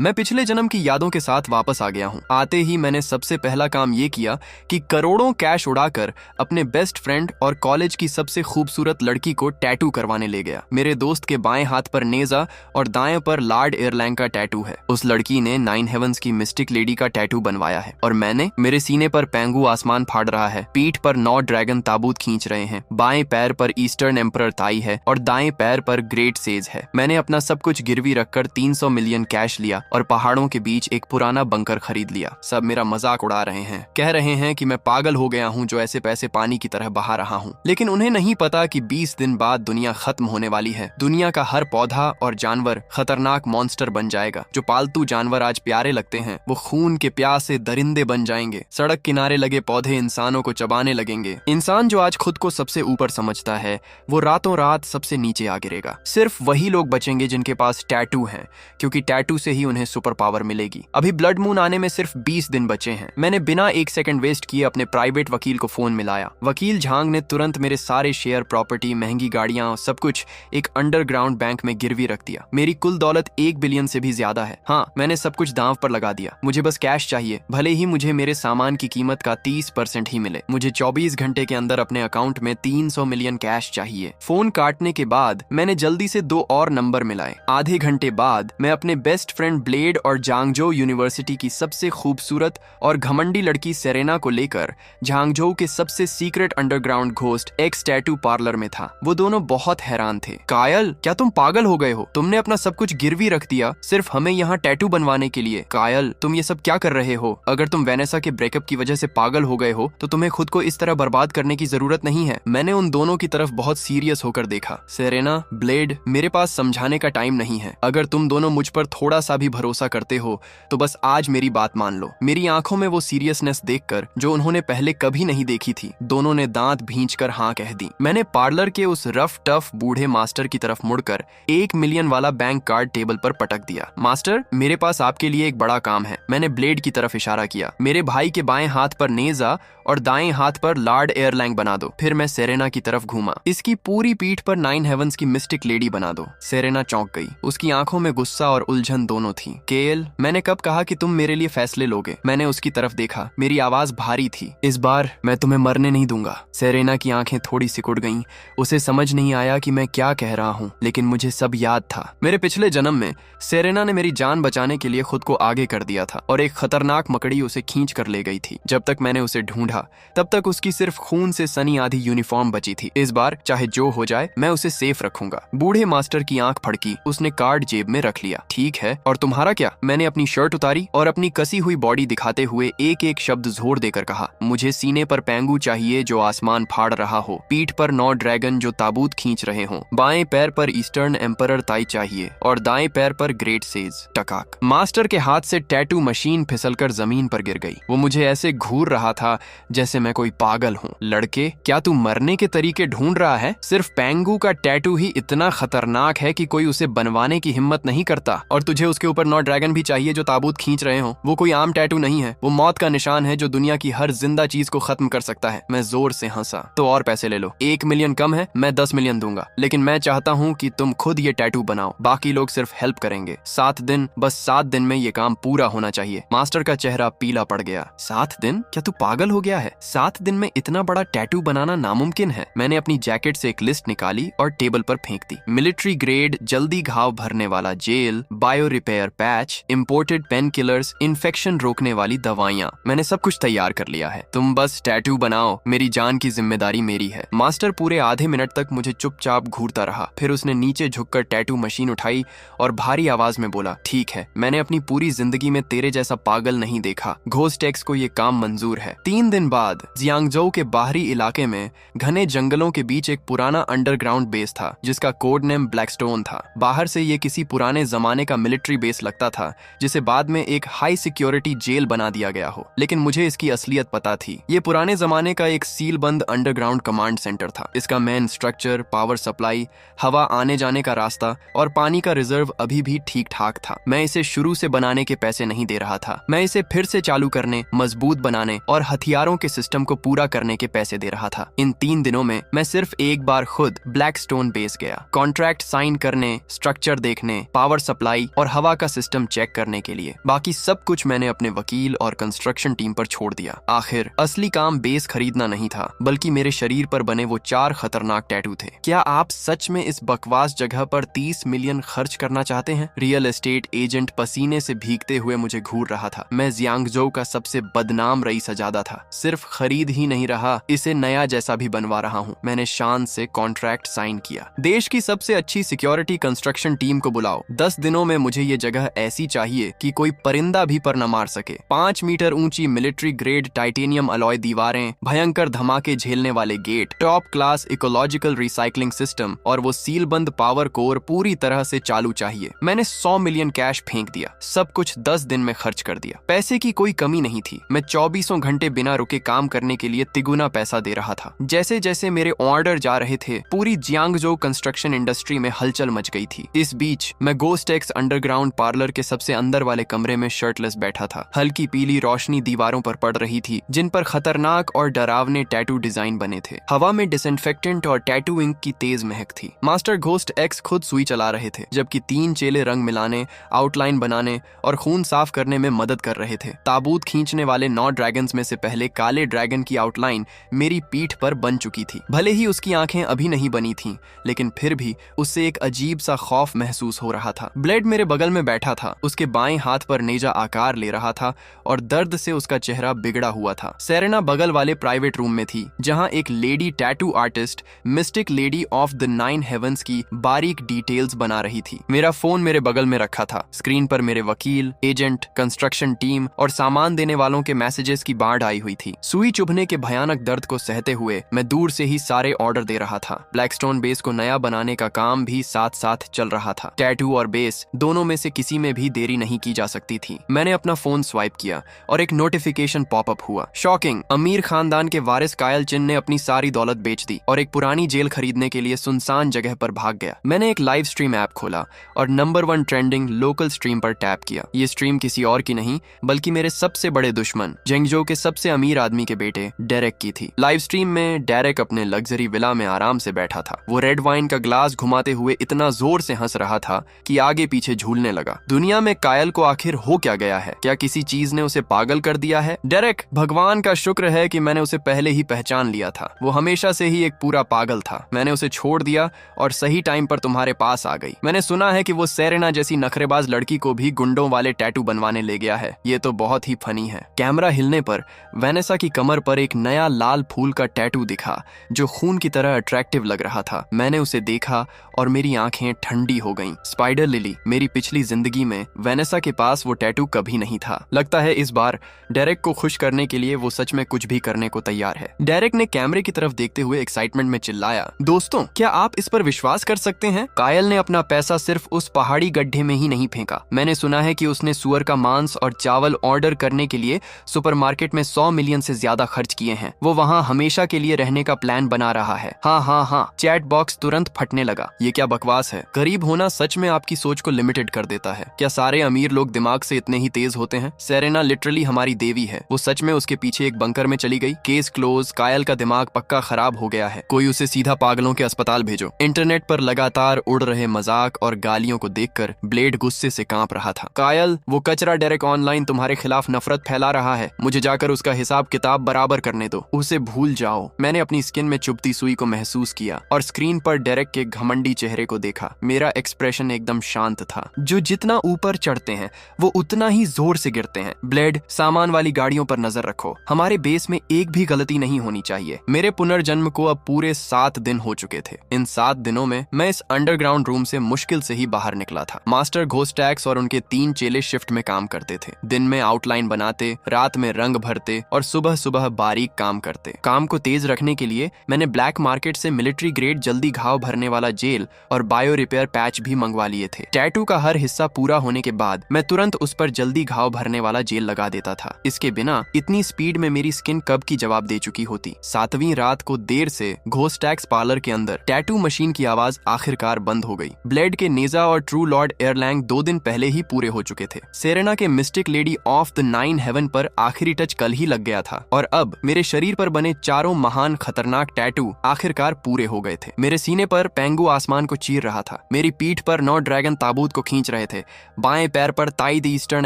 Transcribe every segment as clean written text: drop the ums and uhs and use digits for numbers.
मैं पिछले जन्म की यादों के साथ वापस आ गया हूँ। आते ही मैंने सबसे पहला काम ये किया कि करोड़ों कैश उड़ाकर अपने बेस्ट फ्रेंड और कॉलेज की सबसे खूबसूरत लड़की को टैटू करवाने ले गया। मेरे दोस्त के बाएं हाथ पर नेजा और दाएं पर लॉर्ड एयरलैंग का टैटू है। उस लड़की ने 9 हेवंस की मिस्टिक लेडी का टैटू बनवाया है और मैंने मेरे सीने पर पेंगू आसमान फाड़ रहा है, पीठ पर 9 ड्रैगन ताबूत खींच रहे हैं, बाएं पैर पर ईस्टर्न एम्परर ताई है और दाएं पैर पर ग्रेट सेज है। मैंने अपना सब कुछ गिरवी रखकर 300 मिलियन कैश लिया और पहाड़ों के बीच एक पुराना बंकर खरीद लिया। सब मेरा मजाक उड़ा रहे हैं, कह रहे हैं कि मैं पागल हो गया हूँ जो ऐसे पैसे पानी की तरह बहा रहा हूँ। लेकिन उन्हें नहीं पता कि 20 दिन बाद दुनिया खत्म होने वाली है। दुनिया का हर पौधा और जानवर खतरनाक मॉन्स्टर बन जाएगा। जो पालतू जानवर आज प्यारे लगते हैं वो खून के प्यास से दरिंदे बन जाएंगे। सड़क किनारे लगे पौधे इंसानों को चबाने लगेंगे। इंसान जो आज खुद को सबसे ऊपर समझता है वो रातों रात सबसे नीचे आ गिरेगा। सिर्फ वही लोग बचेंगे जिनके पास टैटू है, क्योंकि टैटू से ही उन्हें सुपर पावर मिलेगी। अभी ब्लड मून आने में सिर्फ 20 दिन बचे हैं। मैंने बिना 1 सेकंड वेस्ट किए अपने प्राइवेट वकील को फोन मिलाया। वकील झांग ने तुरंत मेरे सारे शेयर, प्रॉपर्टी, महंगी गाड़ियां, सब कुछ एक अंडरग्राउंड बैंक में गिरवी रख दिया। मेरी कुल दौलत 1 बिलियन से भी ज्यादा है। हाँ, मैंने सब कुछ दांव पर लगा दिया। मुझे बस कैश चाहिए, भले ही मुझे मेरे सामान की कीमत का 30% ही मिले। मुझे 24 घंटे के अंदर अपने अकाउंट में 300 मिलियन कैश चाहिए। फोन काटने के बाद मैंने जल्दी से 2 और नंबर मिलाए। आधे घंटे बाद मैं अपने बेस्ट फ्रेंड ब्लेड और झांगझोउ यूनिवर्सिटी की सबसे खूबसूरत और घमंडी लड़की सेरेना को लेकर झांगझोउ के सबसे secret underground ghost x tattoo parlour में था। वो दोनों बहुत हैरान थे। कायल, क्या तुम पागल हो गए हो? तुमने अपना सब कुछ गिरवी रख दिया सिर्फ हमें यहाँ टैटू बनवाने के लिए। कायल, तुम ये सब क्या कर रहे हो? अगर तुम वेनेसा के ब्रेकअप की वजह से पागल हो गए हो तो तुम्हें खुद को इस तरह बर्बाद करने की जरूरत नहीं है। मैंने उन दोनों की तरफ बहुत सीरियस होकर देखा। सेरेना, ब्लेड, मेरे पास समझाने का टाइम नहीं है। अगर तुम दोनों मुझ पर थोड़ा सा भी भरोसा करते हो तो बस आज मेरी बात मान लो। मेरी आंखों में वो सीरियसनेस देखकर जो उन्होंने पहले कभी नहीं देखी थी, दोनों ने दांत भींचकर हाँ कह दी। मैंने पार्लर के उस रफ टफ बूढ़े मास्टर की तरफ मुड़कर 1 मिलियन वाला बैंक कार्ड टेबल पर पटक दिया। मास्टर, मेरे पास आपके लिए एक बड़ा काम है। मैंने ब्लेड की तरफ इशारा किया। मेरे भाई के बाएं हाथ पर नेजा और दाएं हाथ पर लॉर्ड एयरलैंग बना दो। फिर मैं सेरेना की तरफ घूमा। इसकी पूरी पीठ पर 9 हेवंस की मिस्टिक लेडी बना दो। सेरेना चौंक गई। उसकी आंखों में गुस्सा और उलझन दोनों थी। केएल, मैंने कब कहा कि तुम मेरे लिए फैसले लोगे? मैंने उसकी तरफ देखा। मेरी आवाज भारी थी। इस बार मैं तुम्हें मरने नहीं दूंगा। सेरेना की आंखें थोड़ी सिकुड़ गईं। उसे समझ नहीं आया कि मैं क्या कह रहा हूँ, लेकिन मुझे सब याद था। मेरे पिछले जन्म में सेरेना ने मेरी जान बचाने के लिए खुद को आगे कर दिया था और एक खतरनाक मकड़ी उसे खींच कर ले गई थी। जब तक मैंने उसे ढूंढा तब तक उसकी सिर्फ खून से सनी आधी यूनिफॉर्म बची थी। इस बार चाहे जो हो जाए मैं उसे सेफ रखूंगा। बूढ़े मास्टर की आंख फड़की। उसने कार्ड जेब में रख लिया। ठीक है, और तुम्हारा क्या? मैंने अपनी शर्ट उतारी और अपनी कसी हुई बॉडी दिखाते हुए एक एक शब्द जोर देकर कहा। मुझे सीने पर पेंगू चाहिए जो आसमान फाड़ रहा हो, पीठ पर 9 ड्रैगन जो ताबूत खींच रहे हों, बाएं पैर पर ईस्टर्न एम्परर ताई चाहिए और दाएं पैर पर ग्रेट सेज। टकाक। मास्टर के हाथ से टैटू मशीन फिसलकर जमीन पर गिर गई। वो मुझे ऐसे घूर रहा था जैसे मैं कोई पागल हूँ। लड़के, क्या तू मरने के तरीके ढूंढ रहा है? सिर्फ पेंगू का टैटू ही इतना खतरनाक है कि कोई उसे बनवाने की हिम्मत नहीं करता, और तुझे उसके ऊपर 9 ड्रैगन भी चाहिए जो ताबूत खींच रहे हो। वो कोई आम टैटू नहीं है, वो मौत का निशान है जो दुनिया की हर जिंदा चीज को खत्म कर सकता है। मैं जोर से हंसा। तो और पैसे ले लो। 1 मिलियन कम है, मैं 10 मिलियन दूंगा, लेकिन मैं चाहता हूँ कि तुम खुद ये टैटू बनाओ, बाकी लोग सिर्फ हेल्प करेंगे। 7 दिन, बस 7 दिन में ये काम पूरा होना चाहिए। मास्टर का चेहरा पीला पड़ गया। 7 दिन? क्या तू पागल हो गया है? 7 दिन में इतना बड़ा टैटू बनाना नामुमकिन है। मैंने अपनी जैकेट से एक लिस्ट निकाली और टेबल पर फेंक दी। मिलिट्री ग्रेड जल्दी घाव भरने वाला gel, bio repair patch, imported pain killers, infection रोकने वाली दवाइयाँ। मैंने सब कुछ तैयार कर लिया है। तुम बस टैटू बनाओ, मेरी जान की जिम्मेदारी मेरी है। मास्टर पूरे आधे मिनट तक मुझे चुपचाप घूरता रहा। फिर उसने नीचे झुककर टैटू मशीन उठाई और भारी आवाज में बोला, ठीक है, मैंने अपनी पूरी जिंदगी में तेरे जैसा पागल नहीं देखा। घोस्ट एक्स को ये काम मंजूर है। 3 दिन बाद जियांगझोउ के बाहरी इलाके में घने जंगलों के बीच एक पुराना अंडरग्राउंड बेस था जिसका कोड नेम ब्लैकस्टोन था। बाहर से ये किसी पुराने जमाने का मिलिट्री बेस लगता था जिसे बाद में एक हाई सिक्योरिटी जेल बना दिया गया हो, लेकिन मुझे इसकी असलियत पता थी। ये पुराने जमाने का एक सील बंद अंडरग्राउंड कमांड सेंटर था। इसका मेन स्ट्रक्चर, पावर सप्लाई, हवा आने जाने का रास्ता और पानी का रिजर्व अभी भी ठीक ठाक था। मैं इसे शुरू से बनाने के पैसे नहीं दे रहा था। मैं इसे फिर से चालू करने, मजबूत बनाने और हथियारों के सिस्टम को पूरा करने के पैसे दे रहा था। इन 3 दिनों में मैं सिर्फ एक बार खुद ब्लैकस्टोन बेस गया, कॉन्ट्रैक्ट साइन करने, स्ट्रक्चर देखने, पावर सप्लाई और हवा का सिस्टम चेक करने के लिए। बाकी सब कुछ मैंने अपने वकील और कंस्ट्रक्शन टीम पर छोड़ दिया। आखिर असली काम बेस खरीदना नहीं था, बल्कि मेरे शरीर पर बने वो 4 खतरनाक टैटू थे। क्या आप सच में इस बकवास जगह पर 30 मिलियन खर्च करना चाहते हैं? रियल एस्टेट एजेंट पसीने से भीगते हुए मुझे घूर रहा था। मैं जियांगजो का सबसे बदनाम रईसजादा था। सिर्फ खरीद ही नहीं रहा, इसे नया जैसा भी बनवा रहा हूँ। मैंने शान से कॉन्ट्रैक्ट साइन किया। देश की सबसे अच्छी सिक्योरिटी कंस्ट्रक्शन टीम को बुलाओ। 10 दिनों में मुझे ये जगह ऐसी चाहिए कि कोई परिंदा भी पर न मार सके। 5 मीटर ऊंची मिलिट्री ग्रेड टाइटेनियम अलॉय दीवारें, भयंकर धमाके झेलने वाले gate, top class ecological recycling system और वो सीलबंद पावर कोर पूरी तरह से चालू चाहिए। मैंने 100 मिलियन कैश फेंक दिया। सब कुछ 10 दिन में खर्च कर दिया। पैसे की कोई कमी नहीं थी। मैं 24 घंटे बिना रुके काम करने के लिए तिगुना पैसा दे रहा था। जैसे जैसे मेरे ऑर्डर जा रहे थे, पूरी जियांगजो कंस्ट्रक्शन इंडस्ट्री में हलचल मच गई थी। इस बीच मैं गोस्ट एक्स अंडरग्राउंड पार्लर के सबसे अंदर वाले कमरे में शर्टलेस बैठा था। हल्की पीली रोशनी दीवारों पर पड़ रही थी, जिन पर खतरनाक और डरावने टैटू डिजाइन बने थे। हवा में डिसइंफेक्टेंट और टैटू इंक की तेज महक थी। मास्टर घोस्ट एक्स खुद सुई चला रहे थे, जबकि 3 चेले रंग मिलाने, आउटलाइन बनाने और खून साफ करने में मदद कर रहे थे। ताबूत खींचने वाले 9 ड्रैगन्स में से पहले काले ड्रैगन की आउटलाइन मेरी पीठ पर बन चुकी थी। भले ही उसकी आंखें अभी नहीं बनी थीं, लेकिन फिर भी उससे एक अजीब सा खौफ महसूस हो रहा था। ब्लेड मेरे बगल में बैठा था। उसके बाएं हाथ पर नेजा आकार ले रहा था और दर्द से उसका चेहरा बिगड़ा हुआ था। सेरेना बगल वाले प्राइवेट रूम में थी, जहां एक lady tattoo artist mystic lady of the 9 heavens की बारीक डिटेल्स बना रही थी। मेरा फोन मेरे बगल में रखा था। स्क्रीन पर मेरे वकील, एजेंट, कंस्ट्रक्शन टीम और सामान देने वालों के मैसेजेस की बाढ़ आई हुई थी। सुई चुभने के भयानक दर्द को सहते हुए मैं दूर से ही सारे ऑर्डर दे रहा था। ब्लैकस्टोन बेस को नया बनाने का काम भी साथ साथ चल रहा था। टैटू और बेस दोनों में से किसी में भी देरी नहीं की जा सकती थी। मैंने अपना फोन स्वाइप किया और एक नोटिफिकेशन पॉपअप हुआ। शॉकिंग! अमीर खानदान के वारिस कायल चिन ने अपनी सारी दौलत बेच दी और एक पुरानी जेल खरीदने के लिए सुनसान जगह पर भाग गया। मैंने एक लाइव स्ट्रीम ऐप खोला और नंबर 1 ट्रेंडिंग लोकल स्ट्रीम पर टैप किया। ये स्ट्रीम किसी और की नहीं, बल्कि मेरे सबसे बड़े दुश्मन जेंगजो के सबसे अमीर आदमी के बेटे डेरेक की थी। लाइव स्ट्रीम में डेरेक अपने लग्जरी विला में आराम से बैठा था। वो रेड वाइन का ग्लास घुमाते हुए इतना जोर से हंस रहा था कि आगे पीछे झूलने लगा। दुनिया में कायल को आखिर हो क्या गया है? क्या किसी चीज ने उसे पागल कर दिया है? डेरेक, भगवान का शुक्र है कि मैंने उसे पहले ही पहचान लिया था। वो हमेशा से ही एक पूरा पागल था। मैंने उसे छोड़ दिया और सही टाइम पर तुम्हारे पास आ गई। मैंने सुना है कि वो सेरेना जैसी नखरेबाज लड़की को भी गुंडों वाले टैटू बनवाने ले गया है। ये तो बहुत ही फनी है। कैमरा हिलने पर वेनेसा की कमर पर एक नया लाल फूल का टैटू दिखा, जो खून की तरह अट्रैक्टिव लग रहा था। मैंने उसे देखा और मेरी आंखें ठंडी हो गईं। स्पाइडर लिली, मेरी पिछली जिंदगी में वेनेसा के पास वो टैटू कभी नहीं था। लगता है इस बार डेरेक को खुश करने के लिए वो सच में कुछ भी करने को तैयार है। डेरेक ने कैमरे की तरफ देखते हुए एक्साइटमेंट में चिल्लाया, दोस्तों, क्या आप इस पर विश्वास कर सकते हैं? कायल ने अपना पैसा सिर्फ उस पहाड़ी गड्ढे में ही नहीं फेंका। मैंने सुना है कि उसने सुअर का मांस और चावल ऑर्डर करने के लिए सुपरमार्केट में 100 मिलियन से ज्यादा खर्च किए हैं। वो वहाँ हमेशा के लिए रहने का प्लान बना रहा है। हाँ, चैट बॉक्स तुरंत फटने लगा। ये क्या बकवास है? गरीब होना सच में आपकी सोच को लिमिटेड कर देता है। क्या सारे अमीर लोग दिमाग से इतने ही तेज होते हैं? सेरेना लिटरली हमारी देवी है। वो सच में उसके पीछे एक बंकर में चली गई। Case close. कायल का दिमाग पक्का खराब हो गया है। कोई उसे सीधा पागलों के अस्पताल भेजो। इंटरनेट पर लगातार उड़ रहे मजाक और गालियों को देखकर ब्लेड गुस्से से कांप रहा था। कायल, वो कचरा डेरेक ऑनलाइन तुम्हारे खिलाफ नफरत फैला रहा है। मुझे जाकर उसका हिसाब किताब बराबर करने दो। उसे भूल जाओ। मैंने अपनी स्किन में चुभती सुई को महसूस किया और स्क्रीन पर डेरेक के घमंडी चेहरे को देखा। मेरा एक्सप्रेशन एकदम शांत था। जो जितना ऊपर चढ़ते हैं वो उतना ही जोर से गिरते हैं। ब्लेड, सामान वाली गाड़ियों पर नजर रखो। हमारे बेस में एक भी गलती नहीं होनी चाहिए। मेरे पुनर्जन्म को अब पूरे 7 दिन हो चुके थे। इन 7 दिनों में मैं इस अंडरग्राउंड रूम से मुश्किल से ही बाहर निकला था। मास्टर घोस्टैक्स और उनके 3 चेले शिफ्ट में काम करते थे। दिन में आउटलाइन बनाते, रात में रंग भरते और सुबह सुबह बारीक काम करते। काम को तेज रखने के लिए मैंने ब्लैक मार्केट से मिलिट्री ग्रेड जल्दी घाव भरने वाला जेल और बायो रिपेयर पैच भी मंगवा लिए थे। टैटू का हर हिस्सा पूरा होने के बाद मैं तुरंत उस पर जल्दी घाव भरने वाला जेल लगा देता था। इसके बिना इतनी स्पीड में मेरी स्किन कब की जवाब दे चुकी होती। 7वीं रात को देर से घोस्टैक्स पार्लर के अंदर टैटू मशीन की आवाज आखिरकार बंद हो गई। ब्लेड के नेजा और ट्रू लॉर्ड एयरलैंग 2 दिन पहले ही पूरे हो चुके थे। सेरेना के mystic lady of the 9 heaven पर आखिरी टच कल ही लग गया था और अब मेरे शरीर पर बने 4 महान खतरनाक टैटू आखिरकार पूरे हो गए थे। मेरे सीने पर पेंगू आसमान को चीर रहा था। मेरी पीठ पर 9 ड्रैगन ताबूत को खींच रहे थे। बाएं पैर पर ताई द ईस्टर्न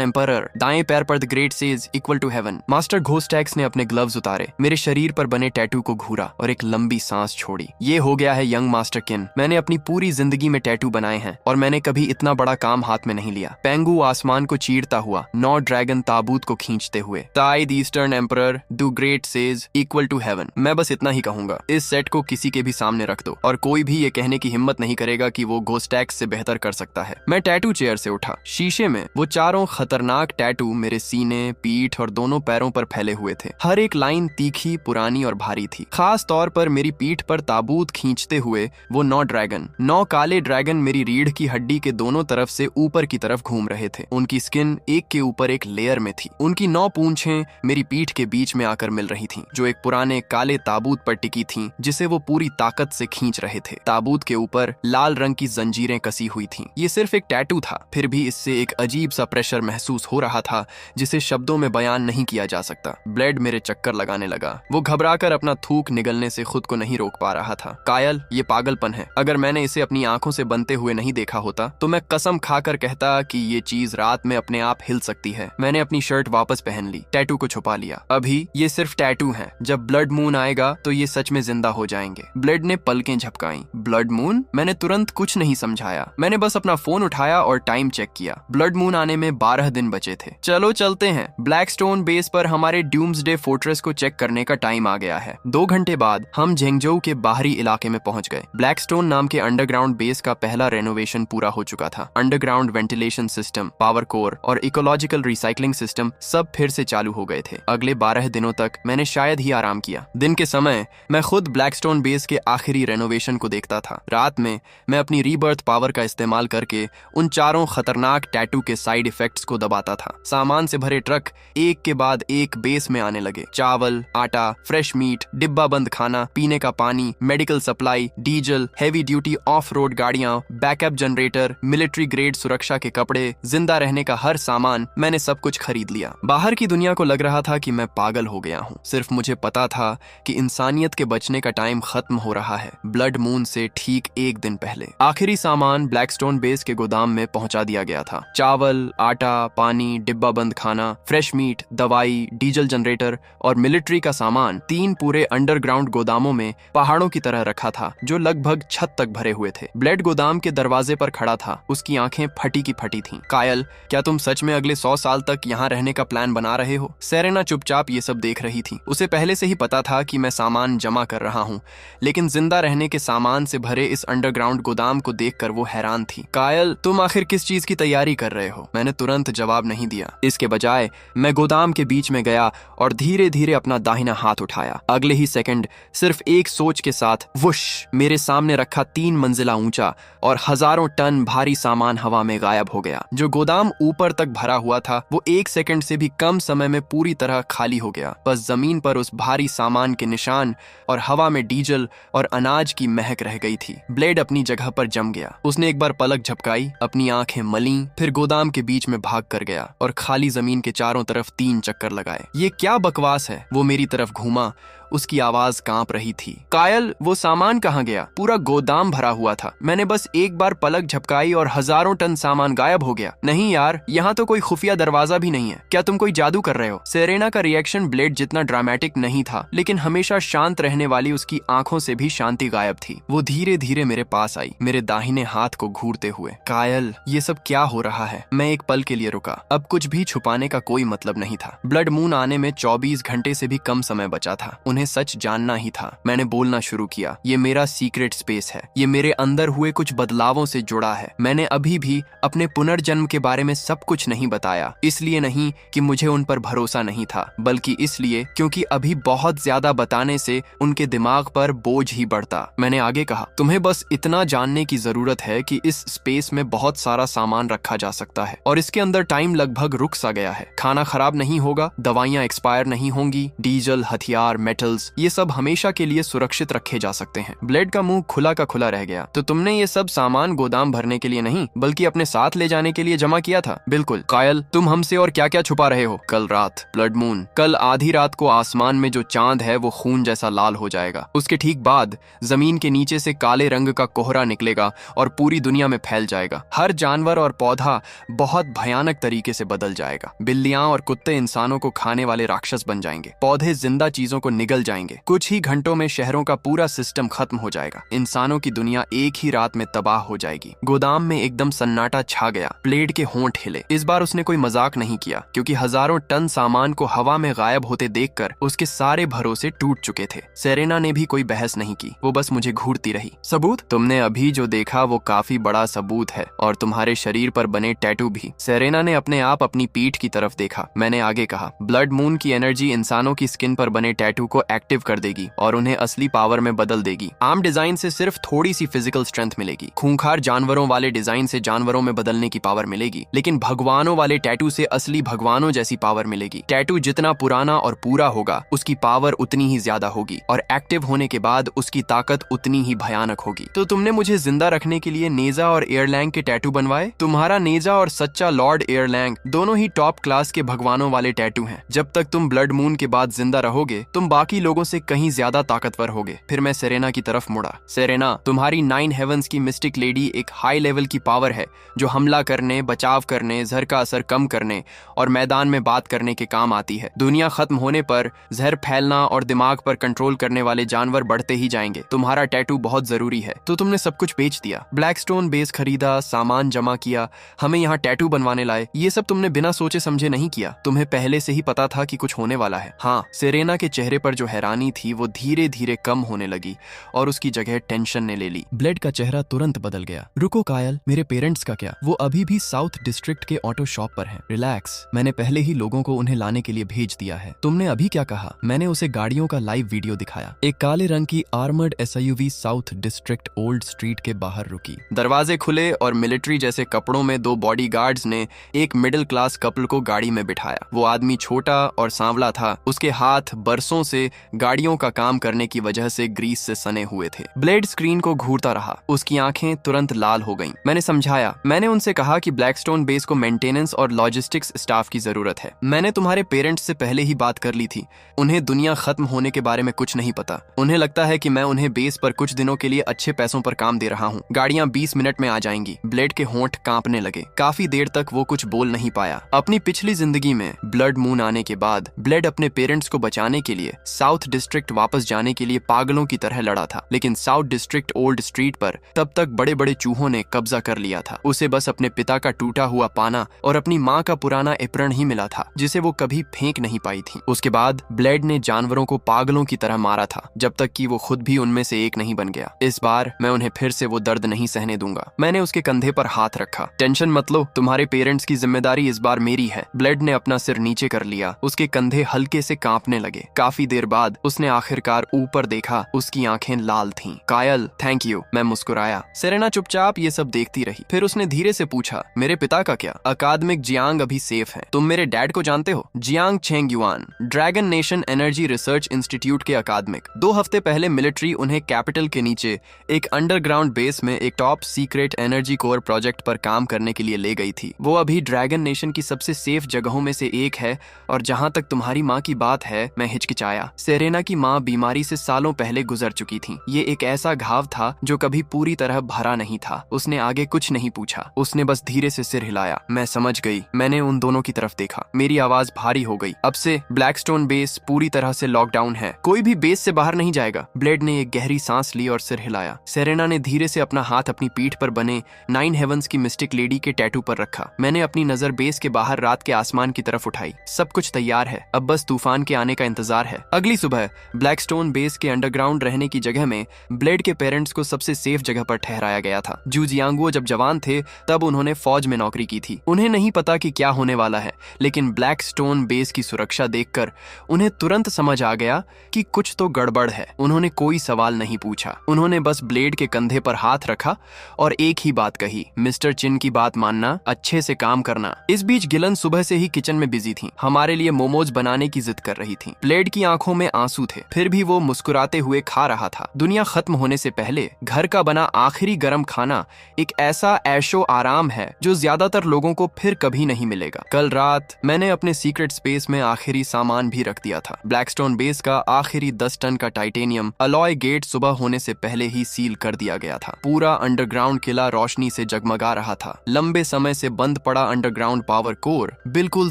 एम्परर, दाएं पैर पर the great sage equal to heaven. Master Ghostax ने अपने ग्लव्स उतारे, मेरे शरीर पर बने टैटू को घूरा और एक लंबी सांस छोड़ी। ये हो गया है यंग मास्टर किन। मैंने अपनी पूरी जिंदगी में टैटू बनाए हैं और मैंने कभी इतना बड़ा काम हाथ में नहीं लिया। पेंगू आसमान को चीरता हुआ, 9 ड्रैगन ताबूत को खींचते हुए, Tai the eastern emperor the great sage equal to heaven. मैं बस इतना ही कहूंगा, इस सेट को किसी के भी सामने रख दो और कोई भी ये कहने की हिम्मत नहीं करेगा कि वो घोस्टैक्स से बेहतर कर सकता है। मैं टैटू चेयर से उठा। शीशे में वो चारों खतरनाक टैटू मेरे सीने, पीठ और दोनों पैरों पर फैले हुए थे। हर एक लाइन तीखी, पुरानी और भारी थी। खास तौर पर मेरी पीठ पर ताबूत खींचते हुए वो 9 ड्रैगन, 9 काले ड्रैगन मेरी रीढ़ की हड्डी के दोनों तरफ से ऊपर की तरफ घूम रहे थे। उनकी स्किन एक के ऊपर एक लेयर में थी। उनकी 9 पूंछें मेरी पीठ के बीच में आकर मिल रही थीं, जो एक पुराने काले ताबूत पर टिकी थीं, जिसे वो पूरी ताकत से खींच रहे थे। ताबूत के ऊपर लाल रंग की जंजीरें कसी हुई थीं। ये सिर्फ एक टैटू था, फिर भी इससे एक अजीब सा प्रेशर महसूस हो रहा था जिसे शब्दों में बयान नहीं किया जा सकता। ब्लेड मेरे चक्कर लगाने लगा। वो घबराकर अपना थूक निगलने से खुद को नहीं रोक पा रहा था। कायल, ये पागलपन है। अगर मैंने इसे अपनी आंखों से बनते हुए नहीं देखा होता तो मैं कसम खाकर कहता कि ये चीज रात में अपने आप हिल सकती है। मैंने अपनी शर्ट वापस पहन ली, टैटू को छुपा लिया। अभी ये सिर्फ टैटू है, जब ब्लड मून आएगा तो ये सच में जिंदा हो जाएंगे। ब्लेड ने पलकें झपकाई। Blood moon? मैंने तुरंत कुछ नहीं समझाया। मैंने बस अपना फोन उठाया और टाइम चेक किया। ब्लड मून आने में 12 दिन बचे थे। चलो चलते हैं। ब्लैकस्टोन बेस पर हमारे ड्यूम्सडे फोर्ट्रेस को चेक करने का टाइम आ गया है। 2 घंटे बाद हम झेंगजोउ के बाहरी इलाके में पहुंच गए। ब्लैकस्टोन नाम के अंडरग्राउंड बेस का पहला रेनोवेशन पूरा हो चुका था। Underground ventilation system, power core और इकोलॉजिकल रिसाइकलिंग सिस्टम सब फिर से चालू हो गए थे। अगले 12 दिनों तक मैंने शायद ही आराम किया। दिन के समय मैं खुद ब्लैकस्टोन बेस के आखिरी रेनोवेशन को देखता था। रात में मैं अपनी रीबर्थ पावर का इस्तेमाल करके उन चारों खतरनाक टैटू के साइड इफेक्ट्स को दबाता था। सामान से भरे ट्रक एक के बाद एक बेस में आने लगे। चावल, आटा, फ्रेश मीट, डिब्बा बंद खाना, पीने का पानी, medical supply, diesel, heavy duty of road गाड़ियां, बैकअप जनरेटर, मिलिट्री ग्रेड सुरक्षा के कपड़े, जिंदा रहने का हर सामान, मैंने सब कुछ खरीद लिया। बाहर की दुनिया को लग रहा था कि मैं पागल हो गया हूँ। सिर्फ मुझे पता था कि इंसानियत के बचने का टाइम खत्म हो रहा है। ब्लड मून से ठीक 1 दिन पहले आखिरी सामान ब्लैकस्टोन बेस के गोदाम में पहुंचा दिया गया था। चावल, आटा, पानी, डिब्बा बंद खाना, फ्रेश मीट, दवाई, डीजल जनरेटर और मिलिट्री का सामान 3 पूरे अंडरग्राउंड गोदामों में पहाड़ों की तरह रखा था, जो लगभग छत तक भरे हुए थे। ब्लेड गोदाम के दरवाजे पर खड़ा था। उसकी आंखें फटी की फटी थीं। कायल, क्या तुम सच में अगले 100 साल तक यहाँ रहने का प्लान बना रहे हो? सेरेना चुपचाप ये सब देख रही थी। उसे पहले से ही पता था कि मैं सामान जमा कर रहा हूँ, लेकिन जिंदा रहने के सामान से भरे इस अंडरग्राउंड गोदाम को देखकर वो हैरान थी। कायल, तुम आखिर किस चीज की तैयारी कर रहे हो? मैंने तुरंत जवाब नहीं दिया। इसके बजाय मैं गोदाम के बीच में गया और धीरे धीरे अपना दाहिना हाथ उठाया। अगले ही सेकंड सिर्फ एक सोच के साथ वुश, मेरे सामने रखा 3 मंजिला ऊंचा और हजारों टन भारी सामान हवा में गायब हो गया। जो गोदाम ऊपर तक भरा हुआ था वो 1 सेकंड से भी कम समय में पूरी तरह खाली हो गया। बस जमीन पर उस भारी सामान के निशान और हवा में डीजल और अनाज की महक रह गई थी। ब्लेड अपनी जगह पर जम गया। उसने एक बार पलक झपकाई, अपनी आंखें मली, फिर गोदाम के बीच में भाग कर गया और खाली जमीन के चारों तरफ 3 चक्कर लगाए। ये क्या बकवास है? वो मेरी तरफ घूमा। उसकी आवाज कांप रही थी। कायल, वो सामान कहाँ गया? पूरा गोदाम भरा हुआ था। मैंने बस एक बार पलक झपकाई और हजारों टन सामान गायब हो गया। नहीं यार, यहाँ तो कोई खुफिया दरवाजा भी नहीं है। क्या तुम कोई जादू कर रहे हो? सेरेना का रिएक्शन ब्लेड जितना ड्रामेटिक नहीं था, लेकिन हमेशा शांत रहने वाली उसकी आंखों से भी शांति गायब थी। वो धीरे धीरे मेरे पास आई, मेरे दाहिने हाथ को घूरते हुए। कायल, ये सब क्या हो रहा है? मैं एक पल के लिए रुका। अब कुछ भी छुपाने का कोई मतलब नहीं था। ब्लड मून आने में 24 घंटे से भी कम समय बचा था। उन्हें सच जानना ही था। मैंने बोलना शुरू किया, ये मेरा सीक्रेट स्पेस है। ये मेरे अंदर हुए कुछ बदलावों से जुड़ा है। मैंने अभी भी अपने पुनर्जन्म के बारे में सब कुछ नहीं बताया। इसलिए नहीं कि मुझे उन पर भरोसा नहीं था, बल्कि इसलिए क्योंकि अभी बहुत ज्यादा बताने से उनके दिमाग पर बोझ ही बढ़ता। मैंने आगे कहा, तुम्हें बस इतना जानने की जरूरत है कि इस स्पेस में बहुत सारा सामान रखा जा सकता है और इसके अंदर टाइम लगभग रुक सा गया है। खाना खराब नहीं होगा, दवाइयां एक्सपायर नहीं होंगी, डीजल, हथियार, मेटल मेटल्स, ये सब हमेशा के लिए सुरक्षित रखे जा सकते हैं। ब्लेड का मुंह खुला का खुला रह गया। तो तुमने ये सब सामान गोदाम भरने के लिए नहीं बल्कि अपने साथ ले जाने के लिए जमा किया था? बिल्कुल। कायल, तुम हमसे और क्या क्या छुपा रहे हो? कल रात ब्लड मून, कल आधी रात को आसमान में जो चांद है वो खून जैसा लाल हो जाएगा। उसके ठीक बाद जमीन के नीचे से काले रंग का कोहरा निकलेगा और पूरी दुनिया में फैल जाएगा। हर जानवर और पौधा बहुत भयानक तरीके से बदल जाएगा। बिल्लियां और कुत्ते इंसानों को खाने वाले राक्षस बन जाएंगे। पौधे जिंदा चीजों को निगल जाएंगे। कुछ ही घंटों में शहरों का पूरा सिस्टम खत्म हो जाएगा। इंसानों की दुनिया एक ही रात में तबाह हो जाएगी। गोदाम में एकदम सन्नाटा छा गया। ब्लेड के होंठ हिले। इस बार उसने कोई मजाक नहीं किया, क्योंकि हजारों टन सामान को हवा में गायब होते देखकर उसके सारे भरोसे टूट चुके थे। सेरेना ने भी कोई बहस नहीं की, वो बस मुझे घूरती रही। सबूत? तुमने अभी जो देखा वो काफी बड़ा सबूत है, और तुम्हारे शरीर पर बने टैटू भी। सेरेना ने अपने आप अपनी पीठ की तरफ देखा। मैंने आगे कहा, ब्लड मून की एनर्जी इंसानों की स्किन पर बने टैटू को एक्टिव कर देगी और उन्हें असली पावर में बदल देगी। आम डिजाइन से सिर्फ थोड़ी सी फिजिकल स्ट्रेंथ मिलेगी। खूंखार जानवरों वाले डिजाइन से जानवरों में बदलने की पावर मिलेगी, लेकिन भगवानों वाले टैटू से असली भगवानों जैसी पावर मिलेगी। टैटू जितना पुराना और पूरा होगा उसकी पावर उतनी ही ज्यादा होगी, और एक्टिव होने के बाद उसकी ताकत उतनी ही भयानक होगी। तो तुमने मुझे जिंदा रखने के लिए नेजा और एयरलैंग के टैटू बनवाए? तुम्हारा नेजा और सच्चा लॉर्ड एयरलैंग दोनों ही टॉप क्लास के भगवानों वाले टैटू हैं। जब तक तुम ब्लड मून के बाद जिंदा रहोगे तुम बाकी लोगों से कहीं ज्यादा ताकतवर होगे। फिर मैं सेरेना की तरफ मुड़ा। सेरेना, तुम्हारी 9 हेवंस की मिस्टिक लेडी एक हाई लेवल की पावर है जो हमला करने, बचाव करने, जहर का असर कम करने और मैदान में बात करने के काम आती है। दुनिया खत्म होने पर जहर फैलना और दिमाग पर कंट्रोल करने वाले जानवर बढ़ते ही जाएंगे। तुम्हारा टैटू बहुत जरूरी है। तो तुमने सब कुछ बेच दिया, ब्लैकस्टोन बेस खरीदा, सामान जमा किया, हमें यहाँ टैटू बनवाने लाए। ये सब तुमने बिना सोचे समझे नहीं किया। तुम्हें पहले से ही पता था कि कुछ होने वाला है। हाँ, सेरेना के चेहरे पर जो हैरानी थी वो धीरे धीरे कम होने लगी और उसकी जगह टेंशन ने ले ली। ब्लेड का चेहरा तुरंत बदल गया। रुको कायल, मेरे पेरेंट्स का क्या? वो अभी भी साउथ डिस्ट्रिक्ट के ऑटो शॉप पर हैं। रिलैक्स, मैंने पहले ही लोगों को उन्हें लाने के लिए भेज दिया है। तुमने अभी क्या कहा? मैंने उसे गाड़ियों का लाइव वीडियो दिखाया। एक काले रंग की armoured SUV south district old street के बाहर रुकी। दरवाजे खुले और मिलिट्री जैसे कपड़ों में 2 बॉडीगार्ड्स ने एक मिडिल क्लास कपल को गाड़ी में बिठाया। वो आदमी छोटा और सांवला था। उसके हाथ बरसों से गाड़ियों का काम करने की वजह से ग्रीस से सने हुए थे। ब्लेड स्क्रीन को घूरता रहा। उसकी आंखें तुरंत लाल हो गईं। मैंने समझाया। मैंने उनसे कहा कि ब्लैकस्टोन बेस को मेंटेनेंस और लॉजिस्टिक्स स्टाफ की जरूरत है। मैंने तुम्हारे पेरेंट्स से पहले ही बात कर ली थी। उन्हें दुनिया खत्म होने के बारे में कुछ नहीं पता। उन्हें लगता है कि मैं उन्हें बेस पर कुछ दिनों के लिए अच्छे पैसों पर काम दे रहा हूँ। गाड़ियां 20 मिनट में आ जाएंगी। ब्लेड के होंठ कांपने लगे। काफी देर तक वो कुछ बोल नहीं पाया। अपनी पिछली जिंदगी में ब्लड मून आने के बाद ब्लेड अपने पेरेंट्स को बचाने के लिए साउथ डिस्ट्रिक्ट वापस जाने के लिए पागलों की तरह लड़ा था। लेकिन साउथ डिस्ट्रिक्ट ओल्ड स्ट्रीट पर तब तक बड़े बड़े चूहों ने कब्जा कर लिया था। उसे बस अपने पिता का टूटा हुआ पाना और अपनी माँ का पुराना एप्रन ही मिला था, जिसे वो कभी फेंक नहीं पाई थी। उसके बाद ब्लेड ने जानवरों को पागलों की तरह मारा था, जब तक कि वो खुद भी उनमें से एक नहीं बन गया। इस बार मैं उन्हें फिर से वो दर्द नहीं सहने दूंगा। मैंने उसके कंधे पर हाथ रखा। टेंशन मत लो, तुम्हारे पेरेंट्स की जिम्मेदारी इस बार मेरी है। ब्लेड ने अपना सिर नीचे कर लिया। उसके कंधे हल्के से कांपने लगे। काफी देर बाद उसने आखिरकार ऊपर देखा। उसकी आंखें लाल थीं। कायल, थैंक यू। मैं मुस्कुराया। सेरेना चुपचाप ये सब देखती रही। फिर उसने धीरे से पूछा, मेरे पिता का क्या? अकादमिक जियांग अभी सेफ है। तुम मेरे डैड को जानते हो? Jiang Chengyuan, dragon nation energy research institute के अकादमिक। 2 हफ्ते पहले मिलिट्री उन्हें कैपिटल के नीचे एक अंडरग्राउंड बेस में एक top secret energy core project पर काम करने के लिए ले गई थी। वो अभी ड्रैगन नेशन की सबसे सेफ जगहों में से एक है। और जहां तक तुम्हारी माँ की बात है, मैं हिचकिचाया। सेरेना की माँ बीमारी से सालों पहले गुजर चुकी थी। ये एक ऐसा घाव था जो कभी पूरी तरह भरा नहीं था। उसने आगे कुछ नहीं पूछा। उसने बस धीरे से सिर हिलाया। मैं समझ गई। मैंने उन दोनों की तरफ देखा। मेरी आवाज भारी हो गई। अब से ब्लैकस्टोन बेस पूरी तरह से लॉकडाउन है। कोई भी बेस से बाहर नहीं जाएगा। ब्लेड ने एक गहरी सांस ली और सिर हिलाया। सेरेना ने धीरे से अपना हाथ अपनी पीठ पर बने 9 हेवंस की मिस्टिक लेडी के टैटू पर रखा। मैंने अपनी नजर बेस के बाहर रात के आसमान की तरफ उठाई। सब कुछ तैयार है, अब बस तूफान के आने का इंतजार है। अगली सुबह ब्लैकस्टोन बेस के अंडरग्राउंड रहने की जगह में ब्लेड के पेरेंट्स को सबसे सेफ जगह पर ठहराया गया था। जू जियांगुओ जब जवान थे तब उन्होंने फौज में नौकरी की थी। उन्हें नहीं पता कि क्या होने वाला है, लेकिन ब्लैकस्टोन बेस की सुरक्षा देखकर उन्हें तुरंत समझ आ गया कि कुछ तो गड़बड़ है। उन्होंने कोई सवाल नहीं पूछा। उन्होंने बस ब्लेड के कंधे पर हाथ रखा और एक ही बात कही, मिस्टर चिन की बात मानना, अच्छे से काम करना। इस बीच गिलन सुबह से ही किचन में बिजी थी। हमारे लिए मोमोज बनाने की जिद कर रही थी। ब्लेड की आंखों में आंसू थे, फिर भी वो मुस्कुराते हुए खा रहा था। दुनिया खत्म होने से पहले घर का बना आखिरी गर्म खाना एक ऐसा ऐशो आराम है जो ज्यादातर लोगों को फिर कभी नहीं मिलेगा। कल रात मैंने अपने सीक्रेट स्पेस में आखिरी सामान भी रख दिया था। ब्लैकस्टोन बेस का आखिरी 10 टन का टाइटेनियम अलॉय गेट सुबह होने से पहले ही सील कर दिया गया था। पूरा अंडरग्राउंड किला रोशनी से जगमगा रहा था। लंबे समय से बंद पड़ा अंडरग्राउंड पावर कोर बिल्कुल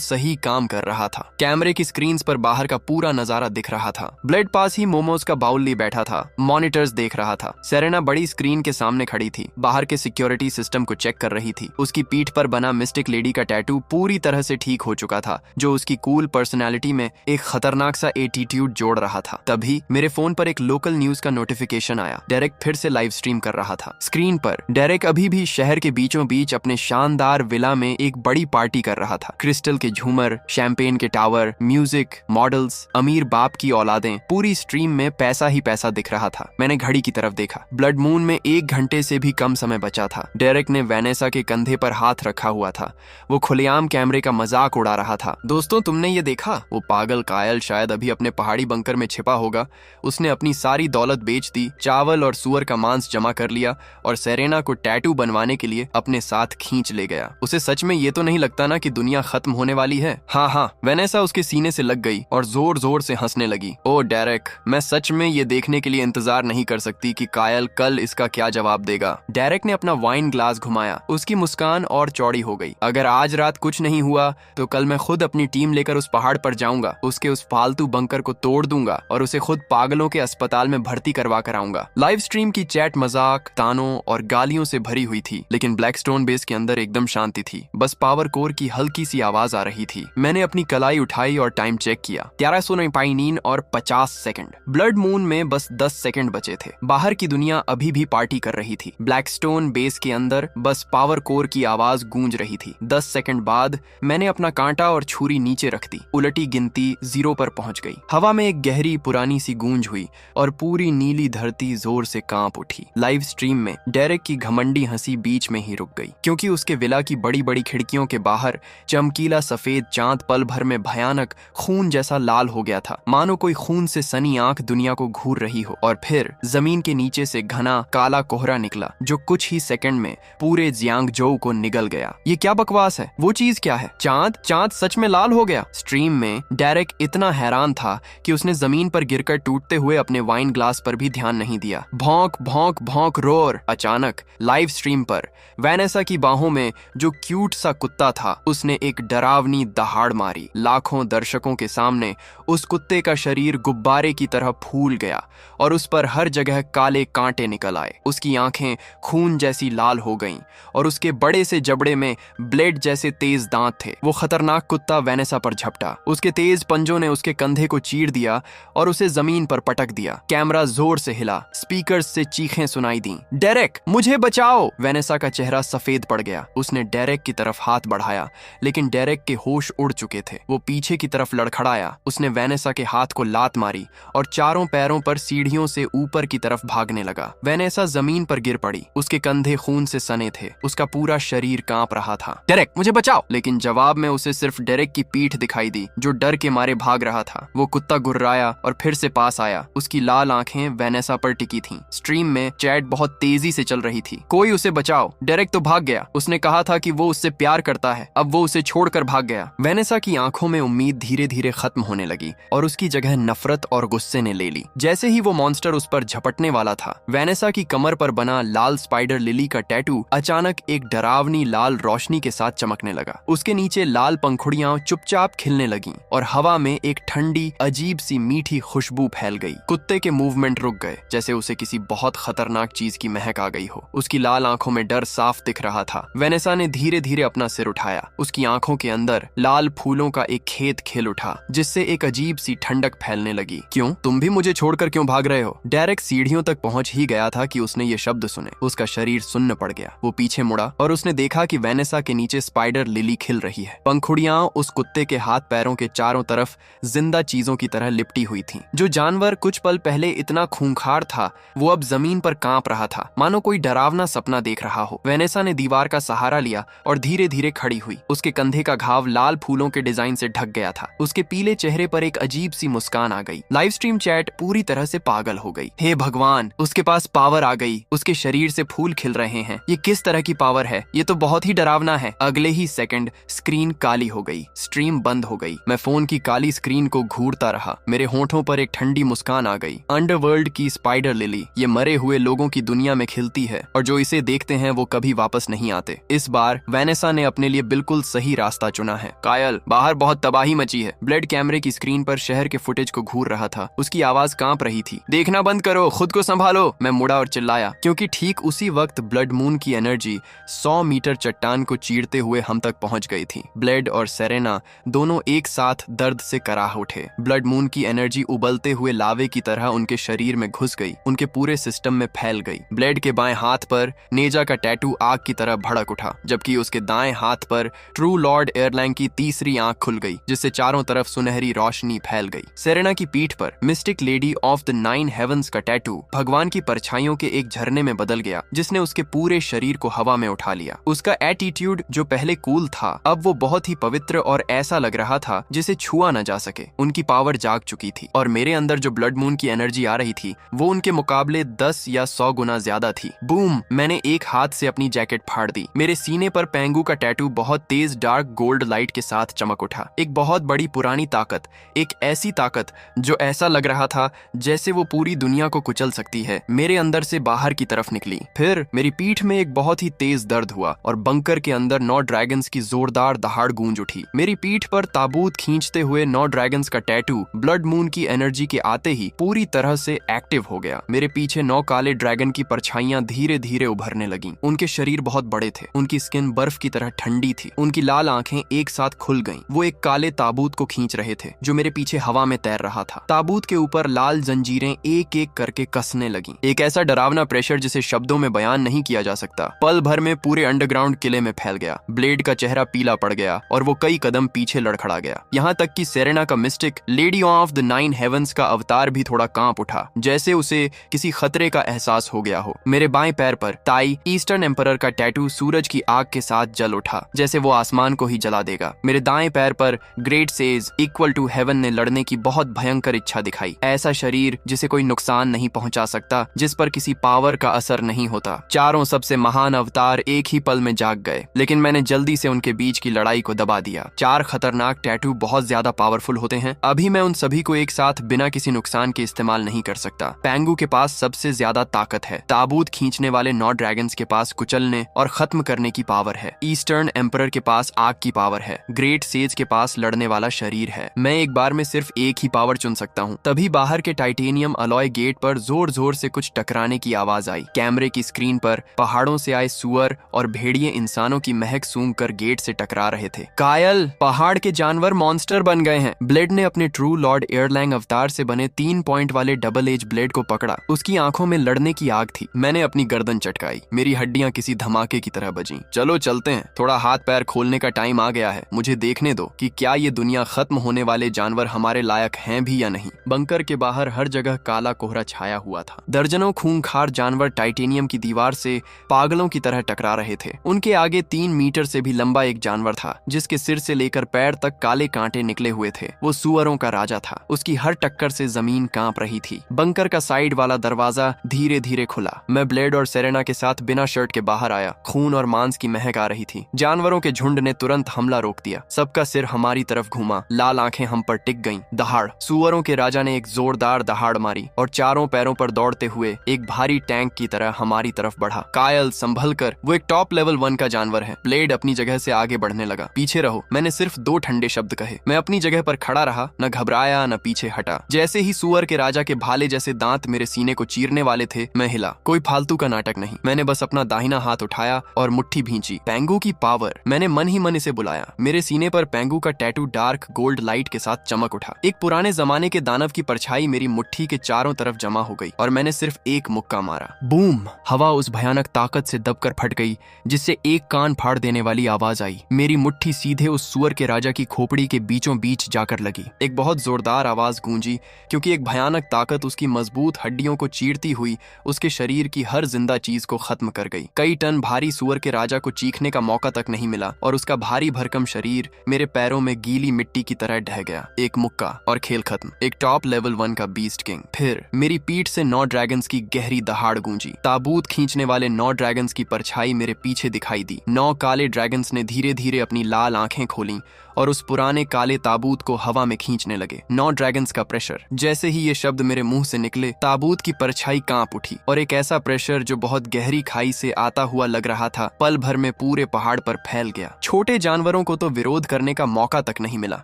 सही काम कर रहा था। कैमरे की स्क्रीन्स पर बाहर का पूरा नजारा दिख रहा था। ब्लेड पास ही मोमोज का बाउल लिए बैठा था, मॉनिटर्स देख रहा था। सेरेना बड़ी स्क्रीन के सामने खड़ी थी, बाहर के सिक्योरिटी सिस्टम को चेक कर रही थी। उसकी पीठ पर बना मिस्टिक लेडी का टैटू पूरी तरह से ठीक हो चुका था, जो उसकी कूल पर्सनैलिटी में एक खतरनाक सा एटीट्यूड जोड़ रहा था। तभी मेरे फोन पर एक लोकल न्यूज का नोटिफिकेशन आया। डेरेक फिर से लाइव स्ट्रीम कर रहा था। स्क्रीन पर डेरेक अभी भी शहर के बीचों बीच अपने शानदार विला में एक बड़ी पार्टी कर रहा था। क्रिस्टल के झूमर, शैंपेन के टावर, म्यूजिक, मॉडल्स, अमीर बाप की औलादें, पूरी स्ट्रीम में पैसा ही पैसा दिख रहा था। मैंने घड़ी की तरफ देखा। ब्लड मून में 1 घंटे से भी कम समय बचा था। डेरेक ने वैनेसा के कंधे पर हाथ रखा हुआ था। वो खुलेआम कैमरे का मजाक उड़ा रहा था। दोस्तों, तुमने ये देखा? वो पागल कायल शायद अभी अपने पहाड़ी बंकर में छिपा होगा। उसने अपनी सारी दौलत बेच दी, चावल और सुअर का मांस जमा कर लिया और सेरेना को टैटू बनवाने के लिए अपने साथ खींच ले गया। उसे सच में ये तो नहीं लगता ना कि दुनिया खत्म होने वाली है? हाँ, वैनेसा उसके सीने से लग गई और जोर जोर से हंसने लगी। ओ डेरेक, मैं सच में ये देखने के लिए इंतजार नहीं कर सकती कि कायल कल इसका क्या जवाब देगा। डेरेक ने अपना वाइन ग्लास घुमाया। उसकी मुस्कान और चौड़ी हो गई। अगर आज रात कुछ नहीं हुआ तो कल मैं खुद अपनी टीम लेकर उस पहाड़ पर जाऊंगा, उसके उस फालतू बंकर को तोड़ दूंगा और उसे खुद पागलों के अस्पताल में भर्ती करवा कर आऊंगा। लाइव स्ट्रीम की चैट मजाक, तानों और गालियों से भरी हुई थी, लेकिन ब्लैकस्टोन बेस के अंदर एकदम शांति थी। बस पावर कोर की हल्की सी आवाज आ रही थी। मैंने अपनी कलाई उठाई और टाइम चेक किया। 1349 और 50 सेकंड। ब्लड मून में बस 10 सेकंड बचे थे। बाहर की दुनिया अभी भी पार्टी कर रही थी। ब्लैकस्टोन बेस के अंदर बस पावर कोर की आवाज गूंज रही थी। 10 सेकंड बाद मैंने अपना कांटा और छुरी नीचे रख दी। उलटी गिनती 0 पर पहुंच गई। हवा में एक गहरी पुरानी सी गूंज हुई और पूरी नीली धरती जोर से कांप उठी। लाइव स्ट्रीम में डेरेक की घमंडी हंसी बीच में ही रुक गई, क्योंकि उसके विला की बड़ी बड़ी खिड़कियों के बाहर चमकीला सफेद चांद पल भर में भयानक खून जैसा लाल हो गया था, मानो कोई खून से सनी आंख दुनिया को घूर रही हो। और फिर जमीन के नीचे से घना काला कोहरा निकला, जो कुछ ही सेकंड में पूरे जियांगजोउ को निगल गया। ये क्या बकवास है? वो चीज क्या है? चांद सच में लाल हो गया। स्ट्रीम में डेरेक इतना हैरान था कि उसने जमीन पर गिरकर टूटते हुए अपने वाइन ग्लास पर भी ध्यान नहीं दिया। भौंक भौंक भौंक रोर। अचानक लाइव स्ट्रीम पर वैनेसा की बाहों में जो क्यूट सा कुत्ता था, उसने एक डरावनी दहाड़ मारी। लाखों दर्शकों के सामने उस कुत्ते का शरीर गुब्बारे की तरह फूल गया और उस पर हर जगह काले कांटे निकल आए। उसकी आंखें खून जैसी लाल हो गईं और उसके बड़े से जबड़े में ब्लेड जैसे तेज दांत थे। वो खतरनाक कुत्ता वैनेसा पर झपटा। उसके तेज पंजों ने उसके कंधे को चीर दिया और उसे जमीन पर पटक दिया। कैमरा जोर से हिला, स्पीकर्स से चीखें सुनाई दी। डेरेक, मुझे बचाओ! वैनेसा का चेहरा सफेद पड़ गया। उसने डेरेक की तरफ हाथ बढ़ाया, लेकिन डेरेक के होश उड़ चुके थे। वो पीछे की तरफ लड़खड़ाया। उसने वैनेसा के हाथ को लात मारी और चारों पैरों पर सीढ़ियों से ऊपर की तरफ भागने लगा। वैनेसा जमीन पर गिर पड़ी। उसके कंधे खून से सने थे। उसका पूरा शरीर कांप रहा था। डेरेक, मुझे बचाओ! लेकिन जवाब में उसे सिर्फ डेरेक की पीठ दिखाई दी, जो डर के मारे भाग रहा था। वो कुत्ता गुर्राया और फिर से पास आया। उसकी लाल आंखें वैनेसा पर टिकी थीं। स्ट्रीम में चैट बहुत तेजी से चल रही थी। कोई उसे बचाओ! डेरेक तो भाग गया। उसने कहा था कि वो उससे प्यार करता है, अब वो उसे छोड़कर भाग गया। वैनेसा की आंखों में उम्मीद धीरे धीरे खत्म होने लगी और उसकी जगह नफरत और गुस्से ने ले ली। जैसे ही वो मॉन्स्टर उस पर झपटने वाला था, वैनेसा की कमर पर बना लाल स्पाइडर लिली का टैटू अचानक एक डरावनी लाल रोशनी के साथ चमकने लगा। उसके नीचे लाल पंखुड़ियां चुपचाप खिलने लगीं और हवा में एक ठंडी अजीब सी मीठी खुशबू फैल गई। कुत्ते के मूवमेंट रुक गए, जैसे उसे किसी बहुत खतरनाक चीज की महक आ गई हो। उसकी लाल आंखों में डर साफ दिख रहा था। वैनेसा ने धीरे धीरे अपना सिर उठाया। उसकी आंखों के अंदर लाल फूलों का एक खेत खिल उठा, जिससे एक अजीब सी ठंडक फैलने लगी। क्यों? तुम भी मुझे छोड़कर क्यों भाग रहे हो? डेरेक सीढ़ियों तक पहुंच ही गया था कि उसने ये शब्द सुने। उसका शरीर सुन्न पड़ गया। वो पीछे मुड़ा और उसने देखा कि वैनेसा के नीचे स्पाइडर लिली खिल रही है। पंखुड़ियां उस कुत्ते के हाथ पैरों के चारों तरफ जिंदा चीजों की तरह लिपटी हुई थीं। जो जानवर कुछ पल पहले इतना खूंखार था, वो अब जमीन पर कांप रहा था, मानो कोई डरावना सपना देख रहा हो। वैनेसा ने दीवार का सहारा लिया और धीरे धीरे खड़ी हुई। उसके कंधे का घाव लाल फूलों के डिजाइन से ढक गया था। उसके पीले चेहरे पर एक अजीब सी मुस्कान आ गई। लाइव स्ट्रीम चैट पूरी तरह से पागल हो गई। हे भगवान, उसके पास पावर आ गई, उसके शरीर से फूल खिल रहे हैं। ये किस तरह की पावर है? ये तो बहुत ही डरावना है। अगले ही सेकंड स्क्रीन काली हो गई, स्ट्रीम बंद हो गई। मैं फोन की काली स्क्रीन को घूरता रहा। मेरे होठों पर एक ठंडी मुस्कान आ गई। अंडरवर्ल्ड की स्पाइडर लिली, ये मरे हुए लोगों की दुनिया में खिलती है और जो इसे देखते हैं वो कभी वापस नहीं आते। इस बार वैनेसा ने अपने लिए बिल्कुल सही रास्ता चुना है। कायल, बाहर बहुत तबाही मची है। ब्लेड कैमरे की स्क्रीन पर शहर के फुटेज को घूर रहा था। उसकी आवाज कांप रही थी। देखना बंद करो, खुद को संभालो। मैं मुड़ा और चिल्लाया, क्योंकि ठीक उसी वक्त ब्लड मून की एनर्जी 100 मीटर चट्टान को चीरते हुए हम तक पहुंच गई थी। ब्लेड और सेरेना दोनों एक साथ दर्द से कराह उठे। ब्लड मून की एनर्जी उबलते हुए लावे की तरह उनके शरीर में घुस गई, उनके पूरे सिस्टम में फैल गई। ब्लेड के बाएं हाथ पर नेजा का टैटू आग की तरह भड़क उठा, जबकि उसके दाएं हाथ पर ट्रू लॉर्ड एयरलैंग की तीसरी आंख खुल गई, जिससे चारों तरफ सुनहरी रोशनी फैल गई। सेरेना की पीठ पर mystic lady of the 9 heavens का टैटू भगवान की परछाइयों के एक झरने में बदल गया, जिसने उसके पूरे शरीर को हवा में उठा लिया। उसका एटीट्यूड जो पहले कूल था, अब वो बहुत ही पवित्र और ऐसा लग रहा था जिसे छुआ न जा सके। उनकी पावर जाग चुकी थी और मेरे अंदर जो ब्लड मून की एनर्जी आ रही थी वो उनके मुकाबले 10 या 100 गुना ज्यादा थी। बूम! मैंने एक हाथ से अपनी जैकेट फाड़ दी। मेरे सीने पर पेंगू का टैटू बहुत तेज डार्क गोल्ड लाइट के साथ चमक उठा। एक बहुत बड़ी पुरानी ताकत, एक ऐसी ताकत जो ऐसा लग रहा था जैसे वो पूरी दुनिया को कुचल सकती है, मेरे अंदर से बाहर की तरफ निकली। फिर मेरी पीठ में एक बहुत ही तेज दर्द हुआ और बंकर के अंदर 9 ड्रैगन्स की जोरदार दहाड़ गूंज उठी। मेरी पीठ पर ताबूत खींचते हुए 9 ड्रैगन्स का टैटू ब्लड मून की एनर्जी के आते ही पूरी तरह से एक्टिव हो गया। मेरे पीछे 9 काले ड्रैगन की परछाइयां धीरे धीरे उभरने लगीं। उनके शरीर बहुत बड़े थे, उनकी स्किन बर्फ की तरह ठंडी थी, उनकी लाल आंखें एक साथ खुल गईं। वो एक काले ताबूत को खींच रहे थे जो मेरे पीछे हवा में तैर रहा था। ताबूत के ऊपर लाल जंजीरें एक एक करके कसने लगीं। एक ऐसा डरावना प्रेशर जिसे शब्दों में बयान नहीं किया जा सकता, पल भर में पूरे अंडरग्राउंड किले में फैल गया। ब्लेड का चेहरा पीला पड़ गया और वो कई कदम पीछे लड़खड़ा गया। यहाँ तक कि सेरेना का mystic lady of the 9 heavens का अवतार भी थोड़ा कांप उठा, जैसे उसे किसी खतरे का एहसास हो गया हो। मेरे बाएं पैर पर ताई ईस्टर्न एम्परर का टैटू सूरज की आग के साथ जल उठा, जैसे वो आसमान को ही जला देगा। मेरे दाएं पैर पर great sage equal to heaven ने लड़ने की बहुत भयंकर इच्छा दिखाई। ऐसा शरीर जिसे कोई नुकसान नहीं पहुंचा सकता, जिस पर किसी पावर का असर नहीं होता। चारों सबसे महान अवतार एक ही पल में जाग गए, लेकिन मैंने जल्दी से उनके बीच की लड़ाई को दबा दिया। 4 खतरनाक टैटू बहुत ज्यादा पावरफुल होते हैं। अभी मैं उन सभी को एक साथ बिना किसी नुकसान के इस्तेमाल नहीं कर सकता। पेंगू के पास सबसे ज्यादा ताकत है। ताबूत खींचने वाले 9 ड्रैगन्स के पास कुचलने और खत्म करने की पावर है। ईस्टर्न एम्परर के पास आग की पावर है। ग्रेट सेज के पास लड़ने वाला शरीर है। मैं एक बार में सिर्फ एक ही पावर चुन सकता हूँ। तभी बाहर के टाइटेनियम अलॉय गेट पर जोर जोर से कुछ टकराने की आवाज आई। कैमरे की स्क्रीन पर पहाड़ों से आए सुअर और भेड़िए इंसानों की महक सूंघ कर गेट से टकरा रहे थे। कायल, पहाड़ के जानवर मॉन्स्टर बन गए हैं। ब्लेड ने अपने ट्रू लॉर्ड एयरलैंग अवतार से बने 3 पॉइंट वाले डबल एज ब्लेड को पकड़ा। उसकी आंखों में लड़ने की आग थी। मैंने अपनी गर्दन चटकाई। मेरी हड्डियां किसी धमाके की तरह बजीं। चलो चलते हैं, थोड़ा हाथ पैर खोलने का टाइम आ गया है। मुझे देखने दो कि क्या ये दुनिया खत्म होने वाले जानवर हमारे लायक हैं भी या नहीं। बंकर के बाहर हर जगह काला कोहरा छाया हुआ था। दर्जनों खूंखार जानवर टाइटेनियम की दीवार से पागलों की तरह टकरा रहे थे। उनके आगे 3 मीटर से भी लंबा एक जानवर था, जिसके सिर से लेकर पैर तक काले कांटे निकले हुए थे। वो सुअरों का राजा था। उसकी हर टक्कर से जमीन कांप रही थी। बंकर का साइड वाला दरवाजा धीरे धीरे खुला। मैं ब्लेड और सेरेना के साथ बिना शर्ट के बाहर आया। खून और मांस की महक आ रही थी। जानवरों के झुंड ने तुरंत हमला रोक दिया। सबका सिर हमारी तरफ घूमा। लाल आंखें हम पर टिक गईं। दहाड़! सुअरों के राजा ने एक जोरदार दहाड़ मारी और चारों पैरों पर दौड़ते हुए एक भारी टैंक की तरह हमारी तरफ बढ़ा। कायल, संभल कर, वो एक टॉप लेवल 1 का जानवर है। ब्लेड अपनी जगह से आगे बढ़ने लगा। पीछे रहो। मैंने सिर्फ 2 ठंडे शब्द कहे। मैं अपनी जगह पर खड़ा रहा, न घबराया न पीछे हटा। जैसे ही सुअर के राजा के भाले जैसे दांत मेरे सीने को चीरने वाले थे, मैं हिला। कोई फालतू का नाटक नहीं। मैंने बस अपना दाहिना हाथ उठाया और मुट्ठी भींची। पेंगू की पावर! मैंने मन ही मन इसे बुलाया। मेरे सीने पर पेंगू का टैटू डार्क गोल्ड लाइट के साथ चमक उठा। एक पुराने जमाने के दानव की परछाई मेरी मुट्ठी के चारों तरफ जमा हो गई और मैंने सिर्फ एक मुक्का मारा। बूम! हवा उस भयानक ताकत से दबकर फट गई जिससे एक कान फाड़ देने वाली आवाज आई। मेरी मुट्ठी सीधे उस सुअर के राजा की खोपड़ी के बीचों बीच जाकर लगी। एक बहुत जोरदार आवाज गूंजी, क्योंकि एक भयानक ताकत उसकी मजबूत हड्डियों को चीरती हुई उसके शरीर की हर जिंदा चीज को खत्म कर गई। कई टन भारी सुअर के राजा को चीखने का मौका तक नहीं मिला और उसका भारी भरकम शरीर मेरे पैरों में गीली मिट्टी की तरह ढह गया। एक मुक्का, और खेल खत्म। एक टॉप लेवल 1 का बीस्ट किंग। फिर मेरी पीठ से 9 ड्रैगन्स की गहरी दहाड़ गूंजी। ताबूत खींचने वाले 9 ड्रैगन्स की परछाई मेरे पीछे दिखाई दी। 9 काले ड्रैगन्स ने धीरे धीरे अपनी लाल आंखें खोलीं और उस पुराने काले ताबूत को हवा में खींचने लगे। 9 ड्रैगन्स का प्रेशर। जैसे ही ये शब्द मेरे मुंह से निकले, ताबूत की परछाई कांप उठी और एक ऐसा प्रेशर जो बहुत गहरी खाई से आता हुआ लग रहा था, पल भर में पूरे पहाड़ पर फैल गया। छोटे जानवरों को तो विरोध करने का मौका तक नहीं मिला।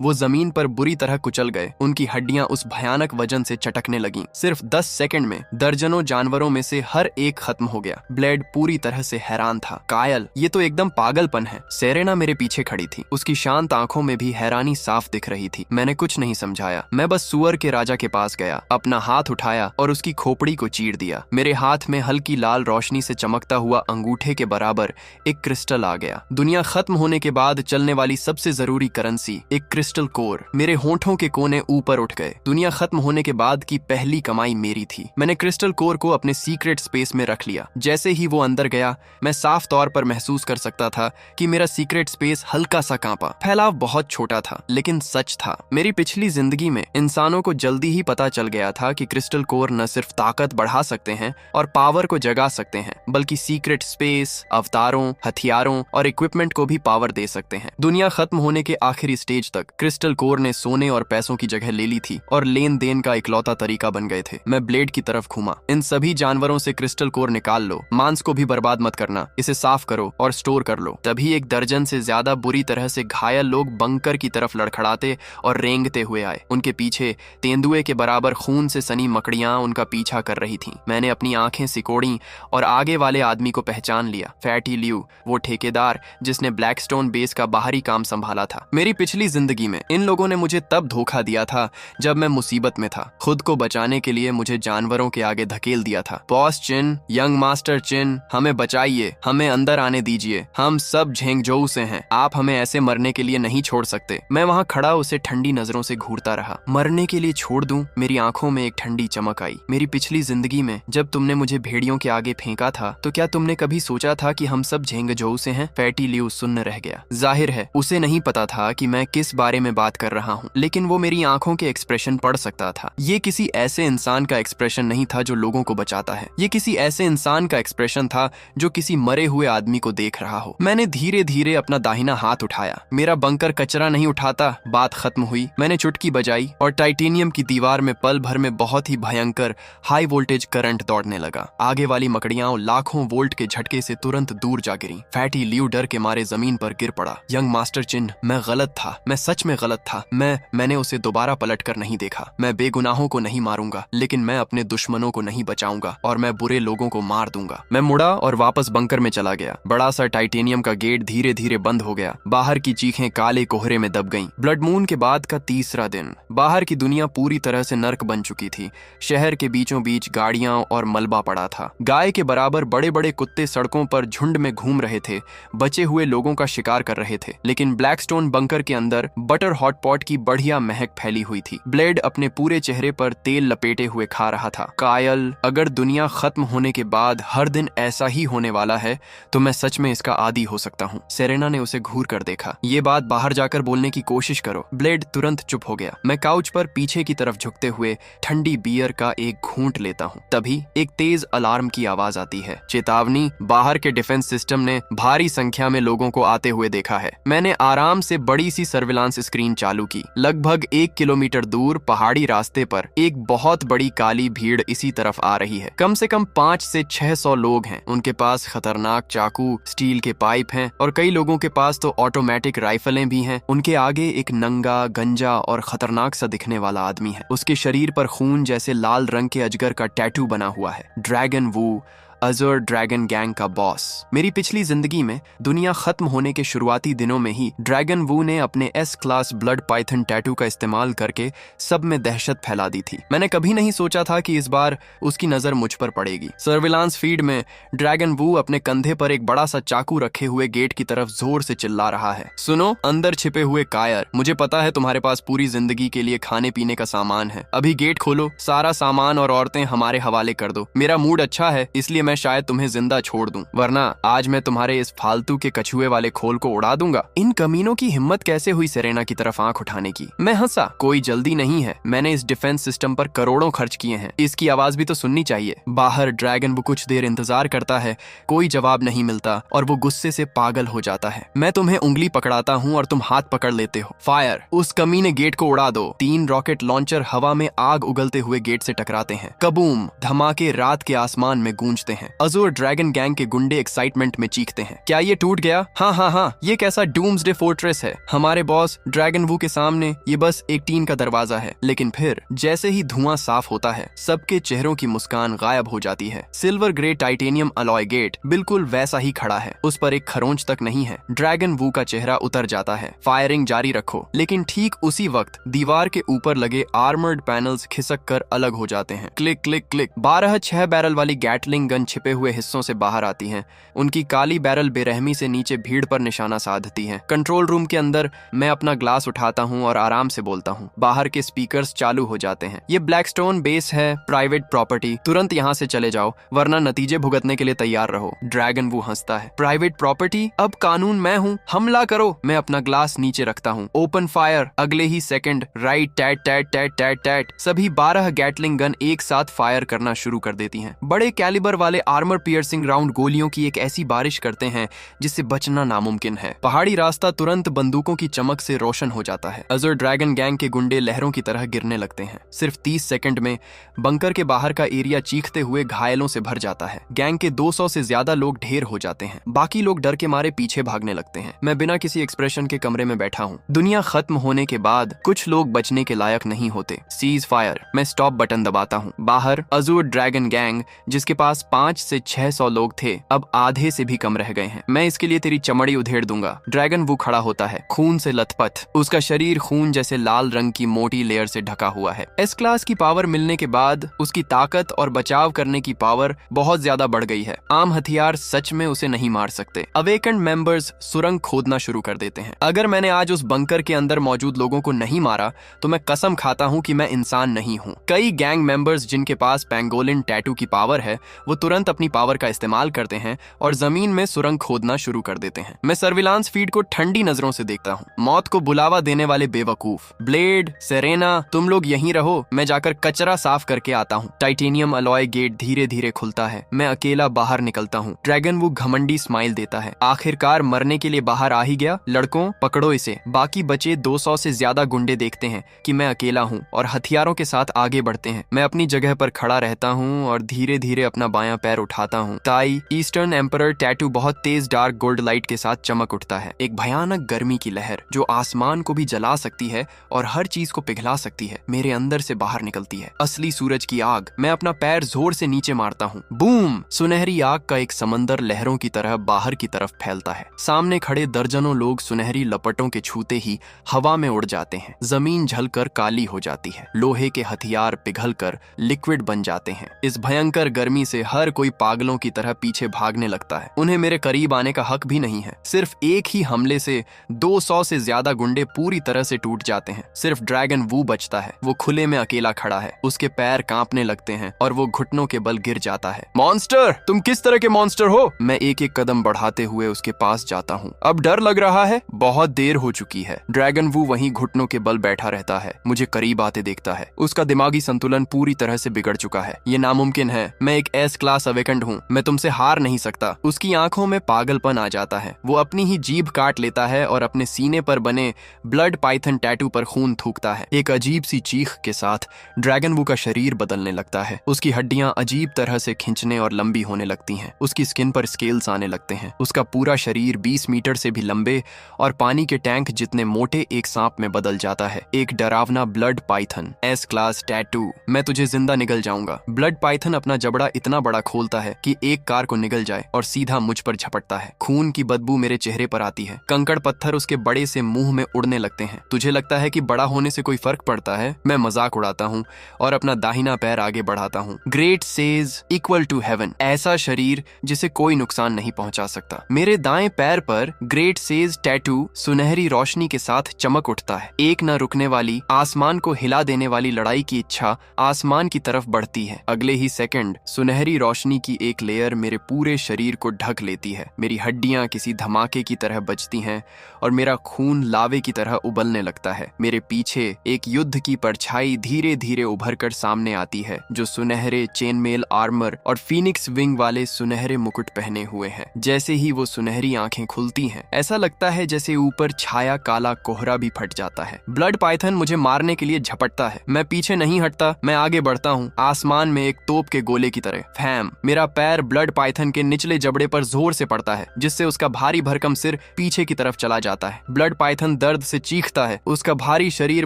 वो जमीन पर बुरी तरह कुचल गए। उनकी हड्डियां उस भयानक वजन से चटकने लगीं। सिर्फ 10 सेकंड में दर्जनों जानवरों में से हर एक खत्म हो गया। ब्लेड पूरी तरह से हैरान था। कायल, ये तो एकदम पागलपन है। सेरेना मेरे पीछे खड़ी थी। उसकी शांत आंखों में भी हैरानी साफ दिख रही थी। मैंने कुछ नहीं समझाया। मैं बस सुअर के राजा के पास गया, अपना हाथ उठाया और उसकी खोपड़ी को चीर दिया। मेरे हाथ में हल्की लाल रोशनी से चमकता हुआ अंगूठे के बराबर एक क्रिस्टल आ गया। दुनिया खत्म होने के बाद चलने वाली सबसे जरूरी करेंसी, एक क्रिस्टल कोर। मेरे होंठों के कोने ऊपर उठ गए। दुनिया खत्म होने के बाद की पहली कमाई मेरी थी। मैंने क्रिस्टल कोर को अपने सीक्रेट स्पेस में रख लिया। जैसे ही वो अंदर गया, मैं साफ तौर पर महसूस कर सकता था कि मेरा सीक्रेट स्पेस हल्का सा कांपा। फैलाव बहुत छोटा था, लेकिन सच था। मेरी पिछली जिंदगी में इंसानों को जल्दी ही पता चल गया था कि क्रिस्टल कोर न सिर्फ ताकत बढ़ा सकते हैं और पावर को जगा सकते हैं, बल्कि सीक्रेट स्पेस, अवतारों, हथियारों और इक्विपमेंट को भी पावर दे सकते हैं। दुनिया खत्म होने के आखिरी स्टेज तक क्रिस्टल कोर ने सोने और पैसों की जगह ले ली थी और लेन देन का इकलौता तरीका बन गए थे। मैं ब्लेड की तरफ घूमा। इन सभी जानवरों से क्रिस्टल कोर निकाल लो, मांस को भी बर्बाद मत करना, इसे साफ करो और स्टोर कर लो। तभी एक दर्जन से ज्यादा बुरी तरह से घायल लोग बंकर की तरफ लड़खड़ाते और रेंगते हुए आए। उनके पीछे तेंदुए के बराबर खून से सनी मकड़ियां उनका पीछा कर रही थीं। मैंने अपनी आंखें सिकोड़ी और आगे वाले आदमी को पहचान लिया। फैटी ल्यू, वो ठेकेदार जिसने ब्लैकस्टोन बेस का बाहरी काम संभाला था। मेरी पिछली जिंदगी में इन लोगों ने मुझे तब धोखा दिया था जब मैं मुसीबत में था। खुद को बचाने के लिए मुझे जानवरों के आगे धकेल दिया था। बॉस चिन, यंग मास्टर चिन, हमें बचाइए, हमें अंदर आने दीजिए, हम सब झेंगजोऊ से हैं, आप हमें ऐसे मरने के लिए नहीं छोड़ सकते। मैं वहां खड़ा उसे ठंडी नजरों से घूरता रहा। मरने के लिए छोड़ दूं? मेरी आंखों में एक ठंडी चमक आई। मेरी पिछली जिंदगी में जब तुमने मुझे भेड़ियों के आगे फेंका था, तो क्या तुमने कभी सोचा था कि हम सब झेंगजोऊ से हैं? फैटी ल्यू सुन्न रह गया। जाहिर है उसे नहीं पता था कि मैं किस बारे में बात कर रहा हूँ, लेकिन वो मेरी आंखों के एक्सप्रेशन पढ़ सकता था। ये किसी ऐसे इंसान का एक्सप्रेशन नहीं था जो लोगों को बचाता है। ये किसी ऐसे इंसान का एक्सप्रेशन था जो किसी मरे हुए आदमी को देख रहा हो। मैंने धीरे धीरे अपना दाहिना हाथ उठाया। मेरा बंकर कचरा नहीं उठाता। बात खत्म हुई। मैंने चुटकी बजाई और टाइटेनियम की दीवार में पल भर में बहुत ही भयंकर हाई वोल्टेज करंट दौड़ने लगा। आगे वाली मकड़ियां लाखों वोल्ट के झटके से तुरंत दूर जा गिरी। फैटी ल्यू डर के मारे जमीन पर गिर पड़ा। यंग मास्टर चिन, मैं गलत था, मैं सच में गलत था। मैंने उसे दोबारा पलट कर नहीं देखा। मैं बेगुनाहों को नहीं मारूंगा, लेकिन मैं अपने दुश्मनों को नहीं बचाऊंगा और मैं बुरे लोगों को मार दूंगा। मैं मुड़ा और वापस बंकर में चला गया। बड़ा सा टाइटेनियम का गेट धीरे धीरे बंद हो गया। बाहर की चीखें काले कोहरे में दब गईं। ब्लड मून के बाद का तीसरा दिन। बाहर की दुनिया पूरी तरह से नर्क बन चुकी थी। शहर के बीचों बीच गाड़ियां और मलबा पड़ा था। गाय के बराबर बड़े बड़े कुत्ते सड़कों पर झुंड में घूम रहे थे, बचे हुए लोगों का शिकार कर रहे थे। लेकिन ब्लैकस्टोन बंकर के अंदर बटर हॉटपॉट की बढ़िया महक फैली हुई थी। ब्लेड अपने पूरे चेहरे पर तेल लपेटे हुए खा रहा था। कायल, अगर दुनिया खत्म होने के बाद हर दिन ऐसा ही होने वाला है तो मैं सच में इसका आदी हो सकता हूँ। सेरेना ने उसे घूर कर देखा। ये बात बाहर जाकर बोलने की कोशिश करो। ब्लेड तुरंत चुप हो गया। मैं काउच पर पीछे की तरफ झुकते हुए ठंडी बियर का एक घूंट लेता हूँ। तभी एक तेज अलार्म की आवाज आती है। चेतावनी, बाहर के डिफेंस सिस्टम ने भारी संख्या में लोगों को आते हुए देखा है। मैंने आराम से बड़ी सी सर्विलांस स्क्रीन चालू की। लगभग 1 किलोमीटर दूर पहाड़ी रास्ते पर एक बहुत बड़ी काली भीड़ इसी तरफ आ रही है। कम से कम 5 से 600 लोग हैं। उनके पास खतरनाक चाकू, स्टील के पाइप हैं और कई लोगों के पास तो ऑटोमेटिक राइफलें भी हैं। उनके आगे एक नंगा, गंजा और खतरनाक सा दिखने वाला आदमी है। उसके शरीर पर खून जैसे लाल रंग के अजगर का टैटू बना हुआ है। ड्रैगन वू, अजर ड्रैगन गैंग का बॉस। मेरी पिछली जिंदगी में दुनिया खत्म होने के शुरुआती दिनों में ही ड्रैगन वू ने अपने S class blood Python tattoo का इस्तेमाल करके सब में दहशत फैला दी थी। मैंने कभी नहीं सोचा था कि इस बार उसकी नजर मुझ पर पड़ेगी। सर्विलांस फीड में ड्रैगन वू अपने कंधे पर एक बड़ा सा चाकू रखे हुए गेट की तरफ जोर से चिल्ला रहा है। सुनो अंदर छिपे हुए कायर, मुझे पता है तुम्हारे पास पूरी जिंदगी के लिए खाने पीने का सामान है। अभी गेट खोलो, सारा सामान और औरतें हमारे हवाले कर दो। मेरा मूड अच्छा है, इसलिए मैं शायद तुम्हें जिंदा छोड़ दूं, वरना आज मैं तुम्हारे इस फालतू के कछुए वाले खोल को उड़ा दूंगा। इन कमीनों की हिम्मत कैसे हुई सेरेना की तरफ आंख उठाने की? मैं हंसा। कोई जल्दी नहीं है, मैंने इस डिफेंस सिस्टम पर करोड़ों खर्च किए हैं, इसकी आवाज भी तो सुननी चाहिए। बाहर ड्रैगन वो कुछ देर इंतजार करता है, कोई जवाब नहीं मिलता और वो गुस्से से पागल हो जाता है। मैं तुम्हें उंगली पकड़ाता हूँ और तुम हाथ पकड़ लेते हो। फायर! उस कमीने गेट को उड़ा दो। 3 रॉकेट लॉन्चर हवा में आग उगलते हुए गेट से टकराते हैं। कबूम! धमाके रात के आसमान में गूंजते हैं। अज़ूर ड्रैगन गैंग के गुंडे एक्साइटमेंट में चीखते हैं, क्या ये टूट गया? हाँ, ये कैसा डूम्सडे फोर्ट्रेस है? हमारे बॉस ड्रैगन वू के सामने ये बस एक टीन का दरवाजा है। लेकिन फिर जैसे ही धुआं साफ होता है, सबके चेहरों की मुस्कान गायब हो जाती है। Silver grey titanium alloy gate बिल्कुल वैसा ही खड़ा है, उस पर एक खरोंच तक नहीं है। ड्रैगन वू का चेहरा उतर जाता है। फायरिंग जारी रखो। लेकिन ठीक उसी वक्त दीवार के ऊपर लगे आर्मर्ड पैनल्स खिसक कर अलग हो जाते हैं। Click click click. 12 6 बैरल वाली गैटलिंग गन छिपे हुए हिस्सों से बाहर आती हैं। उनकी काली बैरल बेरहमी से नीचे भीड़ पर निशाना साधती हैं। कंट्रोल रूम के अंदर मैं अपना ग्लास उठाता हूँ और आराम से बोलता हूँ। बाहर के स्पीकर्स चालू हो जाते हैं। ये ब्लैकस्टोन बेस है, प्राइवेट प्रॉपर्टी, तुरंत यहाँ से चले जाओ वरना नतीजे भुगतने के लिए तैयार रहो। ड्रैगन वो हंसता है। Private property? अब कानून मैं हूँ, हमला करो। मैं अपना ग्लास नीचे रखता हूँ। Open fire. अगले ही सेकंड राइट टैट टैट टैट टैट टैट सभी 12 गैटलिंग गन एक साथ फायर करना शुरू कर देती हैं। बड़े कैलिबर वाले आर्मर पियर्सिंग राउंड गोलियों की एक ऐसी बारिश करते हैं जिससे बचना नामुमकिन है। पहाड़ी रास्ता तुरंत बंदूकों की चमक से रोशन हो जाता है। अज़ूर ड्रैगन गैंग के गुंडे लहरों की तरह गिरने लगते हैं। सिर्फ 30 सेकंड में बंकर के बाहर का एरिया चीखते हुए घायलों से भर जाता है। गैंग के 200 से ज्यादा लोग ढेर हो जाते हैं। बाकी लोग डर के मारे पीछे भागने लगते हैं। मैं बिना किसी एक्सप्रेशन के कमरे में बैठा हूँ। दुनिया खत्म होने के बाद कुछ लोग बचने के लायक नहीं होते। Cease fire. मैं स्टॉप बटन दबाता हूँ। बाहर अज़ूर ड्रैगन गैंग, जिसके पास 5 से 600 लोग थे, अब आधे से भी कम रह गए हैं। मैं इसके लिए तेरी चमड़ी उधेड़ दूंगा। ड्रैगन वो खड़ा होता है, खून से लथपथ। उसका शरीर खून जैसे लाल रंग की मोटी लेयर से ढका हुआ है। एस क्लास की पावर मिलने के बाद उसकी ताकत और बचाव करने की पावर बहुत ज्यादा बढ़ गई है। आम हथियार सच में उसे नहीं मार सकते। अवेकेंड मेंबर्स सुरंग खोदना शुरू कर देते हैं। अगर मैंने आज उस बंकर के अंदर मौजूद लोगों को नहीं मारा तो मैं कसम खाता हूँ कि मैं इंसान नहीं हूँ। कई गैंग मेंबर्स जिनके पास पेंगोलिन टैटू की पावर है, वो तुरंत अपनी पावर का इस्तेमाल करते हैं और जमीन में सुरंग खोदना शुरू कर देते हैं। मैं सर्विलांस फीड को ठंडी नजरों से देखता हूँ। मौत को बुलावा देने वाले बेवकूफ। ब्लेड, सेरेना, तुम लोग यहीं रहो, मैं जाकर कचरा साफ करके आता हूँ। टाइटेनियम अलॉय गेट धीरे धीरे खुलता है। मैं अकेला बाहर निकलता हूँ। ड्रैगन वो घमंडी स्माइल देता है। आखिरकार मरने के लिए बाहर आ ही गया। लड़कों, पकड़ो इसे। बाकी बचे 200 से ज्यादा गुंडे देखते हैं कि मैं अकेला हूँ और हथियारों के साथ आगे बढ़ते हैं। मैं अपनी जगह पर खड़ा रहता हूँ और धीरे धीरे अपना बायां पैर उठाता हूँ। ताई ईस्टर्न एम्परर टैटू बहुत तेज डार्क गोल्ड लाइट के साथ चमक उठता है। एक भयानक गर्मी की लहर जो आसमान को भी जला सकती है और हर चीज को पिघला सकती है, मेरे अंदर से बाहर निकलती है। असली सूरज की आग। मैं अपना पैर जोर से नीचे मारता हूँ। बूम! सुनहरी आग का एक समंदर लहरों की तरह बाहर की तरफ फैलता है। सामने खड़े दर्जनों लोग सुनहरी लपटों के छूते ही हवा में उड़ जाते हैं। जमीन झलकर काली हो जाती है। लोहे के हथियार पिघलकर लिक्विड बन जाते हैं। इस भयंकर गर्मी से हर कोई पागलों की तरह पीछे भागने लगता है। उन्हें मेरे करीब आने का हक भी नहीं है। सिर्फ एक ही हमले से 200 से ज्यादा गुंडे पूरी तरह से टूट जाते हैं। सिर्फ ड्रैगन वू बचता है। वो खुले में अकेला खड़ा है। उसके पैर कांपने लगते हैं और वो घुटनों के बल गिर जाता है। मॉन्स्टर, तुम किस तरह के मॉन्स्टर हो? मैं एक एक कदम बढ़ाते हुए उसके पास जाता हूँ। अब डर लग रहा है? बहुत देर हो चुकी है। ड्रैगन वू वहीं घुटनों के बल बैठा रहता है, मुझे करीब आते देखता है। उसका दिमागी संतुलन पूरी तरह से बिगड़ चुका है। ये नामुमकिन है। मैं एक एस क्लास अवेकेंड हूँ। मैं तुमसे हार नहीं सकता। उसकी आंखों में पागलपन आ जाता है। वो अपनी ही जीभ काट लेता है और अपने सीने पर बने ब्लड पाइथन टैटू पर खून थूकता है। एक अजीब सी चीख के साथ ड्रैगन वू का शरीर बदलने लगता है। उसकी हड्डियां अजीब तरह से खिंचने और लंबी होने लगती हैं। उसकी स्किन पर स्केल्स आने लगते हैं। उसका पूरा शरीर 20 मीटर से भी लंबे और पानी के टैंक जितने मोटे एक सांप में बदल जाता है। एक डरावना blood Python S class tattoo. मैं तुझे जिंदा निगल जाऊंगा। ब्लड पाइथन अपना जबड़ा इतना बड़ा खोलता है कि एक कार को निगल जाए और सीधा मुझ पर झपटता है। खून की बदबू मेरे चेहरे पर आती है। कंकड़ पत्थर उसके बड़े से मुंह में उड़ने लगते हैं। तुझे लगता है कि बड़ा होने से कोई फर्क पड़ता है? मैं मजाक उड़ाता हूँ और अपना दाहिना पैर आगे बढ़ाता हूँ। Great sage equal to heaven. ऐसा शरीर जिसे कोई नुकसान नहीं पहुंचा सकता। मेरे दाएं पैर पर ग्रेट सेज टैटू सुनहरी रोशनी के साथ चमक उठता है। एक न रुकने वाली, आसमान को हिला देने वाली लड़ाई की इच्छा आसमान की तरफ बढ़ती है। अगले ही सेकंड सुनहरी रोशनी रोशनी की एक लेयर मेरे पूरे शरीर को ढक लेती है। मेरी हड्डियां किसी धमाके की तरह बजती हैं और मेरा खून लावे की तरह उबलने लगता है। मेरे पीछे एक युद्ध की परछाई धीरे धीरे उभर कर सामने आती है, जो सुनहरे चेनमेल आर्मर और फीनिक्स विंग वाले सुनहरे मुकुट पहने हुए है। जैसे ही वो सुनहरी आंखें खुलती हैं, ऐसा लगता है जैसे ऊपर छाया काला कोहरा भी फट जाता है। ब्लड पाइथन मुझे मारने के लिए झपटता है। मैं पीछे नहीं हटता, मैं आगे बढ़ता हूँ, आसमान में एक तोप के गोले की तरह। फैम, मेरा पैर ब्लड पाइथन के निचले जबड़े पर जोर से पड़ता है, जिससे उसका भारी भरकम सिर पीछे की तरफ चला जाता है। ब्लड पाइथन दर्द से चीखता है। उसका भारी शरीर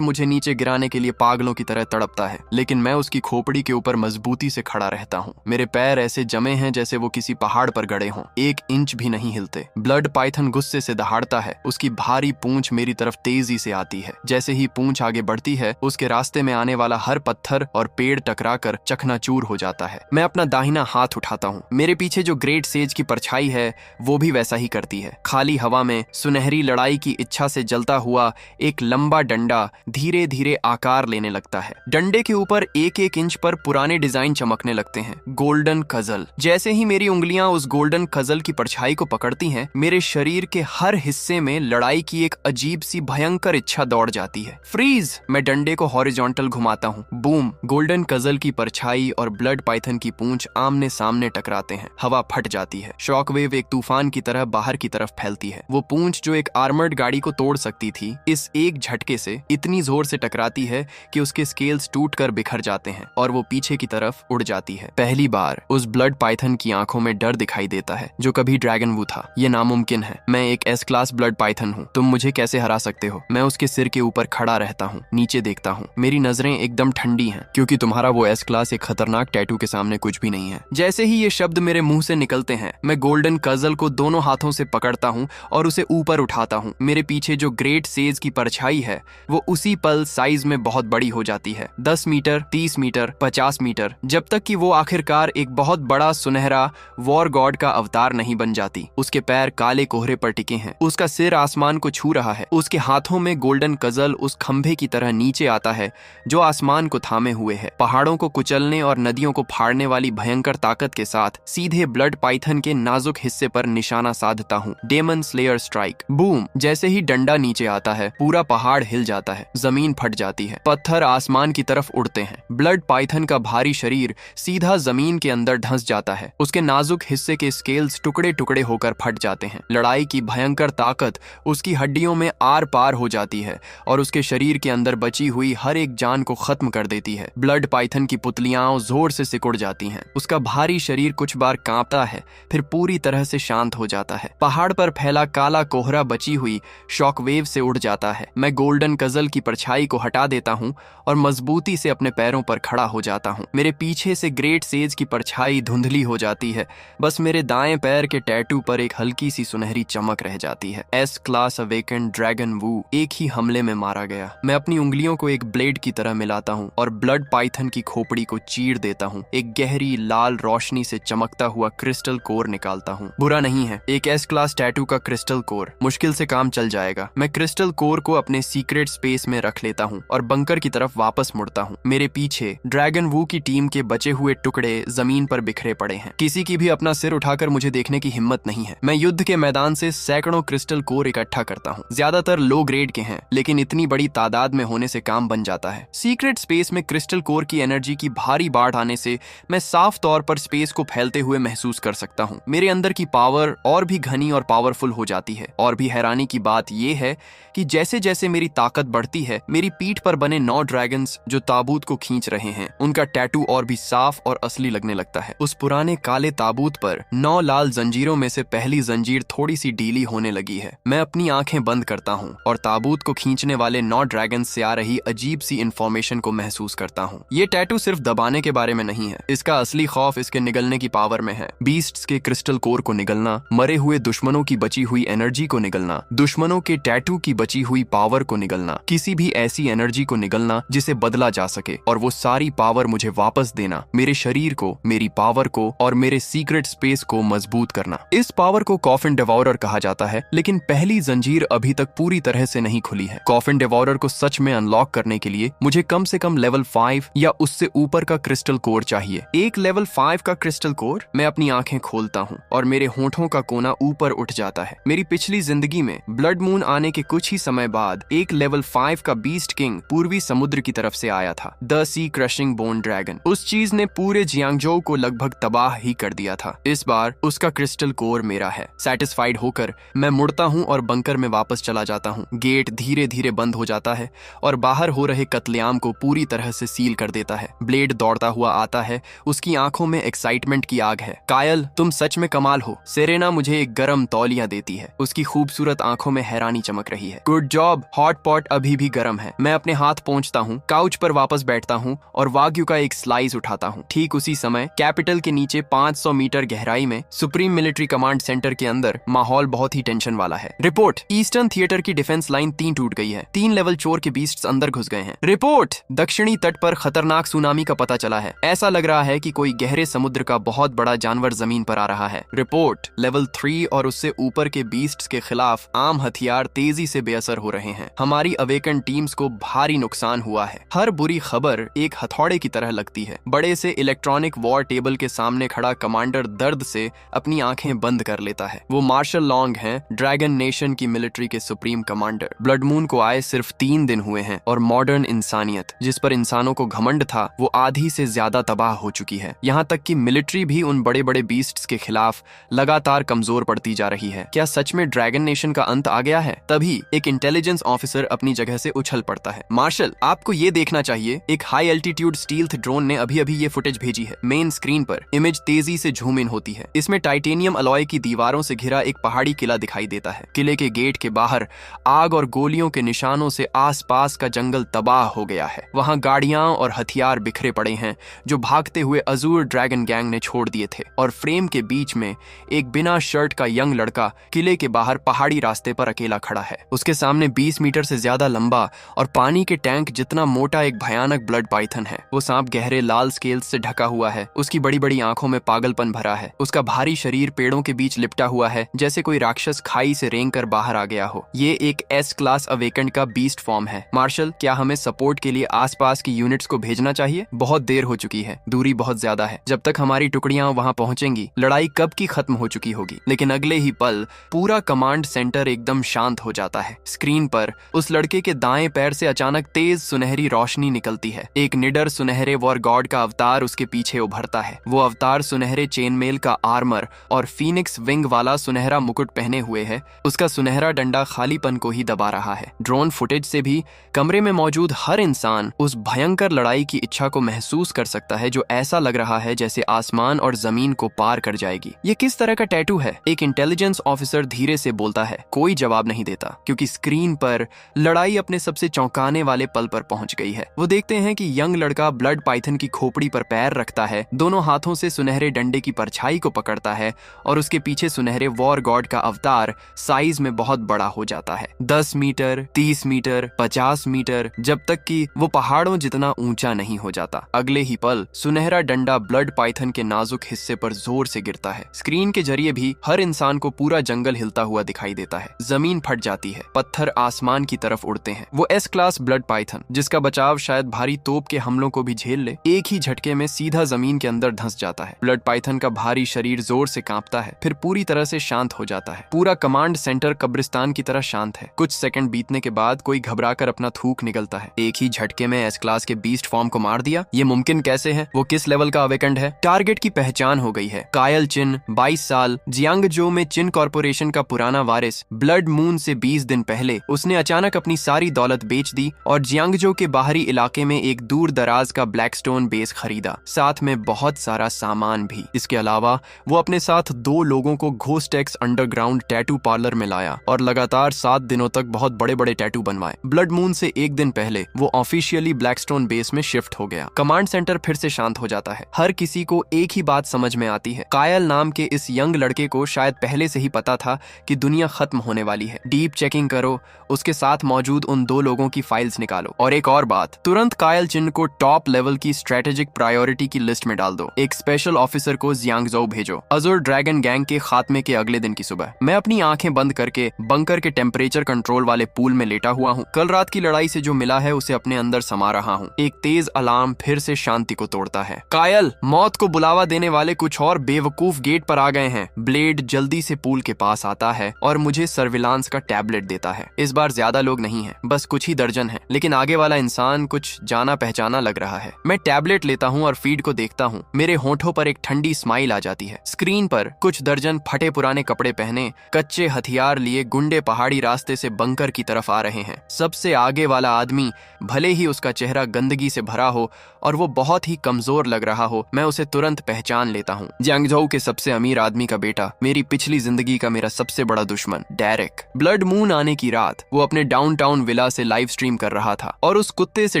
मुझे नीचे गिराने के लिए पागलों की तरह तड़पता है, लेकिन मैं उसकी खोपड़ी के ऊपर मजबूती से खड़ा रहता हूँ। मेरे पैर ऐसे जमे हैं जैसे वो किसी पहाड़ पर गड़े हों, 1 इंच भी नहीं हिलते। ब्लड पाइथन गुस्से से दहाड़ता है। उसकी भारी पूंछ मेरी तरफ तेजी से आती है। जैसे ही पूंछ आगे बढ़ती है, उसके रास्ते में आने वाला हर पत्थर और पेड़ टकराकर चकनाचूर हो जाता है। मैं अपना दाहिना हाथ उठाता हूँ। मेरे पीछे जो ग्रेट सेज की परछाई है, वो भी वैसा ही करती है। खाली हवा में सुनहरी लड़ाई की इच्छा से जलता हुआ एक लंबा डंडा धीरे धीरे आकार लेने लगता है। डंडे के ऊपर 1-1 इंच पर पुराने डिजाइन चमकने लगते हैं। Golden causal. जैसे ही मेरी उंगलियां उस गोल्डन कजल की परछाई को पकड़ती हैं, मेरे शरीर के हर हिस्से में लड़ाई की एक अजीब सी भयंकर इच्छा दौड़ जाती है। फ्रीज। मैं डंडे को हॉरिजॉन्टल घुमाता हूँ। बूम। गोल्डन कजल की परछाई और ब्लड पाइथन की पूंछ आमने सामने टकराते हैं। हवा फट जाती है। शॉकवेव एक तूफान की तरह बाहर की तरफ फैलती है। वो पूंछ जो एक आर्मर्ड गाड़ी को तोड़ सकती थी, इस एक झटके से इतनी जोर से टकराती है कि उसके स्केल्स टूटकर बिखर जाते हैं और वो पीछे की तरफ उड़ जाती है। पहली बार उस ब्लड पाइथन की आंखों में डर दिखाई देता है, जो कभी ड्रैगन वू था। ये नामुमकिन है। मैं एक एस क्लास ब्लड पाइथन हूँ। तुम मुझे कैसे हरा सकते हो? मैं उसके सिर के ऊपर खड़ा रहता हूँ, नीचे देखता हूँ। मेरी नजरें एकदम ठंडी हैं, क्योंकि तुम्हारा वो एस क्लास एक खतरनाक टैटू के सामने कुछ भी नहीं है। जैसे ही ये शब्द मेरे मुंह से निकलते हैं, मैं गोल्डन कजल को दोनों हाथों से पकड़ता हूँ और उसे ऊपर उठाता हूँ। मेरे पीछे जो ग्रेट सेज की परछाई है, वो उसी पल साइज में बहुत बड़ी हो जाती है। 10 मीटर, 30 मीटर, 50 मीटर, जब तक कि वो आखिरकार एक बहुत बड़ा सुनहरा वॉर गॉड का अवतार नहीं बन जाती। उसके पैर काले कोहरे पर टिके हैं। उसका सिर आसमान को छू रहा है। उसके हाथों में गोल्डन कजल उस खंभे की तरह नीचे आता है, जो आसमान को थामे हुए है। पहाड़ों को कुचलने और नदियों को फाड़ने वाली भयंकर ताकत के साथ सीधे ब्लड पाइथन के नाजुक हिस्से पर निशाना साधता हूँ। Demon slayer strike. बूम। जैसे ही डंडा नीचे आता है, पूरा पहाड़ हिल जाता है। जमीन फट जाती है। पत्थर आसमान की तरफ उड़ते हैं। ब्लड पाइथन का भारी शरीर सीधा जमीन के अंदर धंस जाता है। उसके नाजुक हिस्से के स्केल्स टुकड़े टुकड़े होकर फट जाते हैं। लड़ाई की भयंकर ताकत उसकी हड्डियों में आर पार हो जाती है और उसके शरीर के अंदर बची हुई हर एक जान को खत्म कर देती है। ब्लड पाइथन की पुतलियां जोर से सिकुड़ जाती हैं। उसका भारी शरीर कुछ बार कांपता है, फिर पूरी तरह से शांत हो जाता है। पहाड़ पर फैला काला कोहरा बची हुई शॉकवेव से उड़ जाता है। मैं गोल्डन कजल की परछाई को हटा देता हूँ और मजबूती से अपने पैरों पर खड़ा हो जाता हूँ। मेरे पीछे से ग्रेट सेज की परछाई धुंधली हो जाती है। बस मेरे दाएं पैर के टैटू पर एक हल्की सी सुनहरी चमक रह जाती है। एस क्लास अवेकेंड ड्रैगन वू एक ही हमले में मारा गया। मैं अपनी उंगलियों को एक ब्लेड की तरह मिलाता हूँ और ब्लड पाइथन की खोपड़ी को चीर देता हूँ। एक गहरी लाल रोशनी से चमकता हुआ क्रिस्टल कोर निकालता हूँ। बुरा नहीं है, एक एस क्लास टैटू का क्रिस्टल कोर, मुश्किल से काम चल जाएगा। मैं क्रिस्टल कोर को अपने सीक्रेट स्पेस में रख लेता हूँ और बंकर की तरफ वापस मुड़ता हूँ। मेरे पीछे ड्रैगन वू की टीम के बचे हुए टुकड़े जमीन पर बिखरे पड़े हैं। किसी की भी अपना सिर उठाकर मुझे देखने की हिम्मत नहीं है। मैं युद्ध के मैदान से सैकड़ों क्रिस्टल कोर इकट्ठा करता हूँ। ज्यादातर लो ग्रेड के हैं, लेकिन इतनी बड़ी तादाद में होने से काम बन जाता है। सीक्रेट स्पेस में क्रिस्टल कोर की एनर्जी की भारी बाढ़ आने से मैं साफ तौर पर स्पेस को फैलते हुए महसूस कर सकता हूँ। मेरे अंदर की पावर और भी घनी और पावरफुल हो जाती है। और भी हैरानी की बात यह है कि जैसे जैसे मेरी ताकत बढ़ती है, मेरी पीठ पर बने 9 ड्रैगन्स जो ताबूत को खींच रहे हैं, उनका टैटू और भी साफ और असली लगने लगता है। उस पुराने काले ताबूत पर 9 लाल जंजीरों में से पहली जंजीर थोड़ी सी ढीली होने लगी है। मैं अपनी आंखें बंद करता हूँ और ताबूत को खींचने वाले 9 ड्रैगन्स से आ रही अजीब सी इंफॉर्मेशन को महसूस करता हूँ। ये टैटू सिर्फ दबाने के बारे में नहीं है। इसका असली खौफ इसके निगलने की पावर में है। बीस्ट्स के क्रिस्टल कोर को निगलना, मरे हुए दुश्मनों की बची हुई एनर्जी को निगलना, दुश्मनों के टैटू की बची हुई पावर को निगलना, किसी भी ऐसी एनर्जी को निगलना जिसे बदला जा सके, और वो सारी पावर मुझे वापस देना, मेरे शरीर को, मेरी पावर को और मेरे सीक्रेट स्पेस को मजबूत करना। इस पावर को कॉफिन डिवॉरर कहा जाता है, लेकिन पहली जंजीर अभी तक पूरी तरह से नहीं खुली है। कॉफिन डिवॉरर को सच में अनलॉक करने के लिए मुझे कम से कम लेवल 5 या उससे ऊपर का क्रिस्टल कोर चाहिए। एक लेवल 5 का क्रिस्टल कोर। मैं अपनी आंखें खोलता हूँ और मेरे होठों का कोना ऊपर उठ जाता है। मेरी पिछली जिंदगी में ब्लड मून आने के कुछ ही समय बाद एक लेवल 5 का बीस्ट किंग पूर्वी समुद्र की तरफ से आया था, the sea crushing bone dragon. उस चीज ने पूरे जियांगजोउ को लगभग तबाह ही कर दिया था। इस बार उसका क्रिस्टल कोर मेरा है। सेटिस्फाइड होकर मैं मुड़ता हूँ और बंकर में वापस चला जाता हूँ। गेट धीरे धीरे बंद हो जाता है और बाहर हो रहे कत्लेआम को पूरी तरह से सील कर देता है। ब्लेड दौड़ता हुआ आता है, उसकी आंखों में एक्साइटमेंट की आग है। कायल, तुम सच में कमाल हो। सेरेना मुझे एक गरम तौलिया देती है, उसकी खूबसूरत आंखों में हैरानी चमक रही है। गुड जॉब, हॉट पॉट अभी भी गर्म है। मैं अपने हाथ पहुंचता हूँ, काउच पर वापस बैठता हूँ और वाग्यू का एक स्लाइस उठाता हूँ। ठीक उसी समय कैपिटल के नीचे 500 मीटर गहराई में सुप्रीम मिलिट्री कमांड सेंटर के अंदर माहौल बहुत ही टेंशन वाला है। रिपोर्ट, ईस्टर्न थिएटर की डिफेंस लाइन 3 टूट गई है। 3 लेवल चोर के बीस्ट्स अंदर घुस गए हैं। रिपोर्ट, दक्षिणी तट पर खतरनाक सुनामी का पता चला है। ऐसा लग रहा है कि कोई गहरे समुद्र का बहुत बड़ा जानवर जमीन पर आ रहा है। रिपोर्ट, लेवल 3 और उससे ऊपर के बीस्ट्स के खिलाफ आम हथियार तेजी से बेअसर हो रहे हैं। हमारी अवेकन टीम्स को भारी नुकसान हुआ है। हर बुरी खबर एक हथौड़े की तरह लगती है। बड़े से इलेक्ट्रॉनिक वॉर टेबल के सामने खड़ा कमांडर दर्द से अपनी आंखें बंद कर लेता है। वो मार्शल लॉन्ग हैं, ड्रैगन नेशन की मिलिट्री के सुप्रीम कमांडर। ब्लड मून को आए सिर्फ 3 दिन हुए हैं और मॉडर्न इंसानियत, जिस पर इंसानों को घमंड था, वो आधी से ज्यादा तबाह हो चुकी है। यहाँ तक कि मिलिट्री भी उन बड़े बड़े बीस्ट्स के खिलाफ लगातार कमजोर पड़ती जा रही है। क्या सच में ड्रैगन नेशन का अंत आ गया है? तभी एक इंटेलिजेंस ऑफिसर अपनी जगह से उछल पड़ता है। मार्शल, आपको ये देखना चाहिए, एक हाई एल्टीट्यूड स्टील्थ ड्रोन ने अभी अभी ये फुटेज भेजी है। मेन स्क्रीन पर इमेज तेजी से झूम इन होती है। इसमें टाइटेनियम अलॉय की दीवारों से घिरा एक पहाड़ी किला दिखाई देता है। किले के गेट के बाहर आग और गोलियों के निशानों से आसपास का जंगल तबाह हो गया है। वहां गाड़ियां और हथियार बिखरे पड़े हैं जो भागते हुए अजूर ड्रैगन गैंग ने छोड़ दिए थे। और फ्रेम के बीच में एक बिना शर्ट का यंग लड़का किले के बाहर पहाड़ी रास्ते पर अकेला खड़ा है। उसके सामने 20 मीटर से ज्यादा लंबा और पानी के टैंक जितना मोटा एक भयानक ब्लड पाइथन है। वो सांप गहरे लाल स्केल्स से ढका हुआ है। उसकी बड़ी बड़ी आंखों में पागलपन भरा है। उसका भारी शरीर पेड़ों के बीच लिपटा हुआ है, जैसे कोई राक्षस खाई से रेंग कर बाहर आ गया हो। ये एक एस क्लास अवेकेंड का बीस्ट फॉर्म है। मार्शल, क्या हमें सपोर्ट के लिए आसपास की यूनिट्स को भेजना चाहिए? बहुत देर हो चुकी है, दूरी बहुत ज्यादा है। जब तक हमारी टुकड़ियां वहां पहुंचेंगी, लड़ाई कब की खत्म हो चुकी होगी। लेकिन अगले ही पल पूरा कमांड सेंटर एकदम शांत हो जाता है। स्क्रीन पर उस लड़के के दाएं पैर से अचानक तेज सुनहरी रोशनी निकलती है। एक निडर सुनहरे वॉर गॉड का अवतार उसके पीछे उभरता है। वो अवतार सुनहरे चेनमेल का आर्मर और फीनिक्स विंग वाला सुनहरा मुकुट पहने हुए है। उसका सुनहरा डंडा खालीपन को ही दबा रहा है। ड्रोन फुटेज से भी कमरे में मौजूद हर इंसान उस भयंकर लड़ाई की इच्छा को महसूस कर सकता है, जो ऐसा लग रहा है जैसे आसमान और जमीन को पार कर जाएगी। ये किस तरह का टैटू है? एक इंटेलिजेंस ऑफिसर धीरे से बोलता है। कोई जवाब नहीं देता, क्योंकि स्क्रीन पर लड़ाई अपने सबसे चौंकाने वाले पल पर पहुंच गई है। वो देखते हैं कि यंग लड़का ब्लड पाइथन की खोपड़ी पर पैर रखता है, दोनों हाथों से सुनहरे डंडे की परछाई को पकड़ता है और उसके पीछे सुनहरे वॉर गॉड का अवतार साइज में बहुत बड़ा हो जाता है। 10 मीटर, 30 मीटर, 50 मीटर, जब तक कि वो पहाड़ों जितना ऊंचा नहीं हो जाता। अगले ही पल सुनहरा डंडा ब्लड पाइथन के नाजुक हिस्से पर जोर से गिरता है। स्क्रीन के जरिए भी हर इंसान को पूरा जंगल हिलता हुआ दिखाई देता है। जमीन फट जाती है, पत्थर आसमान की तरफ उड़ते हैं। वो एस क्लास ब्लड पाइथन, जिसका बचाव शायद भारी तोप के हमलों को भी झेल ले, एक ही झटके में सीधा जमीन के अंदर धंस जाता है। ब्लड पाइथन का भारी शरीर जोर से कांपता है, फिर पूरी तरह से शांत हो जाता है। पूरा कमांड सेंटर कब्रिस्तान की तरह शांत है। कुछ सेकंड बीतने के बाद कोई घबराकर अपना थूक निकलता है। एक ही झटके में एस क्लास के बीस्ट फॉर्म को मार दिया? ये मुमकिन कैसे है? वो किस लेवल का अवेकेंड है? टारगेट की पहचान हो गई है। कायल चिन, 22 साल, जियांगजो में चिन कॉर्पोरेशन का पुराना वारिस। ब्लड मून से 20 दिन पहले उसने अचानक अपनी सारी दौलत बेच दी और जियांगजो के बाहरी इलाके में एक दूर दराज का ब्लैकस्टोन बेस खरीदा, साथ में बहुत सारा सामान भी। इसके अलावा वो अपने साथ 2 लोगों को घोस्टेक्स अंडरग्राउंड टैटू पार्लर में लाया और लगातार 7 दिनों तक बहुत बड़े बड़े टैटू बनवाए। ब्लड मून से 1 दिन पहले वो ऑफिशियली ब्लैकस्टोन बेस में शिफ्ट हो गया। कमांड सेंटर फिर से शांत हो जाता है। हर किसी को एक ही बात समझ में आती है। कायल नाम के इस यंग लड़के को शायद पहले से ही पता था कि दुनिया खत्म होने वाली है। डीप चेकिंग करो, उसके साथ मौजूद उन 2 लोगों की फाइल्स निकालो। और एक और बात, तुरंत कायल चिन को टॉप लेवल की स्ट्रेटेजिक प्रायोरिटी की लिस्ट में डाल दो। एक स्पेशल ऑफिसर को जियांगजोउ भेजो, अजूर ड्रैगन गैंग के खात्मे के अगले दिन की सुबह। मैं अपनी आंखें बंद करके बंकर के टेम्परेचर कंट्रोल वाले पूल में लेटा हुआ हूँ। कल रात की लड़ाई से जो मिला है उसे अपने अंदर समा रहा हूँ। एक तेज अलार्म फिर से शांति को तोड़ता है। कायल, मौत को बुलावा देने वाले कुछ और बेवकूफ गेट पर आ गए हैं। ब्लेड जल्दी से पूल के पास आता है और मुझे सर्विलांस का टैबलेट देता है। इस बार ज्यादा लोग नहीं हैं, बस कुछ ही दर्जन हैं, लेकिन आगे वाला इंसान कुछ जाना पहचाना लग रहा है। मैं टैबलेट लेता हूँ और फीड को देखता हूँ। मेरे होठों पर एक ठंडी स्माइल आ जाती है। स्क्रीन पर कुछ दर्जन फटे पुराने कपड़े पहने, कच्चे हथियार लिए गुंडे पहाड़ी रास्ते से बंकर की तरफ आ रहे हैं। सबसे आगे वाला आदमी, भले ही उसका चेहरा गंदगी से भरा हो और वो बहुत ही कमजोर लग रहा हो, मैं उसे तुरंत पहचान लेता हूँ। जियांगझोउ के सबसे अमीर आदमी का बेटा, मेरी पिछली जिंदगी का मेरा सबसे बड़ा दुश्मन, डेरेक। ब्लड मून आने की रात वो अपने डाउनटाउन विला से लाइव स्ट्रीम कर रहा था और उस कुत्ते से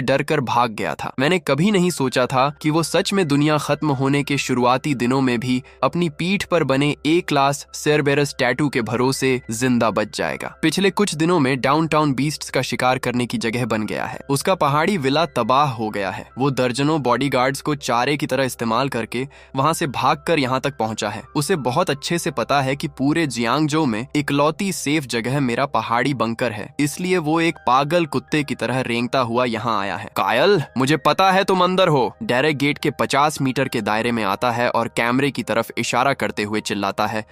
डरकर भाग गया था। मैंने कभी नहीं सोचा था कि वो सच में दुनिया खत्म होने के शुरुआती दिनों में भी अपनी पीठ पर बने ए क्लास सेरबेरस टैटू के भरोसे जिंदा बच जाएगा। पिछले कुछ दिनों में डाउनटाउन बीस्ट्स का शिकार करने की जगह बन गया है। उसका पहाड़ी विला तबाह हो गया है। वो दर्जनों बॉडीगार्ड्स को चारे की तरह इस्तेमाल करके वहां से भागकर यहाँ तक पहुंचा है। उसे बहुत अच्छे से पता है कि पूरे जियांगजो में इकलौती सेफ जगह मेरा पहाड़ी बंकर है, इसलिए वो एक पागल कुत्ते की तरह रेंगता हुआ यहाँ आया है। कायल, मुझे पता है तुम अंदर हो। डेरेक गेट के 50 मीटर के दायरे में आता है और कैमरे की तरफ इशारा करते हुए चिल्लाता है,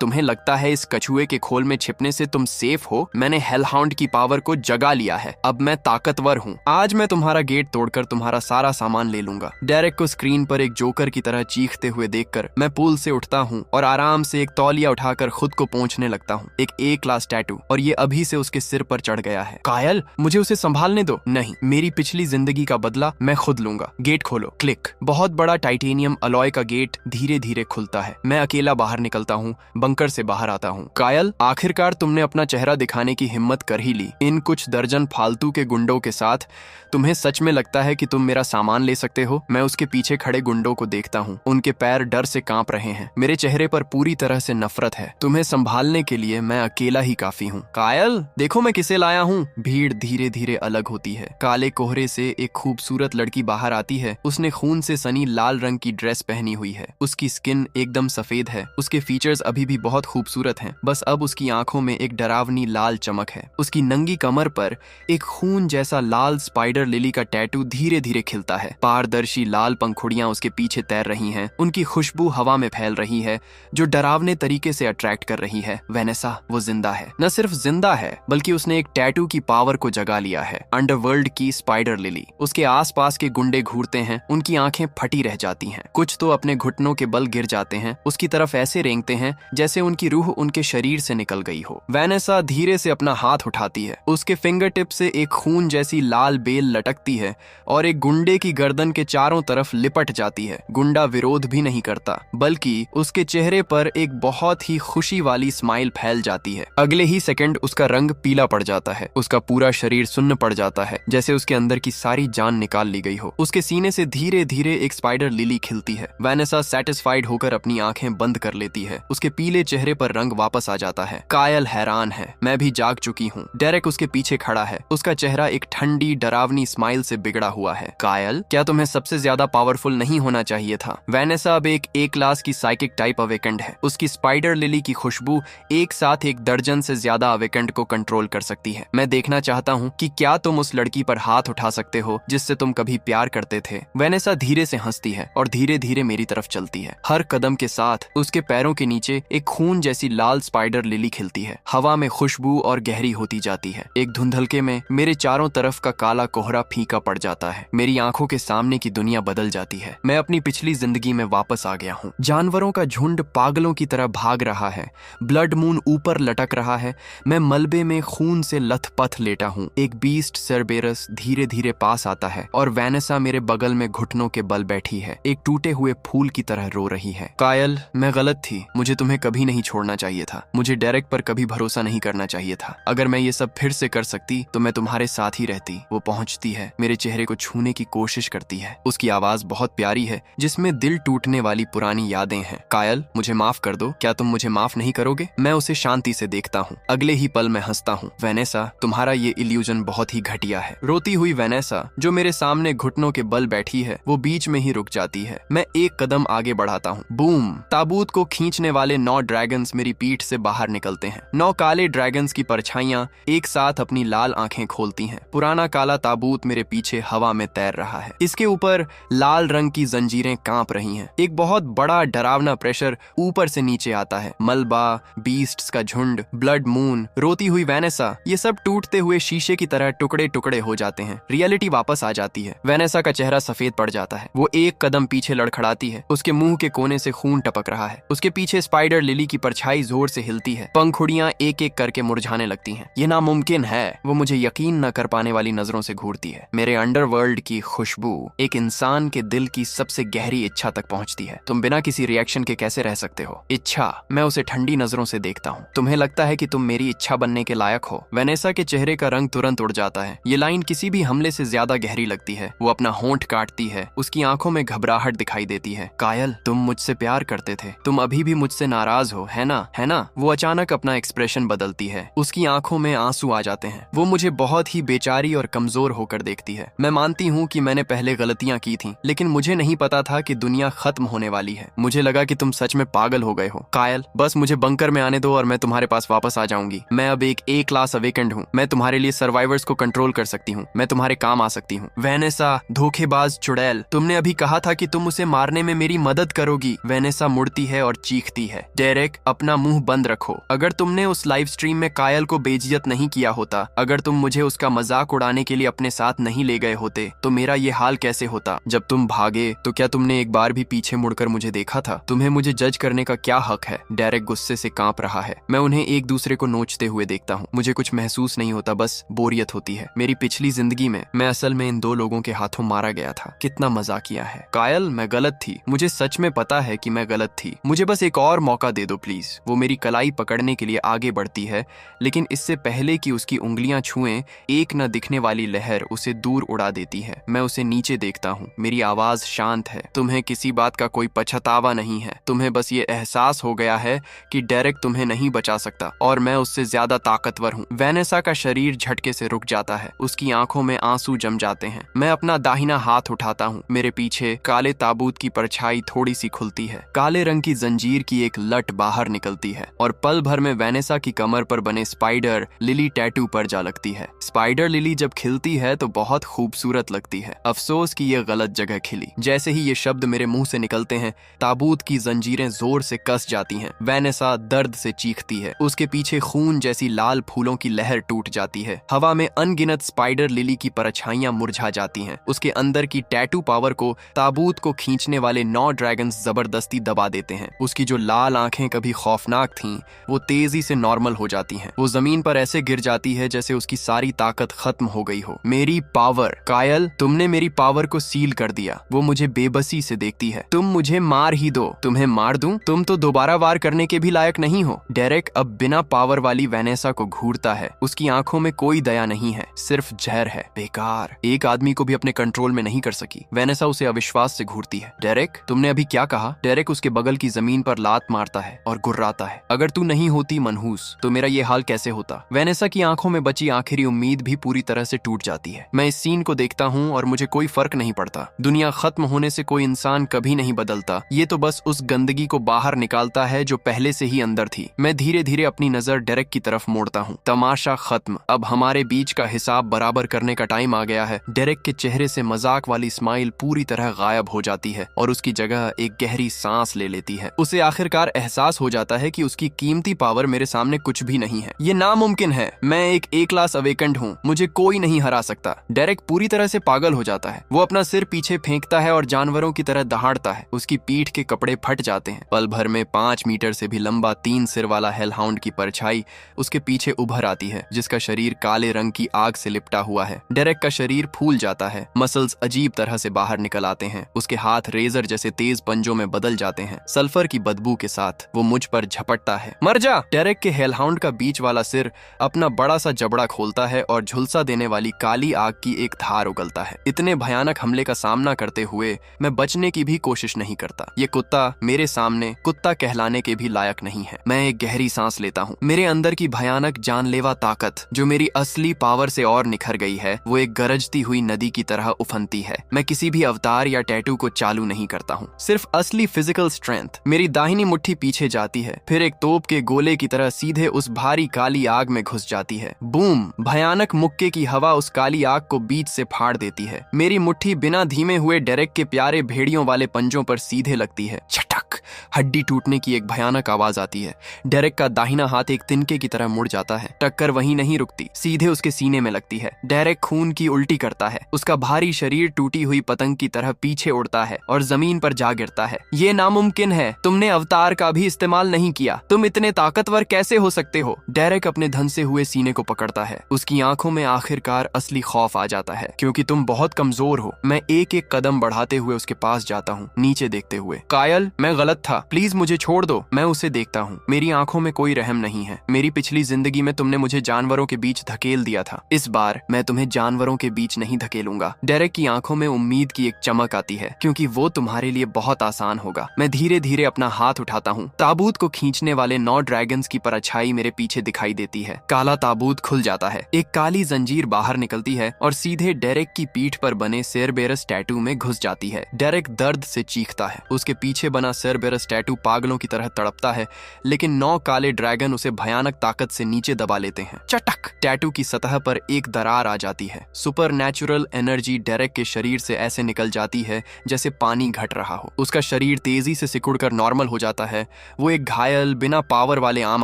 तुम्हें लगता है इस कछुए के खोल में छिपने से तुम सेफ हो? मैंने हेलहाउंड की पावर को जगा लिया है। अब मैं ताकतवर हूँ। आज मैं तुम्हारा गेट तोड़कर तुम्हारा सारा सामान ले लूंगा। डेरेक को स्क्रीन पर एक जोकर की तरह चीखते हुए देखकर मैं पूल से उठता हूँ और आराम से एक तौलिया उठाकर खुद को पोंछने लगता हूँ। एक ए क्लास टैटू, और ये अभी से उसके सिर पर चढ़ गया है। कायल, मुझे उसे संभालने दो। नहीं, मेरी पिछली जिंदगी का बदला मैं खुद लूंगा। गेट खोलो। क्लिक। बहुत बड़ा टाइटेनियम अलॉय का गेट धीरे धीरे खुलता है। मैं अकेला बाहर निकलता हूँ, बंकर से बाहर आता हूँ। कायल, आखिरकार तुमने अपना चेहरा दिखाने की हिम्मत कर ही ली। इन कुछ दर्जन फालतू के गुंडों के साथ तुम्हें सच में लगता है कि तुम मेरा सामान ले सकते हो? मैं उसके पीछे खड़े गुंडों को देखता हूँ। उनके पैर डर से कांप रहे हैं। मेरे चेहरे पर पूरी तरह से नफरत है। तुम्हें संभालने के लिए मैं अकेला ही काफी हूँ। कायल, देखो मैं किसे लाया हूँ। भीड़ धीरे धीरे अलग होती है। काले कोहरे से एक खूबसूरत लड़की बाहर आती है। उसने खून से सनी लाल रंग की ड्रेस पहनी हुई है। उसकी स्किन एकदम सफेद है। उसके फीचर्स अभी भी बहुत खूबसूरत हैं, बस अब उसकी आंखों में एक डरावनी लाल चमक है। उसकी नंगी कमर पर एक खून जैसा लाल स्पाइडर लिली का टैटू धीरे धीरे खिलता है। पारदर्शी लाल पंखुड़ियां उसके पीछे तैर रही हैं। उनकी खुशबू हवा में फैल रही है, जो डरावने तरीके से अट्रैक्ट कर रही है। वेनेसा, वो जिंदा है। न सिर्फ जिंदा है, बल्कि उसने एक टैटू की पावर को जगा लिया है। अंडरवर्ल्ड की स्पाइडर लिली। उसके आसपास के गुंडे घूरते हैं। उनकी आंखें फटी रह जाती हैं। कुछ तो अपने घुटनों के बल गिर जाते हैं। उसकी तरफ ऐसे रेंगते हैं जैसे उनकी रूह उनके शरीर से निकल गई हो। वेनेसा धीरे से अपना हाथ उठाती है। उसके फिंगर टिप से एक खून जैसी लाल बेल लटकती है और एक गुंडे की गर्दन के चारों तरफ लिपट जाती है। गुंडा विरोध भी नहीं करता, बल्कि उसके चेहरे पर एक बहुत ही खुशी वाली स्माइल फैल जाती है। अगले ही सेकंड उसका रंग पीला पड़ जाता है। उसका पूरा शरीर सुन्न पड़ जाता है, जैसे उसके अंदर की सारी जान निकाल ली गई हो। उसके सीने से धीरे धीरे एक स्पाइडर लिली खिलती है। वेनेसा सेटिस्फाइड होकर अपनी आंखें बंद कर लेती है। उसके पीले चेहरे पर रंग वापस आ जाता है। कायल हैरान है। मैं भी जाग चुकी हूँ। डेरेक उसके पीछे खड़ा है। उसका चेहरा एक ठंडी डरावनी स्माइल से बिगड़ा हुआ है। कायल, क्या तुम्हें सबसे ज्यादा पावरफुल नहीं होना चाहिए था? वेनेसा अब एक ए क्लास की साइकिक टाइप अवेकेंड है। उसकी स्पाइडर लिली की खुशबू एक साथ एक दर्जन से ज्यादा अवेकेंड को कंट्रोल कर सकती है। मैं देखना चाहता हूँ कि क्या तुम उस लड़की पर हाथ उठा सकते हो जिससे तुम कभी प्यार करते थे। वेनेसा धीरे से हंसती है और धीरे धीरे मेरी तरफ चलती है। हर कदम के साथ उसके पैरों के नीचे एक खून जैसी लाल स्पाइडर लिली खिलती है। हवा में खुशबू और गहरी होती जाती है। एक धुंधलके में मेरे चारों तरफ का काला कोहरा फीका पड़ जाता है। मेरी आंखों के सामने की दुनिया बदल जाती है। मैं अपनी पिछली जिंदगी में वापस आ गया हूँ। जानवरों का झुंड पागलों की तरह भाग रहा है। ब्लड मून ऊपर लटक रहा है। मैं मलबे में खून से लथपथ लेटा हूँ। एक बीस्ट सेरबेरस धीरे धीरे पास आता है और वेनेसा मेरे बगल में घुटनों के बल बैठी है, एक टूटे हुए फूल की तरह रो रही है। कायल, मैं गलत थी। मुझे तुम्हें कभी नहीं छोड़ना चाहिए था। मुझे डेरेक पर कभी भरोसा नहीं करना चाहिए था। अगर मैं ये सब फिर से कर सकती तो मैं तुम्हारे साथ ही रहती। वो पहुंचती है, मेरे चेहरे को छूने की कोशिश करती है। उसकी आवाज बहुत प्यारी है, जिसमें दिल टूटने वाली पुरानी यादें हैं। कायल, मुझे माफ कर दो। क्या तुम मुझे माफ नहीं करोगे? मैं उसे शांति से देखता हूँ। अगले ही पल मैं हंसता हूँ। वेनेसा, तुम्हारा ये इल्यूजन बहुत ही घटिया है। रोती हुई वेनेसा, जो मेरे सामने घुटनों के बल बैठी है, वो बीच में ही रुक जाती है। मैं एक कदम आगे बढ़ाता हूँ। बूम! ताबूत को खींचने वाले 9 ड्रैगन्स मेरी पीठ से बाहर निकलते हैं। 9 काले ड्रैगन्स की परछाइयां एक साथ अपनी लाल आंखें खोलती हैं। पुराना काला ताबूत मेरे पीछे हवा में तैर रहा है। इसके ऊपर लाल रंग की जंजीरें कांप रही हैं। एक बहुत बड़ा डरावना प्रेशर ऊपर से नीचे आता है। मलबा, बीस्ट्स का झुंड, ब्लड मून, रोती हुई वैनेसा, ये सब टूटते हुए शीशे की तरह टुकड़े टुकड़े हो जाते हैं। रियलिटी वापस आ जाती है। वैनेसा का चेहरा सफेद पड़ जाता है। वो एक कदम पीछे लड़खड़ाती है। उसके मुंह के कोने से खून टपक रहा है। उसके पीछे स्पाइडर लिली की परछाई जोर से हिलती है। पंखुड़ियां एक एक करके मुरझाने लगती हैं। ये नामुमकिन है। वो मुझे यकीन न कर पाने वाली नजरों से घूरती है। मेरे अंडरवर्ल्ड की खुशबू एक इंसान के दिल की सबसे गहरी इच्छा तक पहुंचती है। तुम बिना किसी रिएक्शन के कैसे रह सकते हो? इच्छा। मैं उसे ठंडी नजरों से देखता हूँ। तुम्हें लगता है कि तुम मेरी इच्छा बनने के लायक हो? वैनेसा के चेहरे का रंग तुरंत उड़ जाता है। ये लाइन किसी भी हमले से ज्यादा गहरी लगती है। वो अपना होंठ काटती है। उसकी आंखों में घबराहट दिखाई देती है। कायल, तुम मुझसे प्यार करते थे। तुम अभी भी मुझसे नाराज हो, है ना? है ना? वो अचानक अपना एक्सप्रेशन बदलती है। उसकी आंखों में आंसू आ जाते हैं। वो मुझे बहुत ही बेचारी और कमजोर होकर देखती है। मैं मानती हूँ कि मैंने पहले गलतियां की थी, लेकिन मुझे नहीं पता था कि दुनिया खत्म होने वाली है। मुझे लगा कि तुम सच में पागल हो गए हो। कायल, बस मुझे बंकर में आने दो और मैं तुम्हारे पास वापस आ जाऊंगी। मैं अब एक ए क्लास अवेकेंड हूँ। मैं तुम्हारे लिए सर्वाइवर्स को कंट्रोल कर सकती हूँ। मैं तुम्हारे काम आ सकती हूँ। वैनेसा, धोखेबाज चुड़ैल, तुमने अभी कहा था कि तुम उसे मारने में मेरी मदद करोगी। वैनेसा मुड़ती है और चीखती है। डेरेक, अपना मुंह बंद रखो। अगर तुमने उस लाइव स्ट्रीम में कायल को बेइज्जत नहीं किया होता, अगर तुम मुझे उसका मजाक उड़ाने के लिए अपने साथ नहीं ले गए होते, तो मेरा ये हाल कैसे होता? जब तुम भागे तो क्या तुमने एक बार भी पीछे मुड़कर मुझे देखा था? तुम्हें मुझे जज करने का क्या हक है? डेरेक गुस्से से कांप रहा है। मैं उन्हें एक दूसरे को नोचते हुए देखता हूँ। मुझे कुछ महसूस नहीं होता, बस बोरियत होती है। मेरी पिछली जिंदगी में मैं असल में इन 2 लोगों के हाथों मारा गया था। कितना मजाकिया है। कायल, मैं गलत थी। मुझे सच में पता है कि मैं गलत थी। मुझे बस एक और मौका दे दो प्लीज। वो मेरी कलाई पकड़ने के लिए आगे बढ़ती है, लेकिन इससे पहले कि उसकी उंगलियां छुएं, एक न दिखने वाली लहर उसे दूर उड़ा देती है। मैं उसे नीचे देखता हूँ। मेरी आवाज शांत है। तुम्हें किसी बात का कोई पछतावा नहीं है। तुम्हें बस ये एहसास हो गया है कि डेरेक तुम्हें नहीं बचा सकता और मैं उससे ज्यादा ताकतवर हूँ। वैनेसा का शरीर झटके से रुक जाता है। उसकी आंखों में आंसू जम जाते हैं। मैं अपना दाहिना हाथ उठाता हूँ। मेरे पीछे काले ताबूत की परछाई थोड़ी सी खुलती है। काले रंग की जंजीर की एक लट बाहर निकलती है और पल भर में वैनेसा की कमर पर बने स्पाइडर लिली टैटू पर जा लगती है। स्पाइडर लिली जब खिलती है तो बहुत खूबसूरत लगती है। अफसोस कि ये गलत जगह खिली। जैसे ही ये शब्द मेरे मुंह से निकलते हैं, ताबूत की जंजीरें जोर से कस जाती हैं। वैनेसा दर्द से चीखती है। उसके पीछे खून जैसी लाल फूलों की लहर टूट जाती है। हवा में अनगिनत स्पाइडर लिली की परछाइयां मुरझा जाती हैं। उसके अंदर की टैटू पावर को ताबूत को खींचने वाले 9 ड्रैगन्स जबरदस्ती दबा देते हैं। उसकी जो लाल आंखें कभी खौफनाक थीं, वो तेजी से नॉर्मल हो जाती हैं। वो जमीन पर ऐसे गिर जाती है जैसे उसकी सारी ताकत खत्म हो गई हो। मेरी पावर। कायल, तुमने मेरी पावर को सील कर दिया। वो मुझे बेबसी से देखती है। तुम मुझे मार ही दो। तुम्हें मार दूं? तुम तो दोबारा वार करने के भी लायक नहीं हो। डेरेक अब बिना पावर वाली वैनेसा को घूरता है। उसकी आंखों में कोई दया नहीं है, सिर्फ जहर है। बेकार। एक आदमी को भी अपने कंट्रोल में नहीं कर सकी। वैनेसा उसे अविश्वास से घूरती है। डेरेक, तुमने अभी क्या कहा? डेरेक उसके बगल की जमीन पर लात मारता है और गुर्राता है। अगर तू नहीं होती मनहूस, तो मेरा ये हाल कैसे होता? वैनेसा की आंखों में बची आखिरी उम्मीद भी पूरी तरह से टूट जाती है। मैं इस सीन को देखता हूँ और मुझे कोई फर्क नहीं पड़ता। दुनिया खत्म होने से कोई इंसान कभी नहीं बदलता। ये तो बस उस गंदगी को बाहर निकालता है जो पहले से ही अंदर थी। मैं धीरे धीरे अपनी नजर डेरेक की तरफ मोड़ता हूँ। तमाशा खत्म। अब हमारे बीच का हिसाब बराबर करने का टाइम आ गया है। डेरेक के चेहरे से मजाक वाली स्माइल पूरी तरह गायब हो जाती है और उसकी जगह एक गहरी सांस ले लेती है। उसे आखिरकार एहसास हो जाता है कि उसकी कीमती पावर मेरे सामने कुछ भी नहीं है। ये नामुमकिन है। मैं एक ए क्लास अवेकेंड हूँ। मुझे कोई नहीं हरा सकता। डेरेक पूरी तरह से पागल हो जाता है। वो अपना सिर पीछे फेंकता है और जानवरों की तरह दहाड़ता है। उसकी पीठ के कपड़े फट जाते हैं। पल भर में 5 मीटर से भी लंबा 3 सिर वाला हेलहाउंड की परछाई उसके पीछे उभर आती है, जिसका शरीर काले रंग की आग से लिपटा हुआ है। डेरेक का शरीर फूल जाता है। मसल्स अजीब तरह से बाहर निकल आते हैं। उसके हाथ रेजर जैसे तेज पंजों में बदल जाते हैं। सल्फर की बदबू के साथ वो मुझ पर झपटता है। मर जा! डेरेक के हेलहाउंड का बीच वाला सिर अपना बड़ा सा जबड़ा खोलता है और झुलसा देने वाली काली आग की एक धार उगलता है। इतने भयानक हमले का सामना करते हुए मैं बचने की भी कोशिश नहीं करता। ये कुत्ता मेरे सामने कुत्ता कहलाने के भी लायक नहीं है। मैं एक गहरी सांस लेता हूँ। मेरे अंदर की भयानक जानलेवा ताकत जो मेरी असली पावर से और निखर गई है, वो एक गरजती हुई नदी की तरह उफनती है। मैं किसी भी अवतार या टैटू को चालू नहीं करता हूँ, सिर्फ असली फिजिकल स्ट्रेंथ। मेरी दाहिनी मुट्ठी पीछे पीछे जाती है, फिर एक तोप के गोले की तरह सीधे उस भारी काली आग में घुस जाती है। बूम! भयानक मुक्के की हवा उस काली आग को बीच से फाड़ देती है। मेरी मुट्ठी बिना धीमे हुए डेरेक के प्यारे भेड़ियों वाले पंजों पर सीधे लगती है। छटक! हड्डी टूटने की एक भयानक आवाज आती है। डेरेक का दाहिना हाथ एक तिनके की तरह मुड़ जाता है। टक्कर वहीं नहीं रुकती, सीधे उसके सीने में लगती है। डेरेक खून की उल्टी करता है। उसका भारी शरीर टूटी हुई पतंग की तरह पीछे उड़ता है और जमीन पर जा गिरता है। ये नामुमकिन है, तुमने अवतार का भी इस्तेमाल नहीं किया, तुम इतने ताकतवर कैसे हो सकते हो? डेरेक अपने धंसे हुए सीने को पकड़ता है। उसकी आंखों में आखिरकार असली खौफ आ जाता है, क्योंकि तुम बहुत कमजोर हो। मैं एक एक कदम बढ़ाते हुए उसके पास जाता हूँ, नीचे देखते हुए। कायल, मैं गलत था, प्लीज मुझे छोड़ दो, मैं उसे देखता हूँ। मेरी आंखों में कोई रहम नहीं है। मेरी पिछली जिंदगी में तुमने मुझे जानवरों के बीच धकेल दिया था, इस बार मैं तुम्हें जानवरों के बीच नहीं धकेलूंगा। डेरेक की आंखों में उम्मीद की एक चमक आती है, क्योंकि वो तुम्हारे लिए बहुत आसान होगा। मैं धीरे धीरे अपना हाथ उठाता हूँ। ताबूत को खींचने वाले 9 ड्रैगन्स की परछाई मेरे पीछे दिखाई देती है। काला ताबूत खुल जाता है। एक काली जंजीर बाहर निकलती है और सीधे डेरेक की पीठ पर बने सेरबेरस टैटू में घुस जाती है। डेरेक दर्द से चीखता है। उसके पीछे बना सेरबेरस टैटू पागलों की तरह तड़पता है, लेकिन 9 काले ड्रैगन उसे भयानक ताकत से नीचे दबा लेते हैं। चटक! टैटू की सतह पर एक दरार आ जाती है। सुपरनैचुरल एनर्जी डेरेक के शरीर से ऐसे निकल जाती है जैसे पानी घट रहा हो। उसका शरीर तेजी से सिकुड़कर नॉर्मल हो जाता है। वो एक घायल, बिना पावर वाले आम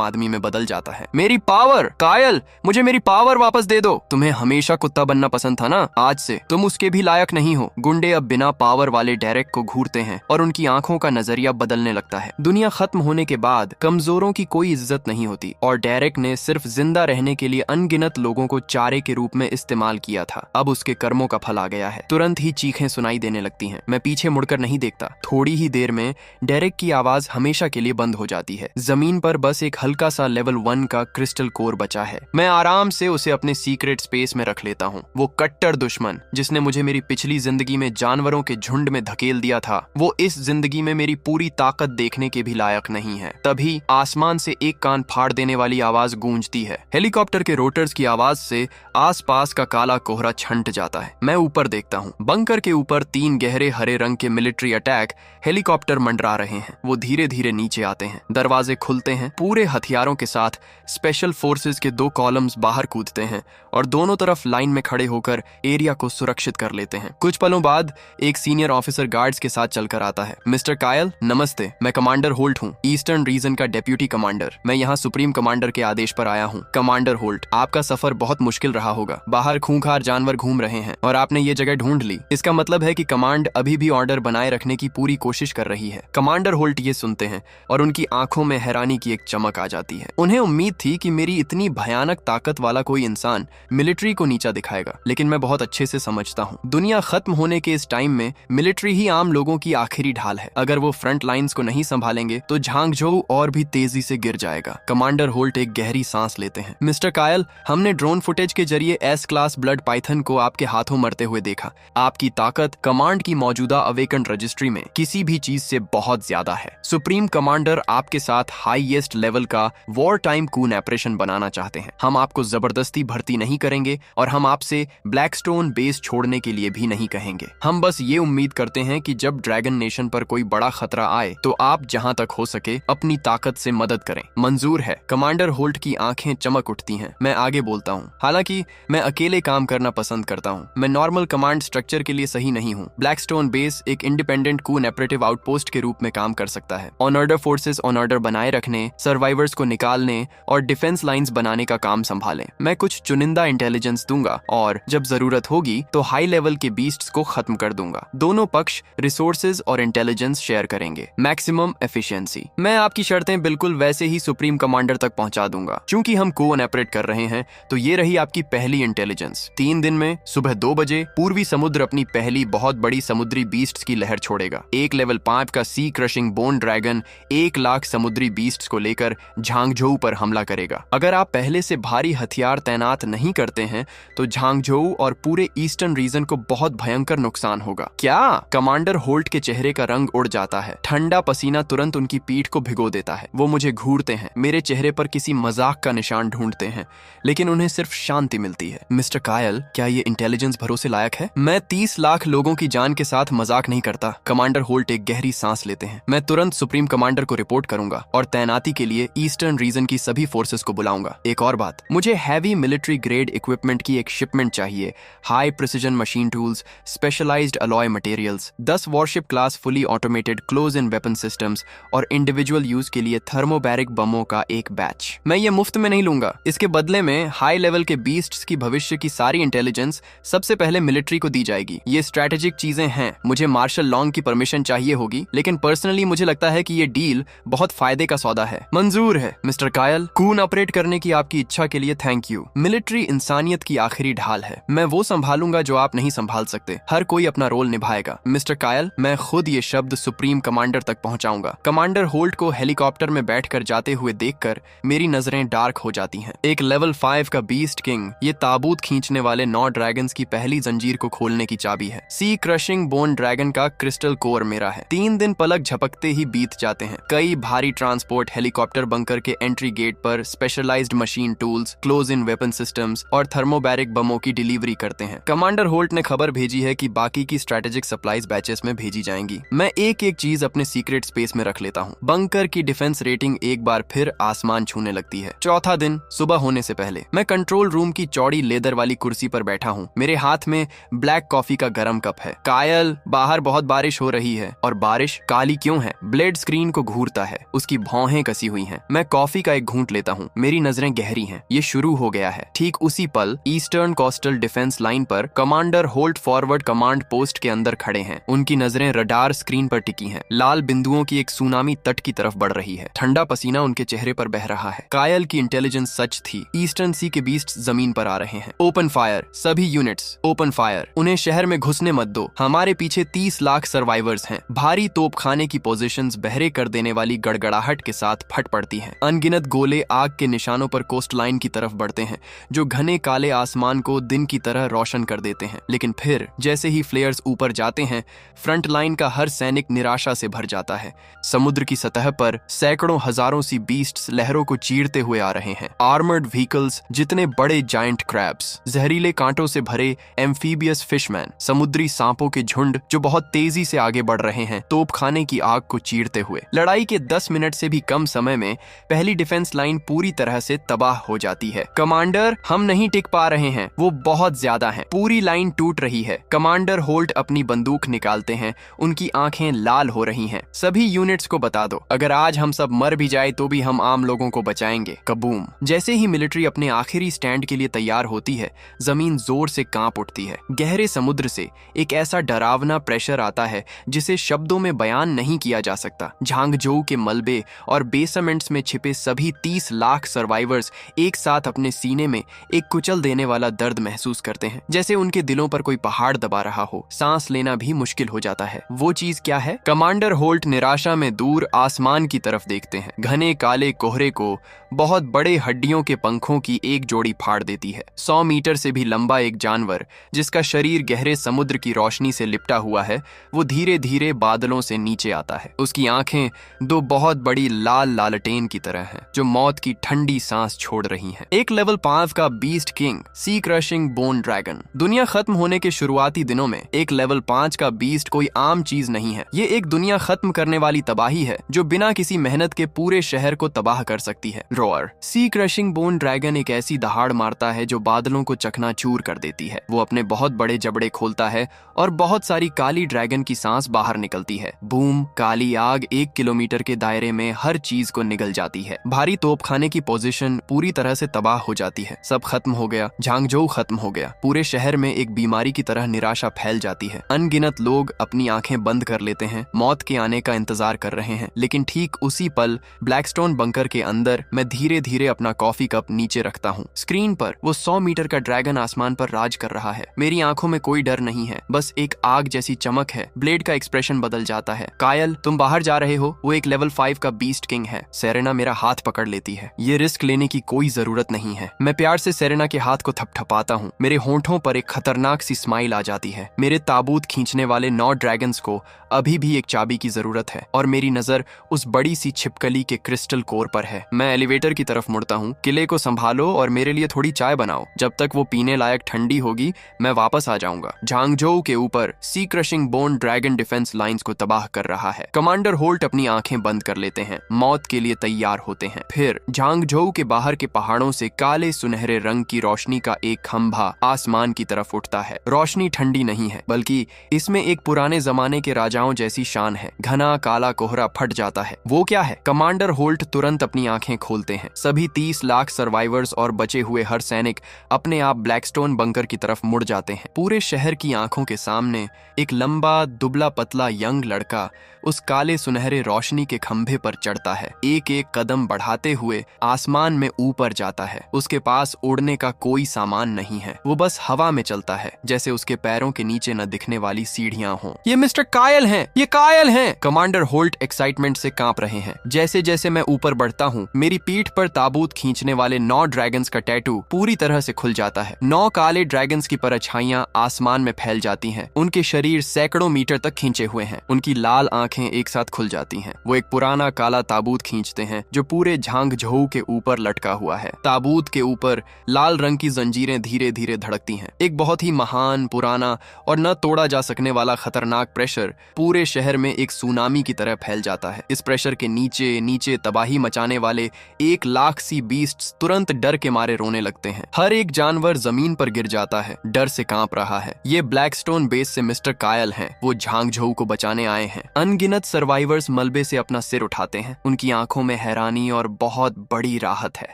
आदमी में बदल जाता है। मेरी पावर! कायल, मुझे मेरी पावर वापस दे दो। तुम्हें हमेशा कुत्ता बनना पसंद था ना? आज से तुम उसके भी लायक नहीं हो। गुंडे अब बिना पावर वाले डेरेक को घूरते हैं और उनकी आंखों का नजरिया बदलने लगता है। दुनिया खत्म होने के बाद कमजोरों की कोई इज्जत नहीं होती, और डेरेक ने सिर्फ जिंदा रहने के लिए अनगिनत लोगों को चारे के रूप में इस्तेमाल किया था। अब उसके कर्मों का फल आ गया है। तुरंत ही चीखें सुनाई देने लगती हैं। मैं पीछे मुड़कर नहीं देखता। थोड़ी ही देर में डेरेक की आवाज हमेशा के लिए बंद हो जाती है। जमीन पर बस एक हल्का सा लेवल 1 का क्रिस्टल कोर बचा है। मैं आराम से उसे अपने सीक्रेट स्पेस में रख लेता हूँ। वो कट्टर दुश्मन जिसने मुझे मेरी पिछली जिंदगी में जानवरों के झुंड में धकेल दिया था, वो इस जिंदगी में मेरी पूरी ताकत देखने के भी लायक नहीं है। तभी आसमान से एक कान फाड़ देने वाली आवाज गूंजती है। हेलीकॉप्टर के रोटर्स की आवाज से आसपास का काला कोहरा छंट जाता है। मैं ऊपर देखता हूँ। बंकर के ऊपर 3 गहरे हरे रंग के मिलिट्री अटैक हेलीकॉप्टर मंडरा रहे हैं। वो धीरे धीरे नीचे आते हैं। दरवाजे खुलते हैं। पूरे हथियारों के साथ स्पेशल फोर्सेस के 2 कॉलम्स बाहर कूदते हैं और दोनों तरफ लाइन में खड़े होकर एरिया को सुरक्षित कर लेते हैं। कुछ पलों बाद एक सीनियर ऑफिसर गार्ड्स के साथ चलकर आता है। मिस्टर कायल, नमस्ते। मैं कमांडर होल्ट हूँ, ईस्टर्न रीजन का डेप्यूटी कमांडर। मैं यहाँ सुप्रीम कमांडर के आदेश पर आया हूँ। कमांडर होल्ट, आपका सफर बहुत मुश्किल रहा होगा। बाहर खूंखार जानवर घूम रहे हैं और आपने ये जगह ढूंढ ली। इसका मतलब है कि कमांड अभी भी ऑर्डर बनाए रखने की पूरी कोशिश कर रही है। कमांडर होल्ट ये सुनते हैं और उनकी आंखों में हैरानी की एक चमक आ जाती है। उन्हें उम्मीद थी कि मेरी इतनी भयानक ताकत वाला कोई इंसान मिलिट्री को नीचा दिखाएगा, लेकिन मैं बहुत अच्छे से समझता हूँ दुनिया खत्म होने के इस टाइम में मिलिट्री ही आम लोगों की आखिरी ढाल है। अगर वो फ्रंट लाइंस को नहीं संभालेंगे तो झांगझोऊ और भी तेजी से गिर जाएगा। कमांडर होल्ट एक गहरी सांस लेते हैं। मिस्टर कायल, हमने ड्रोन फुटेज के जरिए एस क्लास ब्लड पाइथन को आपके हाथों मरते हुए देखा। आपकी ताकत कमांड की मौजूदा अवेकन रजिस्ट्री में किसी भी चीज से बहुत ज्यादा है। सुप्रीम कमांडर आपके साथ हाईएस्ट लेवल का वॉर टाइम कून ऑपरेशन बनाना चाहते हैं। हम आपको जबरदस्ती भर्ती नहीं करेंगे और हम आपसे ब्लैकस्टोन बेस छोड़ने के लिए भी नहीं कहेंगे। हम बस ये उम्मीद करते हैं कि जब ड्रैगन नेशन पर कोई बड़ा खतरा आए तो आप जहां तक हो सके अपनी ताकत से मदद करें। मंजूर है। कमांडर होल्ट की आंखें चमक उठती हैं। मैं आगे बोलता हूँ। हालांकि मैं अकेले काम करना पसंद करता हूँ। मैं नॉर्मल कमांड स्ट्रक्चर के लिए सही नहीं हूँ। ब्लैकस्टोन बेस एक इंडिपेंडेंट कून ऑपरेटिव आउटपोस्ट के रूप में काम कर सकता है। On order forces on order बनाए रखने, सर्वाइवर्स को निकालने और डिफेंस लाइंस बनाने का काम संभालें। मैं कुछ चुनिंदा इंटेलिजेंस दूंगा और जब जरूरत होगी तो हाई लेवल के बीस्ट्स को खत्म कर दूंगा। दोनों पक्ष रिसोर्सेज और इंटेलिजेंस शेयर करेंगे। Maximum efficiency. मैं आपकी शर्तें बिल्कुल वैसे ही सुप्रीम कमांडर तक पहुंचा दूंगा। चूंकि हम कोन ऑपरेट कर रहे हैं तो ये रही आपकी पहली इंटेलिजेंस। 3 दिन में सुबह 2 बजे पूर्वी समुद्र अपनी पहली बहुत बड़ी समुद्री बीस्ट्स की लहर छोड़ेगा। एक लेवल 5 का सी क्रशिंग बोन ड्रैगन 1 लाख समुद्री बीस्ट्स को लेकर झांगझोऊ पर हमला करेगा। अगर आप पहले से भारी हथियार तैनात नहीं करते हैं तो झांगझोऊ और पूरे ईस्टर्न रीजन को बहुत भयंकर नुकसान होगा। क्या? कमांडर होल्ट के चेहरे का रंग उड़ जाता है। ठंडा पसीना तुरंत उनकी पीठ को भिगो देता है। वो मुझे घूरते हैं, मेरे चेहरे पर किसी मजाक का निशान ढूंढते हैं, लेकिन उन्हें सिर्फ शांति मिलती है। मिस्टर कायल, क्या ये इंटेलिजेंस भरोसे लायक है? मैं 30 लाख लोगों की जान के साथ मजाक नहीं करता। कमांडर होल्ट एक गहरी सांस लेते हैं। मैं तुरंत सुप्रीम कमांडर को रिपोर्ट करूंगा और तैनाती के लिए ईस्टर्न रीजन की सभी फोर्सेस को बुलाऊंगा। एक और बात, मुझे हैवी मिलिट्री ग्रेड इक्विपमेंट की एक शिपमेंट चाहिए। High precision machine tools, specialised alloy materials, 10 warship class fully automated close in weapon systems और इंडिविजुअल यूज के लिए थर्मोबैरिक बमों का एक बैच। मैं ये मुफ्त में नहीं लूंगा। इसके बदले में हाई लेवल के बीस्ट्स की भविष्य की सारी इंटेलिजेंस सबसे पहले मिलिट्री को दी जाएगी। ये स्ट्रेटेजिक चीजें हैं। मुझे मार्शल लॉन्ग की परमिशन चाहिए होगी, लेकिन पर्सनली मुझे लगता है कि ये डील बहुत फायदे का सौदा है। मंजूर है मिस्टर कायल। कून ऑपरेट करने की आपकी इच्छा के लिए थैंक यू। मिलिट्री इंसानियत की आखिरी ढाल है। मैं वो संभालूंगा जो आप नहीं संभाल सकते। हर कोई अपना रोल निभाएगा। मिस्टर कायल, मैं खुद ये शब्द सुप्रीम कमांडर तक पहुंचाऊंगा। कमांडर होल्ट को हेलीकॉप्टर में बैठकर जाते हुए देखकर मेरी नजरें डार्क हो जाती हैं। एक लेवल 5 का बीस्ट किंग ये ताबूत खींचने वाले 9 ड्रैगन्स की पहली जंजीर को खोलने की चाबी है। सी क्रशिंग बोन ड्रैगन का क्रिस्टल कोर मेरा है। 3 दिन पलक झपकते ही बीत जाते हैं। कई भारी ट्रांसपोर्ट हेलीकॉप्टर बंकर के एंट्री गेट पर specialised machine tools, close in weapon systems और थर्मोबैरिक बमों की डिलीवरी करते हैं। कमांडर होल्ट ने खबर भेजी है कि बाकी की स्ट्रेटेजिक सप्लाईज बैचेस में भेजी जाएंगी। मैं एक एक चीज अपने सीक्रेट स्पेस में रख लेता हूँ। बंकर की डिफेंस रेटिंग एक बार फिर आसमान छूने लगती है। चौथा दिन सुबह होने से पहले मैं कंट्रोल रूम की चौड़ी लेदर वाली कुर्सी पर बैठा हूँ। मेरे हाथ में ब्लैक कॉफी का गरम कप है। कायल, बाहर बहुत बारिश हो रही है। और बारिश काली क्यों है? ब्लेड स्क्रीन को घूरता है, उसकी भौहें कसी हुई हैं। मैं कॉफी का एक घूंट लेता हूँ। मेरी नजरें गहरी हैं। ये शुरू हो गया है। ठीक उसी पल ईस्टर्न कोस्टल डिफेंस लाइन पर commander Holt forward command post के अंदर खड़े हैं। उनकी नजरें रडार स्क्रीन पर टिकी हैं। लाल बिंदुओं की एक सुनामी तट की तरफ बढ़ रही है। ठंडा पसीना उनके चेहरे पर बह रहा है। कायल की इंटेलिजेंस सच थी। ईस्टर्न सी के बीस्ट जमीन पर आ रहे हैं। ओपन फायर, सभी यूनिट्स ओपन फायर। उन्हें शहर में घुसने मत दो। हमारे पीछे 30 लाख सर्वाइवर्स हैं। भारी तोपखाने की पोजीशंस बहरे कर देने वाली गड़गड़ाहट के साथ फट पड़ती हैं। अनगिनत गोले आग के निशानों पर कोस्ट लाइन की तरफ बढ़ते हैं, जो घने काले आसमान को दिन की तरह रोशन कर देते हैं। लेकिन फिर जैसे ही फ्लेयर्स ऊपर जाते हैं, फ्रंट लाइन का हर सैनिक निराशा से भर जाता है। समुद्र की सतह पर सैकड़ों हजारों सी बीस्ट्स लहरों को चीरते हुए आ रहे हैं। आर्मर्ड व्हीकल्स जितने बड़े जायंट क्रैब्स, जहरीले कांटों से भरे एम्फीबियस फिशमैन, समुद्री सांपों के झुंड जो बहुत तेजी से आगे बढ़ रहे हैं, तोपखाने की आग को चीरते हुए। लड़ाई के 10 मिनट से भी कम समय में पहली डिफेंस लाइन पूरी तरह से तबाह हो जाती है। कमांडर, हम नहीं टिक पा रहे हैं, वो बहुत ज्यादा हैं। पूरी लाइन टूट रही है। कमांडर होल्ट अपनी बंदूक निकालते हैं। उनकी आंखें लाल हो रही हैं। सभी यूनिट्स को बता दो, अगर आज हम सब मर भी जाए तो भी हम आम लोगों को बचाएंगे। कबूम। जैसे ही मिलिट्री अपने आखिरी स्टैंड के लिए तैयार होती है, जमीन जोर से कांप उठती है। गहरे समुद्र से एक ऐसा डरावना प्रेशर आता है जिसे शब्दों में बयान नहीं किया जा सकता। झांगझोऊ के मलबे और बेसमेंट्स में छिपे सभी 30 लाख सर्वाइवर्स एक साथ अपने सीने में एक कुचल देने वाला दर्द महसूस करते हैं, जैसे उनके दिलों पर कोई पहाड़ दबा रहा हो। सांस लेना भी मुश्किल हो जाता है। वो चीज क्या है? कमांडर होल्ट निराशा में दूर आसमान की तरफ देखते हैं। घने काले कोहरे को बहुत बड़े हड्डियों के पंखों की एक जोड़ी फाड़ देती है। 100 मीटर से भी लंबा एक जानवर, जिसका शरीर गहरे समुद्र की रोशनी से लिपटा हुआ है, वो धीरे धीरे बादलों से नीचे आता है। उसकी आंखें 2 बहुत बड़ी लाल लालटेन की तरह हैं, जो मौत की ठंडी सांस छोड़ रही हैं। एक लेवल 5 का बीस्ट किंग, सी क्रशिंग बोन ड्रैगन। दुनिया खत्म होने के शुरुआती दिनों में एक लेवल 5 का बीस्ट कोई आम चीज नहीं है। ये एक दुनिया खत्म करने वाली तबाही है, जो बिना किसी मेहनत के पूरे शहर को तबाह कर सकती है। रोअर। सी क्रशिंग बोन ड्रैगन एक ऐसी दहाड़ मारता है जो बादलों को चकनाचूर कर देती है। वो अपने बहुत बड़े जबड़े खोलता है और बहुत सारी काली ड्रैगन की सांस बाहर निकलती है। बूम। काली आग 1 किलोमीटर के दायरे में हर चीज को निगल जाती है। भारी तोपखाने की पोजीशन पूरी तरह से तबाह हो जाती है। सब खत्म हो गया। झांगझोऊ खत्म हो गया। पूरे शहर में एक बीमारी की तरह निराशा फैल जाती है। अनगिनत लोग अपनी आंखें बंद कर लेते हैं, मौत के आने का इंतजार कर रहे हैं। लेकिन ठीक उसी पल ब्लैकस्टोन बंकर के अंदर मैं धीरे धीरे अपना कॉफी कप नीचे रखता हूँ। स्क्रीन पर वो 100 मीटर का ड्रैगन आसमान पर राज कर रहा है। मेरी आंखों में कोई डर नहीं है, बस एक आग जैसी चमक है। ब्लेड का एक्सप्रेशन बदल जाता है। कायल, तुम बाहर जा रहे हो। वो एक लेवल 5 का बीस्ट किंग है। सेरेना मेरा हाथ पकड़ लेती है। ये रिस्क लेने की कोई जरूरत नहीं है। मैं प्यार से सेरेना के हाथ को थपथपाता हूँ। मेरे होंठों पर एक खतरनाक सी स्माइल आ जाती है। मेरे ताबूत खींचने वाले 9 ड्रैगन्स को अभी भी एक चाबी की जरूरत है और मेरी नजर उस बड़ी सी छिपकली के क्रिस्टल कोर पर है। मैं एलिवेटर की तरफ मुड़ता हूँ। किले को संभालो और मेरे लिए थोड़ी चाय बनाओ। जब तक वो पीने लायक ठंडी होगी मैं वापस आ जाऊंगा। झांगझोउ के ऊपर sea crushing bone dragon defence lines को तबाह कर रहा है। कमांडर होल्ट अपनी आंखें बंद कर लेते हैं, मौत के लिए तैयार होते हैं। फिर झांगझोउ के बाहर के पहाड़ों से काले सुनहरे रंग की रोशनी का एक खंभा आसमान की तरफ उठता है। रोशनी ठंडी नहीं है, बल्कि इसमें एक पुराने जमाने के राजाओं जैसी शान है। घना काला कोहरा फट जाता है। वो क्या है? कमांडर होल्ट तुरंत अपनी आंखें खोलते हैं। सभी 30 लाख सर्वाइवर्स और बचे हुए हर सैनिक अपने आप ब्लैकस्टोन बंकर की तरफ मुड़ जाते हैं। पूरे शहर की आंखों के सामने एक लंबा दुबला पतला यंग लड़का उस काले सुनहरे रोशनी के खंभे पर चढ़ता है। एक एक कदम बढ़ाते हुए आसमान में ऊपर जाता है। उसके पास उड़ने का कोई सामान नहीं है, वो बस हवा में चलता है, जैसे उसके पैरों के नीचे न दिखने वाली सीढ़ियां हों। ये मिस्टर कायल हैं, ये कायल हैं! कमांडर होल्ट एक्साइटमेंट से कांप रहे हैं। जैसे जैसे मैं ऊपर बढ़ता हूँ, मेरी पीठ पर ताबूत खींचने वाले 9 ड्रैगन्स का टैटू पूरी तरह से खुल जाता है। 9 काले ड्रैगन्स की परछाइयां आसमान में फैल जाती हैं। उनके शरीर सैकड़ों मीटर तक खींचे हुए हैं। उनकी लाल आंखें एक साथ खुल जाती हैं। वो एक पुराना काला ताबूत खींचते हैं जो पूरे झांगझोउ के ऊपर लटका हुआ है। ताबूत के ऊपर लाल रंग की जंजीरें धीरे धीरे धड़कती हैं। एक बहुत ही महान, पुराना और न तोड़ा जा सकने वाला खतरनाक प्रेशर पूरे शहर में एक सुनामी की तरह फैल जाता है। इस प्रेशर के नीचे नीचे तबाही मचाने वाले 1 लाख सी बीस्ट्स तुरंत डर के मारे रोने लगते हैं। हर एक जानवर जमीन पर गिर जाता है, डर से कांप रहा है। ये ब्लैकस्टोन बेस से मिस्टर कायल हैं। वो झांगझोउ को बचाने आए हैं। अनगिनत सर्वाइवर्स मलबे से अपना सिर उठाते हैं। उनकी आंखों में हैरानी और बहुत बड़ी राहत है।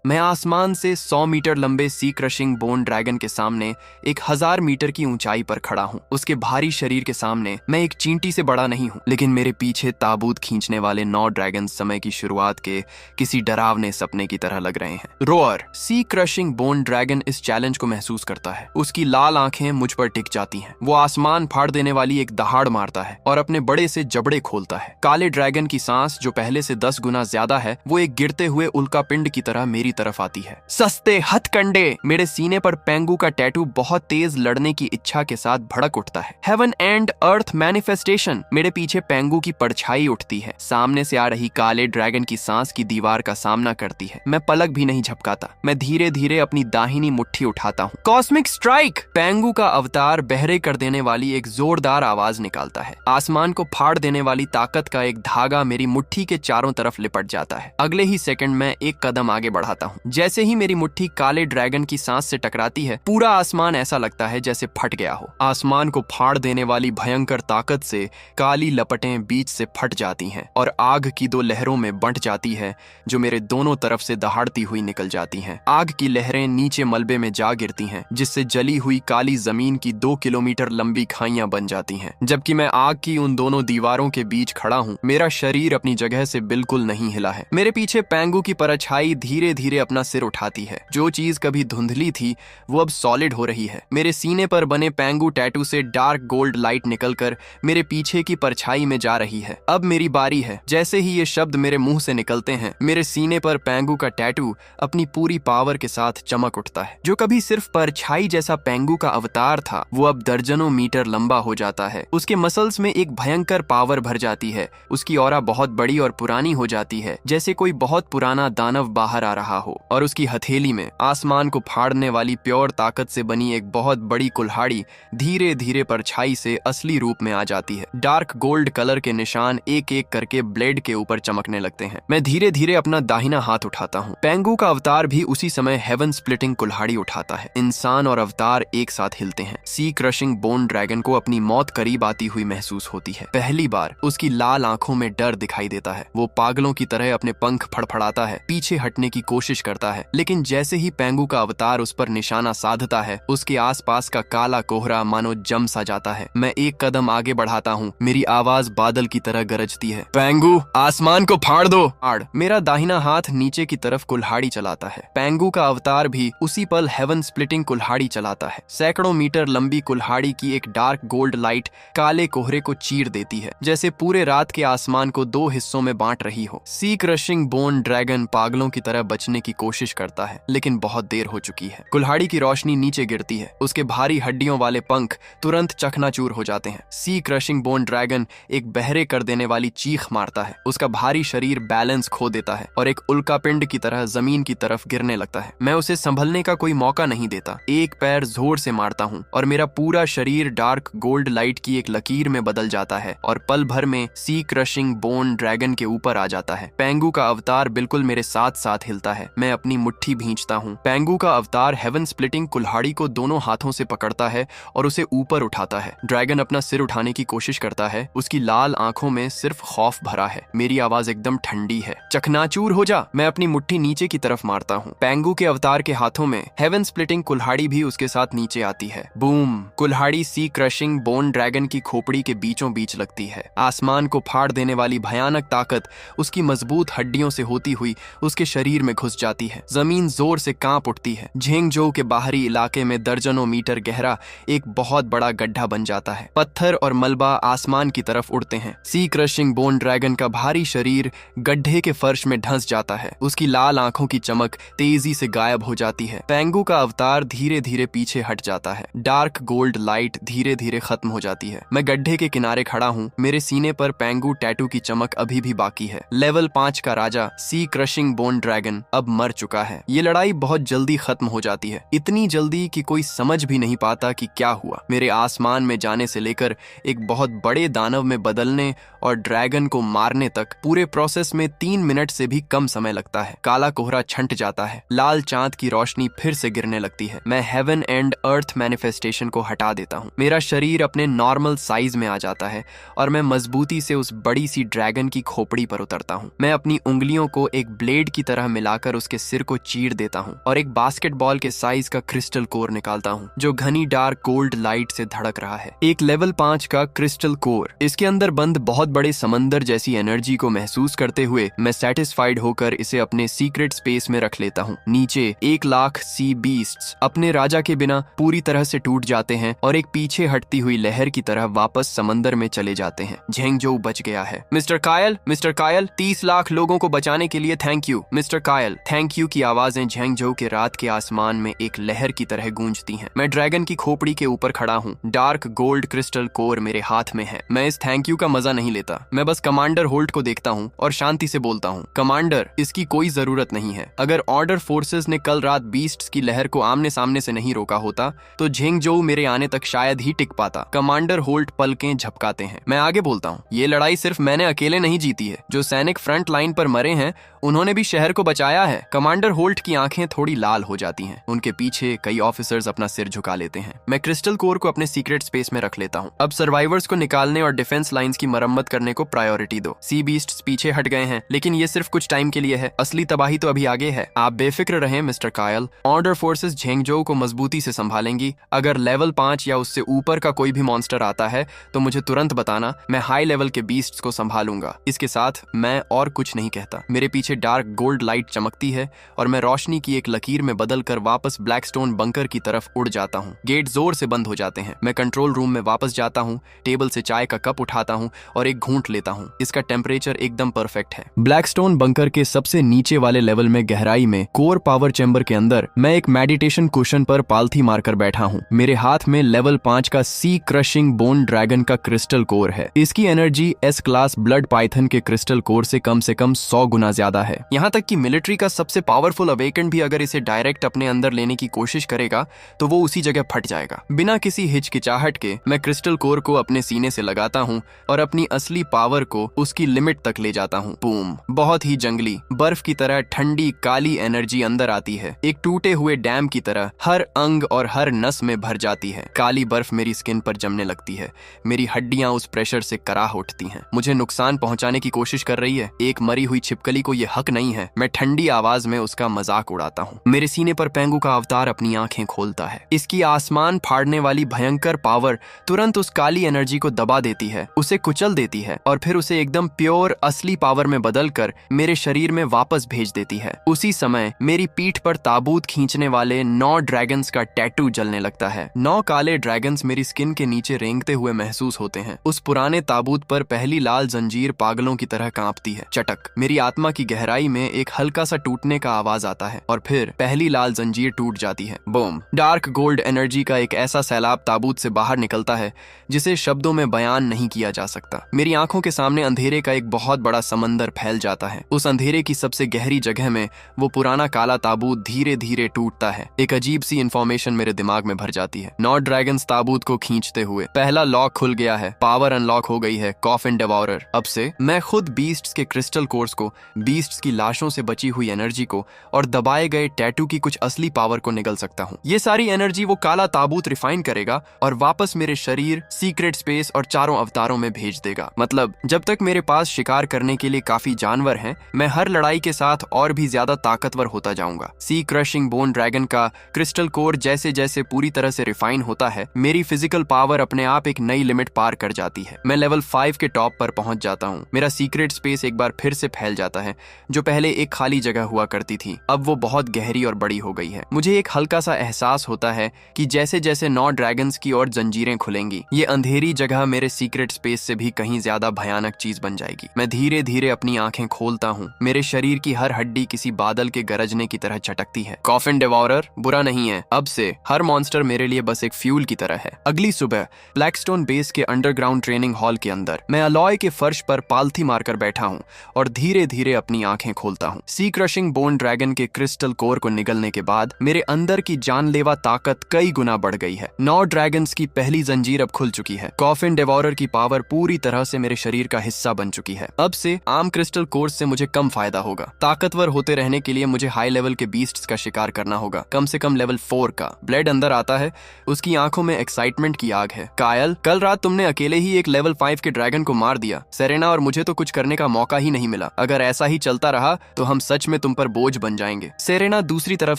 मैं आसमान से 100 मीटर लंबे सी क्रशिंग बोन ड्रैगन के सामने 1000 मीटर की ऊंचाई पर खड़ा हूँ। उसके भारी शरीर के सामने मैं एक चींटी से बड़ा नहीं हूँ, लेकिन मेरे पीछे ताबूत खींचने वाले 9 ड्रैगन समय की शुरुआत के किसी डरावने सपने की तरह लग रहे हैं। रोअर सी क्रशिंग बोन ड्रैगन इस चैलेंज को महसूस करता है। उसकी लाल आंखें मुझ पर टिक जाती हैं। वो आसमान फाड़ देने वाली एक दहाड़ मारता है और अपने बड़े से जबड़े खोलता है। काले ड्रैगन की सांस जो पहले से 10 गुना ज्यादा है, वो एक गिरते हुए उल्का पिंड की तरह मेरी तरफ आती है। सस्ते हथकंडे! मेरे सीने पर पेंगू का टैटू बहुत तेज लड़ने की इच्छा के साथ भड़क उठता है। Heaven and earth manifestation! मेरे पीछे पेंगू की परछाई उठती है। सामने से आ रही काले ड्रैगन की सांस की दीवार का सामना करती है। मैं पलक भी नहीं झपकाता। मैं धीरे धीरे अपनी दाहिनी मुट्ठी उठाता हूँ। Cosmic strike! पेंगू का अवतार बहरे कर देने वाली एक जोरदार आवाज निकालता है। आसमान को फाड़ देने वाली ताकत का एक धागा मेरी मुट्ठी के चारों तरफ लिपट जाता है। अगले ही सेकंड में एक कदम आगे बढ़ाता हूँ। जैसे ही मेरी मुट्ठी काले ड्रैगन की सांस से टकराती है, पूरा आसमान ऐसा लगता है जैसे फट गया हो। आसमान को फाड़ देने वाली भयंकर ताकत से काली लपटें बीच से फट जाती हैं और आग की 2 लहरों में बंट जाती है, जो मेरे दोनों तरफ से दहाड़ती हुई निकल जाती हैं। आग की लहरें नीचे मलबे में जा गिरती हैं, जिससे जली हुई काली जमीन की 2 किलोमीटर लंबी खाइयां बन जाती हैं। जबकि मैं आग की उन दोनों दीवारों के बीच खड़ा हूँ, मेरा शरीर अपनी जगह से बिल्कुल नहीं हिला है। मेरे पीछे पेंगू की परछाई धीरे धीरे अपना सिर उठाती है। जो चीज कभी धुंधली थी वो अब सॉलिड हो रही है। मेरे सीने पर बने पेंगू टैटू से डार्क गोल्ड लाइट निकलकर मेरे पीछे की परछाई में जा रही है। अब मेरी बारी है। जैसे ही ये शब्द मेरे मुंह से निकलते हैं, मेरे सीने पर पेंगू का टैटू अपनी पूरी पावर के साथ चमक उठता है। जो कभी सिर्फ परछाई जैसा पेंगू का अवतार था, वो अब दर्जनों मीटर लंबा हो जाता है। उसके मसल्स में एक भयंकर पावर भर जाती है। उसकी ऑरा बहुत बड़ी और पुरानी हो जाती है, जैसे कोई बहुत पुराना दानव बाहर आ रहा हो। और उसकी हथेली में आसमान को फाड़ने वाली प्योर ताकत से बनी एक बहुत बड़ी कुल्हाड़ी धीरे धीरे परछाई से असली रूप में आ जाती है। डार्क गोल्ड कलर के निशान एक एक करके ब्लेड के ऊपर चमकने लगते हैं। मैं धीरे धीरे अपना दाहिना हाथ उठाता हूँ। पेंगू का अवतार भी उसी समय हेवन स्प्लिटिंग कुल्हाड़ी उठाता है। इंसान और अवतार एक साथ हिलते हैं। सी क्रशिंग बोन ड्रैगन को अपनी मौत करीब आती हुई महसूस होती है। पहली बार उसकी लाल आंखों में डर दिखाई देता है। वो पागलों की तरह अपने पंख फड़फड़ाता है, पीछे हटने की कोशिश करता है, लेकिन जैसे ही पेंगू का अवतार उस पर निशाना साधता है, उसके आसपास का काला कोहरा मानो जम सा जाता है। मैं एक कदम आगे बढ़ाता हूँ। मेरी आवाज बादल की तरह गरजती है, पेंगू, आसमान को फाड़ दो। मेरा दाहिना हाथ नीचे की तरफ कुल्हाड़ी चलाता है। पेंगू का अवतार भी उसी पल हेवन स्प्लिटिंग कुल्हाड़ी चलाता है। सैकड़ों मीटर लंबी कुल्हाड़ी की एक डार्क गोल्ड लाइट काले कोहरे को चीर देती है, जैसे पूरे रात के आसमान को 2 हिस्सों में बांट रही हो। सी क्रशिंग बोन ड्रैगन पागलों की तरह बचने की कोशिश करता है, लेकिन बहुत देर हो चुकी है। कुल्हाड़ी की रोशनी नीचे गिरती है। उसके भारी हड्डियों वाले पंख तुरंत चकनाचूर हो जाते हैं। सी क्रशिंग बोन बोन ड्रैगन एक बहरे कर देने वाली चीख मारता है। उसका भारी शरीर बैलेंस खो देता है और एक उल्कापिंड की तरह जमीन की तरफ गिरने लगता है। मैं उसे संभलने का कोई मौका नहीं देता। एक पैर जोर से मारता हूँ और मेरा पूरा शरीर डार्क गोल्ड लाइट की एक लकीर में बदल जाता है और पल भर में सी क्रशिंग बोन ड्रैगन के ऊपर आ जाता है। पेंगू का अवतार बिल्कुल मेरे साथ साथ हिलता है। मैं अपनी मुट्ठी भींचता हूँ। पेंगू का अवतार हेवन स्प्लिटिंग कुल्हाड़ी को दोनों हाथों से पकड़ता है और उसे ऊपर उठाता है। ड्रैगन अपना सिर उठाने की कोशिश करता है। उसकी लाल आंखों में सिर्फ खौफ भरा है। मेरी आवाज एकदम ठंडी है। चकनाचूर हो जा। मैं अपनी मुट्ठी नीचे की तरफ मारता हूँ। पेंगू के अवतार के हाथों में हेवन स्प्लिटिंग कुल्हाड़ी भी उसके साथ नीचे आती है। बूम! कुल्हाड़ी सी क्रशिंग बोन ड्रैगन की खोपड़ी के बीचों बीच लगती है। आसमान को फाड़ देने वाली भयानक ताकत उसकी मजबूत हड्डियों से होती हुई उसके शरीर में घुस जाती है। जमीन जोर से कांप उठती है। झेंगजोउ के बाहरी इलाके में दर्जनों मीटर गहरा एक बहुत बड़ा गड्ढा बन जाता है। पत्थर और मलबा आसमान की तरफ उड़ते हैं। सी क्रशिंग बोन ड्रैगन का भारी शरीर गड्ढे के फर्श में धंस जाता है। उसकी लाल आंखों की चमक तेजी से गायब हो जाती है। पेंगू का अवतार धीरे धीरे पीछे हट जाता है। डार्क गोल्ड लाइट धीरे धीरे खत्म हो जाती है। मैं गड्ढे के किनारे खड़ा हूँ। मेरे सीने पर पेंगू टैटू की चमक अभी भी बाकी है। लेवल 5 का राजा सी क्रशिंग बोन ड्रैगन अब मर चुका है। ये लड़ाई बहुत जल्दी खत्म हो जाती है। इतनी जल्दी कि कोई समझ भी नहीं पाता कि क्या हुआ। मेरे आसमान में जाने से लेकर एक बहुत बड़े दानव में बदलने और ड्रैगन को मारने तक पूरे प्रोसेस में 3 मिनट से भी कम समय लगता है। काला कोहरा छंट जाता है। लाल चांद की रोशनी फिर से गिरने लगती है। मैं हेवन एंड अर्थ मैनिफेस्टेशन को हटा देता हूँ। मेरा शरीर अपने नॉर्मल साइज में आ जाता है और मैं मजबूती से उस बड़ी सी ड्रैगन की खोपड़ी पर उतरता हूँ। मैं अपनी उंगलियों को एक ब्लेड की तरह मिलाकर उसके सिर को चीर देता हूँ और एक बास्केटबॉल के साइज का क्रिस्टल कोर निकालता हूँ जो घनी डार्क गोल्ड लाइट से धड़क रहा है। एक लेवल 5 का क्रिस्टल कोर। इसके अंदर बंद बहुत बड़े समंदर जैसी एनर्जी को महसूस करते हुए मैं सेटिस्फाइड होकर इसे अपने सीक्रेट स्पेस में रख लेता हूँ। नीचे 1 लाख सी बीस्ट्स अपने राजा के बिना पूरी तरह से टूट जाते हैं और एक पीछे हटती हुई लहर की तरह वापस समंदर में चले जाते हैं। झेंगजोउ बच गया है। मिस्टर कायल 30 लाख लोगों को बचाने के लिए थैंक यू। मिस्टर कायल, थैंक यू की आवाजें झेंगजोउ के रात के आसमान में एक लहर की तरह गूंजती हैं। मैं ड्रैगन की खोपड़ी के ऊपर खड़ा हूँ। डार्क गोल्ड क्रिस्टल कोर मेरे हाथ में है। मैं इस थैंक यू का मजा नहीं लेता। मैं बस कमांडर होल्ट को देखता हूँ और शांति से बोलता हूँ, कमांडर, इसकी कोई जरूरत नहीं है। अगर ऑर्डर फोर्सेस ने कल रात बीस्ट्स की लहर को आमने सामने से नहीं रोका होता तो झेंगजोउ मेरे आने तक शायद ही टिक पाता। कमांडर होल्ट पलकें झपकाते हैं। मैं आगे बोलता हूँ, ये लड़ाई सिर्फ मैंने अकेले नहीं जीती है। जो सैनिक फ्रंट लाइन पर मरे हैं उन्होंने भी शहर को बचाया है। कमांडर होल्ट की आंखें थोड़ी लाल हो जाती हैं। उनके पीछे कई ऑफिसर्स अपना सिर झुका लेते हैं। मैं क्रिस्टल कोर को अपने सीक्रेट स्पेस में रख लेता हूँ। अब सर्वाइवर्स को निकालने और डिफेंस लाइंस की मरम्मत करने को प्रायोरिटी दो। सी बीस्ट्स पीछे हट गए हैं लेकिन ये सिर्फ कुछ टाइम के लिए है। असली तबाही तो अभी आगे है। आप बेफिक्र रहें मिस्टर कायल। ऑर्डर फोर्सेस झेंगजोउ को मजबूती से संभालेंगी। अगर लेवल 5 या उससे ऊपर का कोई भी मॉन्स्टर आता है तो मुझे तुरंत बताना। मैं हाई लेवल के बीस्ट्स को संभालूंगा। इसके साथ मैं और कुछ नहीं कहता। मेरे पीछे डार्क गोल्ड लाइट चमकती है और मैं रोशनी की एक लकीर में बदलकर वापस ब्लैकस्टोन बंकर की तरफ उड़ जाता हूँ। गेट जोर से बंद हो जाते हैं। मैं कंट्रोल रूम में वापस जाता हूँ। टेबल से चाय का कप उठाता हूँ और एक घूंट लेता हूँ। इसका टेम्परेचर एकदम परफेक्ट है। ब्लैकस्टोन बंकर के सबसे नीचे वाले लेवल में गहराई में कोर पावर चैम्बर के अंदर मैं एक मेडिटेशन कुशन पर पालथी मारकर बैठा हूँ। मेरे हाथ में लेवल 5 का सी क्रशिंग बोन ड्रैगन का क्रिस्टल कोर है। इसकी energy S class blood Python के क्रिस्टल कोर से कम 100 गुना ज्यादा है। यहाँ तक कि मिलिट्री का सबसे पावरफुल अवेकेंड भी अगर इसे डायरेक्ट अपने अंदर लेने की कोशिश करेगा तो वो उसी जगह फट जाएगा। बिना किसी हिचकिचाहट के मैं क्रिस्टल कोर को अपने सीने से लगाता हूँ और अपनी असली पावर को उसकी लिमिट तक ले जाता हूँ। बूम! बहुत ही जंगली बर्फ की तरह ठंडी काली एनर्जी अंदर आती है। एक टूटे हुए डैम की तरह हर अंग और हर नस में भर जाती है। काली बर्फ मेरी स्किन पर जमने लगती है। मेरी हड्डियां उस प्रेशर से कराह उठती हैं। मुझे नुकसान पहुंचाने की कोशिश कर रही है। एक मरी हुई छिपकली को ये हक नहीं है। मैं ठंडी आवाज में उसका मजाक उड़ाता हूँ। मेरे सीने पर पेंगू का अवतार अपनी आंखें खोलता है। इसकी आसमान फाड़ने वाली भयंकर पावर तुरंत उस काली एनर्जी को दबा देती है, उसे कुचल देती है और फिर उसे एकदम प्योर असली पावर में बदलकर मेरे शरीर में वापस भेज देती है। उसी समय मेरी पीठ पर ताबूत खींचने वाले 9 ड्रैगन्स का टैटू जलने लगता है। 9 काले ड्रैगन्स मेरी स्किन के नीचे रेंगते हुए महसूस होते हैं। उस पुराने ताबूत पर पहली लाल जंजीर पागलों की तरह कांपती है। चटक! मेरी आत्मा की गहराई में एक हल्का सा टूटने का आवाज आता है और फिर पहली लाल जंजीर टूट जाती है। बूम! डार्क गोल्ड एनर्जी का एक ऐसा सैलाब ताबूत से बाहर निकलता है जिसे शब्दों में बयान नहीं किया जा सकता। मेरी आंखों के सामने अंधेरे का एक बहुत बड़ा समंदर फैल जाता है। उस अंधेरे की सबसे गहरी जगह में वो पुराना काला ताबूत धीरे धीरे टूटता है। एक अजीब सी इंफॉर्मेशन मेरे दिमाग में भर जाती है। नॉर्थ ड्रैगन्स ताबूत को खींचते हुए पहला लॉक खुल गया है, पावर अनलॉक हो गई है, कॉफिन डेवोरर। अब से मैं खुद बीस्ट्स के क्रिस्टल कोर्स को, बीस्ट्स की लाशों से बची हुई एनर्जी को और दबाए गए टैटू की कुछ असली पावर को निगल सकता हूँ। ये सारी एनर्जी वो काला ताबूत रिफाइन करेगा और वापस मेरे शरीर, सीक्रेट स्पेस और चारों अवतारों में भेज देगा। मतलब जब तक मेरे पास शिकार करने के लिए काफी जानवर हैं, मैं हर लड़ाई के साथ और भी ज्यादा ताकतवर होता जाऊंगा। सी क्रशिंग बोन ड्रैगन का क्रिस्टल कोर जैसे जैसे पूरी तरह से रिफाइन होता है, मेरी फिजिकल पावर अपने आप एक नई लिमिट पार कर जाती है। मैं लेवल 5 के टॉप पर पहुंच जाता हूँ। मेरा सीक्रेट स्पेस एक बार फिर से फैल जाता है। जो पहले एक खाली जगह हुआ करती थी, अब वो बहुत गहरी और बड़ी हो गई है। मुझे एक हल्का सा एहसास होता है कि जैसे जैसे 9 ड्रैगन्स की और जंजीरें खुलेंगी, ये अंधेरी जगह मेरे सीक्रेट स्पेस से भी कहीं ज्यादा भयानक चीज बन जाएगी। मैं धीरे धीरे अपनी आंखें खोलता हूँ। मेरे शरीर की हर हड्डी किसी बादल के गरजने की तरह चटकती है। कॉफिन डेवोरर बुरा नहीं है। अब से हर मॉन्स्टर मेरे लिए बस एक फ्यूल की तरह है। अगली सुबह ब्लैकस्टोन बेस के अंडरग्राउंड ट्रेनिंग हॉल के अंदर मैं अलॉय के फर्श पर पालथी मारकर बैठा हूँ और धीरे धीरे अपनी आंखें खोलता हूँ। सी क्रशिंग बोन ड्रैगन के क्रिस्टल कोर को निगलने के बाद मेरे अंदर की जानलेवा ताकत कई गुना बढ़ गई है। 9 ड्रैगन्स की पहली जंजीर अब खुल चुकी है। कॉफिन डेवोरर की पावर पूरी तरह से मेरे शरीर का हिस्सा बन चुकी है। अब से आम क्रिस्टल कोर्स से मुझे कम फायदा होगा। ताकतवर होते रहने के लिए मुझे हाई लेवल के बीस्ट्स का शिकार करना होगा, कम से कम लेवल 4 का। ब्लेड अंदर आता है, उसकी आंखों में एक्साइटमेंट की आग है। कायल, कल रात तुमने अकेले ही एक लेवल 5 के ड्रैगन को मार दिया। सेरेना और मुझे तो कुछ करने का मौका ही नहीं मिला। अगर ऐसा ही चलता रहा तो हम सच में तुम पर बोझ बन जाएंगे। सेरेना दूसरी तरफ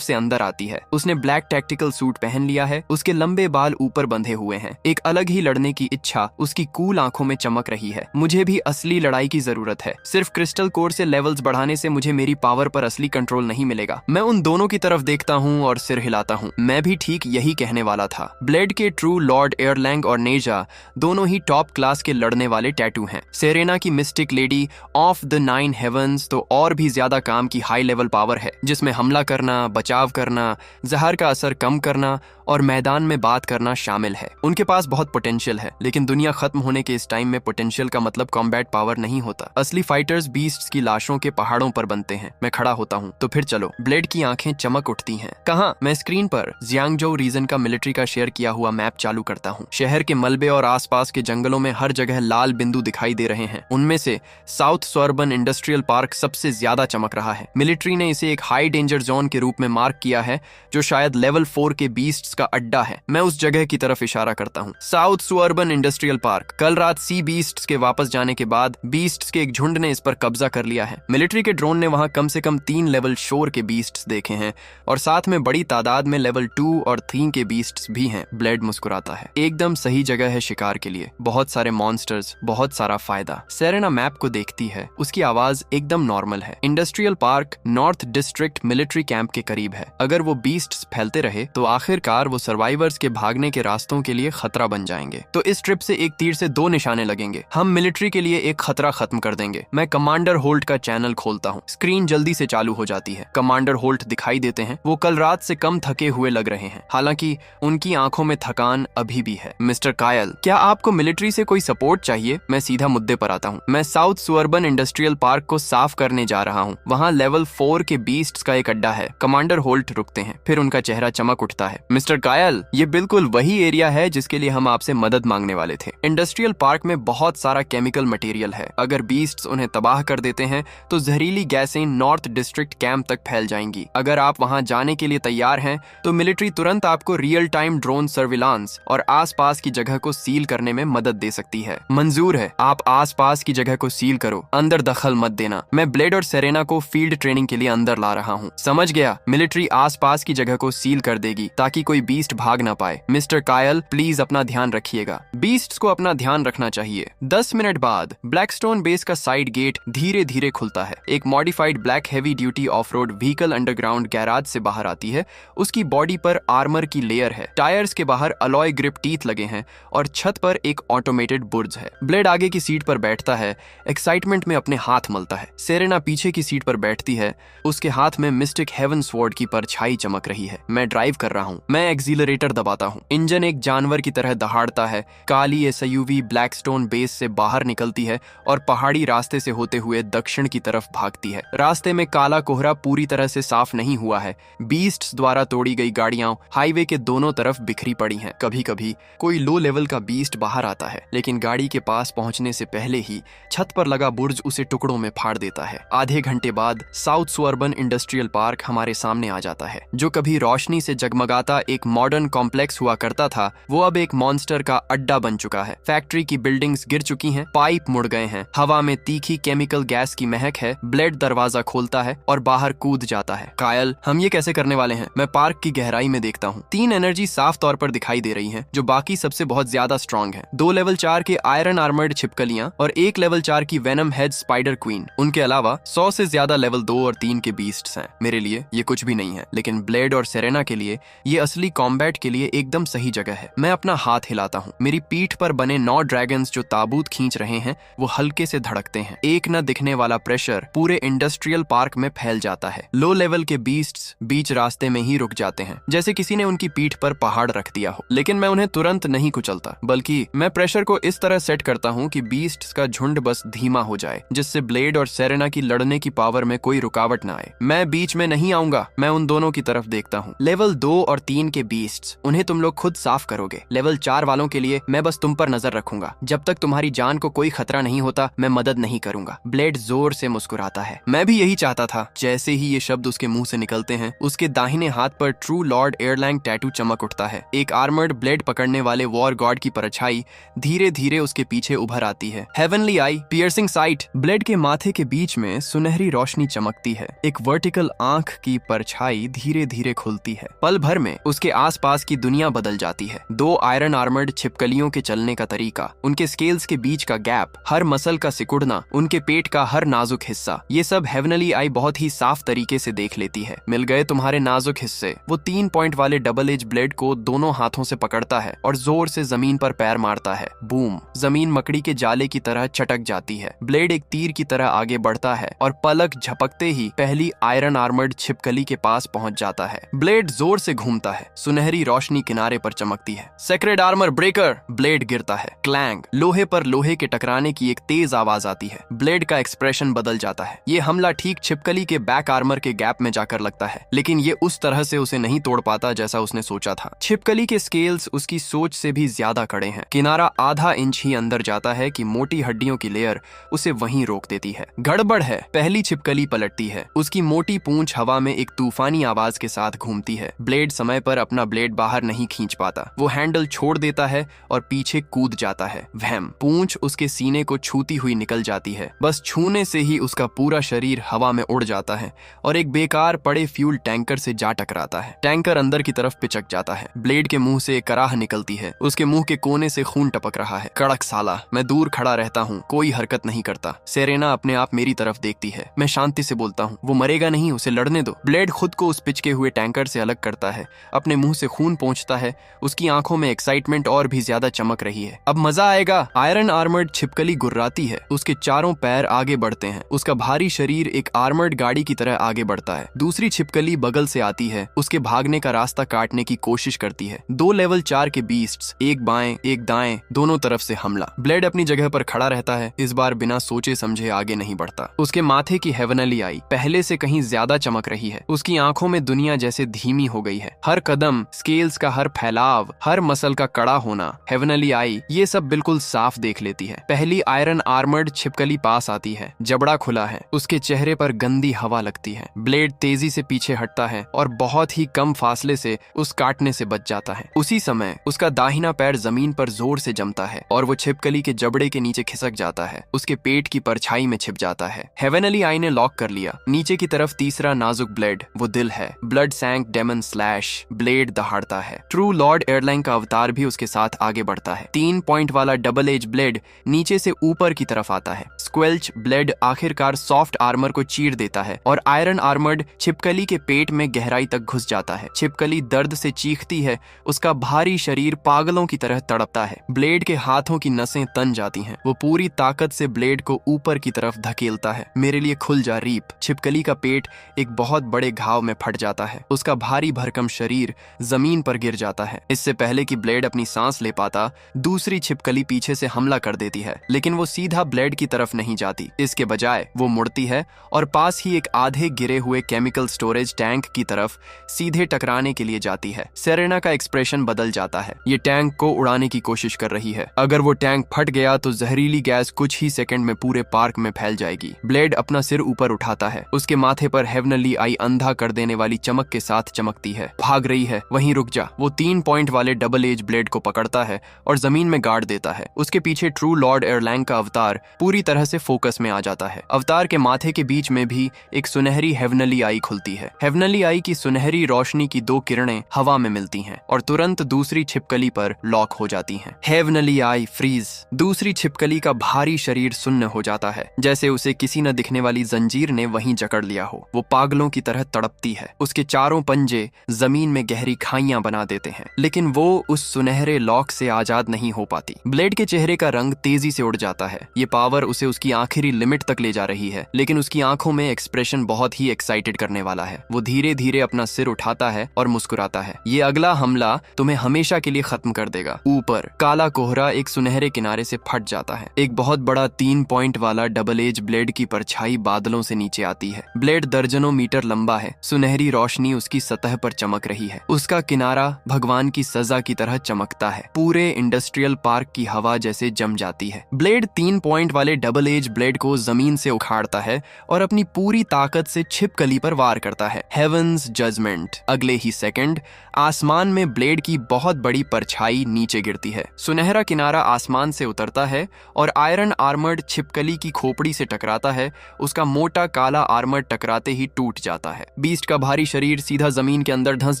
से अंदर आती है। उसने ब्लैक टैक्टिकल सूट पहन लिया है, उसके लंबे बाल ऊपर बंधे हुए हैं। एक अलग ही लड़ने की इच्छा उसकी कूल आंखों में चमक रही है। मुझे भी असली लड़ाई की जरूरत है। सिर्फ क्रिस्टल कोर से लेवल्स बढ़ाने से मुझे मेरी पावर पर असली कंट्रोल नहीं मिलेगा। मैं उन दोनों की तरफ देखता हूँ और सिर हिलाता हूँ। मैं भी ठीक यही कहने वाला था। ब्लेड के ट्रू लॉर्ड एयरलैंग और नेजा दोनों ही टॉप क्लास के लड़ने वाले टैटू हैं। सेरेना की mystic lady of the 9 heavens तो और भी ज्यादा काम की हाई लेवल पावर है, जिसमें हमला करना, बचाव करना, जहर का असर कम करना और मैदान में बात करना शामिल है। उनके पास बहुत पोटेंशियल है, लेकिन दुनिया खत्म होने के इस टाइम में पोटेंशियल का मतलब कॉम्बैट पावर नहीं होता। असली फाइटर्स बीस्ट्स की लाशों के पहाड़ों पर बनते हैं। मैं खड़ा होता हूँ। तो फिर चलो। ब्लेड की आंखें चमक उठती हैं। कहाँ? मैं स्क्रीन पर जियांगजो रीजन का मिलिट्री का शेयर किया हुआ मैप चालू करता हूँ। शहर के मलबे और आसपास के जंगलों में हर जगह लाल बिंदु दिखाई दे रहे हैं। उनमें से साउथ सर्बन इंडस्ट्रियल पार्क सबसे ज्यादा चमक रहा है। मिलिट्री ने इसे एक हाई डेंजर जोन के रूप में मार्क किया है, जो शायद लेवल 4 के बीस्ट्स का अड्डा है। मैं उस जगह की तरफ इशारा करता हूँ। South suburban industrial park. कल रात सी बीस्ट्स के वापस जाने के बाद बीस्ट्स के एक झुंड ने इस पर कब्जा कर लिया है। मिलिट्री के ड्रोन ने वहां कम से कम 3 लेवल शोर के बीस्ट्स देखे हैं और साथ में बड़ी तादाद में लेवल 2 और 3 के बीस्ट्स भी हैं। ब्लेड मुस्कुराता है। एकदम सही जगह है शिकार के लिए। बहुत सारे मॉन्स्टर्स, बहुत सारा फायदा। सेरेना मैप को देखती है। उसकी आवाज एकदम नॉर्मल है। Industrial park north district military camp के करीब है। अगर वो बीस्ट्स फैलते रहे तो आखिरकार वो सर्वाइवर्स के भागने के रास्तों के लिए खतरा बन जाएंगे। तो इस ट्रिप से एक तीर से 2 निशाने लगेंगे। हम मिलिट्री के लिए एक खतरा खत्म कर देंगे। मैं कमांडर होल्ट का चैनल खोलता हूँ। स्क्रीन जल्दी से चालू हो जाती है। कमांडर होल्ट दिखाई देते हैं। वो कल रात से कम थके हुए लग रहे हैं, हालांकि उनकी आंखों में थकान अभी भी है। मिस्टर कायल, क्या आपको मिलिट्री से कोई सपोर्ट चाहिए? मैं सीधा मुद्दे पर आता हूँ। मैं साउथ सुअर्बन इंडस्ट्रियल पार्क को साफ करने जा रहा हूँ। वहाँ लेवल 4 के बीस्ट्स का एक अड्डा है। कमांडर होल्ट रुकते हैं, फिर उनका चेहरा चमक उठता है। मिस्टर कायल, ये बिल्कुल वही एरिया है जिसके लिए हम आपसे मदद मांगने वाले थे। इंडस्ट्रियल पार्क में बहुत सारा केमिकल मटेरियल है। अगर बीस्ट्स उन्हें तबाह कर देते हैं तो जहरीली गैसें नॉर्थ डिस्ट्रिक्ट कैंप तक फैल जाएंगी। अगर आप वहां जाने के लिए तैयार हैं तो मिलिट्री तुरंत आपको रियल टाइम ड्रोन सर्विलांस और आसपास की जगह को सील करने में मदद दे सकती है। मंजूर है, आप आसपास की जगह को सील करो, अंदर दखल मत देना। मैं ब्लेड और सेरेना को फील्ड ट्रेनिंग के लिए अंदर ला रहा हूँ। समझ गया। मिलिट्री आसपास की जगह को सील कर देगी ताकि कोई बीस्ट भाग ना पाए। मिस्टर कायल, प्लीज अपना ध्यान रखिएगा। बीस्ट्स को अपना ध्यान रखना चाहिए। 10 मिनट बाद ब्लैकस्टोन बेस का साइड गेट धीरे धीरे खुलता है। एक modified black heavy duty of road vehicle underground garage से बाहर आती है। उसकी बॉडी पर आर्मर की लेयर है। टायर्स के बाहर अलॉय ग्रिप टीथ लगे हैं और छत पर एक ऑटोमेटेड बुर्ज है। ब्लेड आगे की सीट पर बैठता है, एक्साइटमेंट में अपने हाथ मलता है। सेरेना पीछे की सीट पर बैठती है। उसके हाथ में मिस्टिक हेवन स्वॉर्ड की परछाई चमक रही है। मैं ड्राइव कर रहा हूँ। मैं एक्सीलरेटर दबाता हूँ। इंजन एक जानवर की तरह दहाड़ता है। काली एसयूवी ब्लैकस्टोन बेस से बाहर निकलती है और पहाड़ी रास्ते से होते हुए दक्षिण की तरफ भागती है। रास्ते में काला कोहरा पूरी तरह से साफ नहीं हुआ है। बीस्ट्स द्वारा तोड़ी गई गाड़ियां हाईवे के दोनों तरफ बिखरी पड़ी हैं। कभी कभी कोई लो लेवल का बीस्ट बाहर आता है, लेकिन गाड़ी के पास पहुंचने से पहले ही छत पर लगा बुर्ज उसे टुकड़ों में फाड़ देता है। आधे घंटे बाद साउथ सुअर्बन इंडस्ट्रियल पार्क हमारे सामने आ जाता है। जो कभी रोशनी से जगमगाता एक मॉडर्न कॉम्प्लेक्स हुआ करता था, वो अब एक मॉन्स्टर का अड्डा बन चुका है। फैक्ट्री की बिल्डिंग्स गिर चुकी हैं, पाइप मुड़ गए हैं, हवा में तीखी केमिकल गैस की महक है। ब्लेड दरवाजा खोलता है और बाहर कूद जाता है। कायल, हम ये कैसे करने वाले हैं? मैं पार्क की गहराई में देखता हूँ। 3 एनर्जी साफ तौर पर दिखाई दे रही हैं, जो बाकी सबसे बहुत ज्यादा स्ट्रॉन्ग है। 2 लेवल 4 के आयरन आर्मर्ड छिपकलियां और 1 लेवल 4 की वेनम हेड स्पाइडर क्वीन। उनके अलावा 100 से ज्यादा लेवल 2 और 3 के बीस्ट्स हैं। मेरे लिए ये कुछ भी नहीं है, लेकिन ब्लेड और सेरेना के लिए ये असली कॉम्बैट के लिए एकदम सही जगह है। मैं अपना हाथ हिलाता हूँ। मेरी पीठ पर बने 9 ड्रैगन्स जो ताबूत खींच रहे हैं, वो हल्के से धड़कते हैं। एक न दिखने वाला प्रेशर पूरे इंडस्ट्रियल पार्क में फैल जाता है। लो लेवल के बीस्ट्स बीच रास्ते में ही रुक जाते हैं, जैसे किसी ने उनकी पीठ पर पहाड़ रख दिया हो। लेकिन मैं उन्हें तुरंत नहीं कुचलता, बल्कि मैं प्रेशर को इस तरह सेट करता हूँ कि बीस्ट्स का झुंड बस धीमा हो जाए, जिससे ब्लेड और सेरेना की लड़ने की पावर में कोई रुकावट न आए। मैं बीच में नहीं आऊंगा। मैं उन दोनों की तरफ देखता हूँ। लेवल 2 और 3 के बीस्ट्स, उन्हें तुम लोग खुद साफ करोगे। लेवल 4 वालों के लिए मैं बस तुम पर नजर रखूंगा। जब तक तुम्हारी जान को कोई खतरा नहीं होता, मैं मदद नहीं करूंगा। ब्लेड जोर से मुस्कुराता है। मैं भी यही चाहता था। जैसे ही ये शब्द उसके मुंह से निकलते हैं, उसके दाहिने हाथ पर ट्रू लॉर्ड एयरलैंग टैटू चमक उठता है। एक आर्मर्ड ब्लेड पकड़ने वाले वॉर गॉड की परछाई धीरे धीरे उसके पीछे उभर आती है। हेवनली आई, पियर्सिंग साइट। ब्लेड के माथे के बीच में सुनहरी रोशनी चमकती है। एक वर्टिकल आंख की परछाई धीरे धीरे खुलती है। पल भर में उसके आसपास की दुनिया बदल जाती है। 2 आयरन आर्मर्ड छिपकलियों के चलने का तरीका, उनके स्केल्स के बीच का गैप, हर मसल का सिकुड़ना, उनके पेट का हर नाजुक हिस्सा, ये सब हेवनली आई बहुत ही साफ तरीके से देख लेती है। मिल गए तुम्हारे नाजुक हिस्से। वो 3 पॉइंट वाले डबल एज ब्लेड को दोनों हाथों से पकड़ता है और जोर से जमीन पर पैर मारता है। बूम! जमीन मकड़ी के जाले की तरह चटक जाती है। ब्लेड एक तीर की तरह आगे बढ़ता है और पलक झपकते ही पहली आयरन आर्मर्ड छिपकली के पास पहुंच जाता है। ब्लेड जोर से घूमता है। सुनहरी रोशनी किनारे पर चमकती है। Sacred armour breaker! ब्लेड गिरता है। क्लैंग! लोहे पर लोहे के टकराने की एक तेज आवाज आती है। ब्लेड का एक्सप्रेशन बदल जाता है। ये हमला ठीक छिपकली के बैक आर्मर के गैप में जाकर लगता है, लेकिन ये उस तरह से उसे नहीं तोड़ पाता जैसा उसने सोचा था। छिपकली के स्केल्स उसकी सोच से भी ज्यादा कड़े हैं। किनारा आधा इंच ही अंदर जाता है कि मोटी हड्डियों की लेयर उसे वहीं रोक देती है। गड़बड़ है। पहली छिपकली पलटती है। उसकी मोटी पूंछ हवा में एक तूफानी आवाज के साथ घूमती है। ब्लेड समय पर अपना ब्लेड बाहर नहीं खींच पाता। वो हैंडल छोड़ देता है और पीछे कूद जाता है। वहम! पूंछ उसके सीने को छूती हुई निकल जाती है। बस छूने से ही उसका पूरा शरीर हवा में उड़ जाता है और एक बेकार पड़े फ्यूल टैंकर से जा टकराता है। टैंकर अंदर की तरफ पिचक जाता है। ब्लेड के मुंह से एक कराह निकलती है। उसके मुंह के कोने से खून टपक रहा है। कड़क साला! मैं दूर खड़ा रहता हूँ, कोई हरकत नहीं करता। सेरेना अपने आप मेरी तरफ देखती है। मैं शांति से बोलता हूँ, वो मरेगा नहीं, उसे लड़ने दो। ब्लेड खुद को उस पिचके हुए टैंकर से अलग करता है। अपने मुंह से खून पोंछता है। उसकी आंखों में एक्साइटमेंट और भी ज्यादा चमक रही है। अब मजा आएगा। आयरन आर्मर्ड छिपकली गुर्राती है। उसके चारों पैर आगे बढ़ते हैं। उसका भारी शरीर एक आर्मर्ड गाड़ी की तरह आगे बढ़ता है। दूसरी छिपकली बगल से आती है। उसके भागने का रास्ता काटने की कोशिश करती है। 2 लेवल 4 के बीस्ट्स, एक बाएं एक दाएं, दोनों तरफ से हमला। ब्लेड अपनी जगह पर खड़ा रहता है। इस बार बिना सोचे समझे आगे नहीं बढ़ता। उसके माथे की हेवनली आई पहले से कहीं ज्यादा चमक रही है। उसकी आंखों में दुनिया जैसे धीमी हो गई है। हर कदम, स्केल्स का हर फैलाव, हर मसल का कड़ा होना, हेवनली आई ये सब बिल्कुल साफ देख लेती है। पहली आयरन आर्मर्ड छिपकली पास आती है। जबड़ा खुला है। उसके चेहरे पर गंदी हवा लगती है। ब्लेड तेजी से पीछे हटता है और बहुत ही कम फासले से उस काटने से बच जाता है। उसी समय उसका दाहिना पैर जमीन पर जोर से जमता है और वो छिपकली के जबड़े के नीचे खिसक जाता है। उसके पेट की परछाई में छिप जाता है। हेवनली आई ने लॉक कर लिया। नीचे की तरफ तीसरा नाजुक ब्लेड, वो दिल है। Blood sank demon slash. Blade दहाड़ता है। ट्रू लॉर्ड एयरलाइन का अवतार भी उसके साथ आगे बढ़ता है। 3 पॉइंट वाला डबल एज ब्लेड नीचे से ऊपर की तरफ आता है। स्क्वेल्च ब्लेड आखिरकार सॉफ्ट आर्मर को चीर देता है और आयरन आर्मर्ड छिपकली के पेट में गहराई तक घुस जाता है। छिपकली दर्द से चीखती है। उसका भारी शरीर पागलों की तरह तड़पता है। ब्लेड के हाथों की नसें तन जाती हैं। वो पूरी ताकत से ब्लेड को ऊपर की तरफ धकेलता है। मेरे लिए खुल जा रीप। छिपकली का पेट एक बहुत बड़े घाव में फट जाता है। उसका भारी भरकम शरीर जमीन पर गिर जाता है। इससे पहले कि ब्लेड अपनी सांस ले पाता, दूसरी छिपकली पीछे से हमला कर देती है, लेकिन वो सीधा ब्लेड की तरफ नहीं जाती। इसके बजाय वो मुड़ती है और पास ही एक आधे गिरे हुए केमिकल स्टोरेज टैंक की तरफ सीधे टकराने के लिए जाती है। सेरेना का एक्सप्रेशन बदल जाता है। ये टैंक को उड़ाने की कोशिश कर रही है। अगर वो टैंक फट गया तो जहरीली गैस कुछ ही सेकंड में पूरे पार्क में फैल जाएगी। ब्लेड अपना सिर ऊपर उठाता है। उसके माथे पर हेवनली आई अंधा कर देने वाली चमक के साथ चमकती है। भाग रही है, वहीं रुक जा। वो 3 पॉइंट वाले डबल एज ब्लेड को पकड़ता है और जमीन में गाड़ देता है। उसके पीछे ट्रू लॉर्ड एयरलैंग का अवतार पूरी तरह से फोकस में आ जाता है। अवतार के माथे के बीच में भी एक सुनहरी हेवनली आई खुलती है। हेवनली आई की सुनहरी रोशनी की 2 किरणें हवा में मिलती हैं और तुरंत दूसरी छिपकली पर लॉक हो जाती हैं। हेवनली आई फ्रीज। दूसरी छिपकली का भारी शरीर सुन्न हो जाता है, जैसे उसे किसी न दिखने वाली जंजीर ने वहीं जकड़ लिया हो। वो पागलों की तरह तड़पती है। उसके चारों पंजे जमीन में गहरी खाइयां बना देते हैं, लेकिन वो उस सुनहरे लॉक से आजाद नहीं हो पाती। ब्लेड के चेहरे का रंग तेजी से उड़ जाता है। ये पावर उसे उसकी आखिरी लिमिट तक ले जा रही है, लेकिन उसकी आंखों में एक्सप्रेशन बहुत ही एक्साइटेड करने वाला है। वो धीरे धीरे अपना सिर उठाता है और मुस्कुराता है। ये अगला हमला तुम्हें हमेशा के लिए खत्म कर देगा। ऊपर काला कोहरा एक सुनहरे किनारे से फट जाता है। एक बहुत बड़ा 3 पॉइंट वाला डबल एज ब्लेड की परछाई बादलों से नीचे आती है। ब्लेड दर्जनों मीटर लंबा है। सुनहरी रोशनी उसकी सतह पर चमक रही है। उसका किनारा भगवान की सजा की तरह चमकता है। पूरे इंडस्ट्रियल पार्क की हवा जैसे जम जाती है। ब्लेड 3 पॉइंट वाले डबल एज ब्लेड को जमीन से उखाड़ता है और अपनी पूरी ताकत से छिपकली पर वार करता है। Heavens judgment. अगले ही सेकंड आसमान में ब्लेड की बहुत बड़ी परछाई नीचे गिरती है। सुनहरा किनारा आसमान से उतरता है और आयरन आर्मर्ड छिपकली की खोपड़ी से टकराता है। उसका मोटा काला आर्मर टकराते ही टूट जाता है। बीस्ट का भारी शरीर सीधा जमीन के अंदर धंस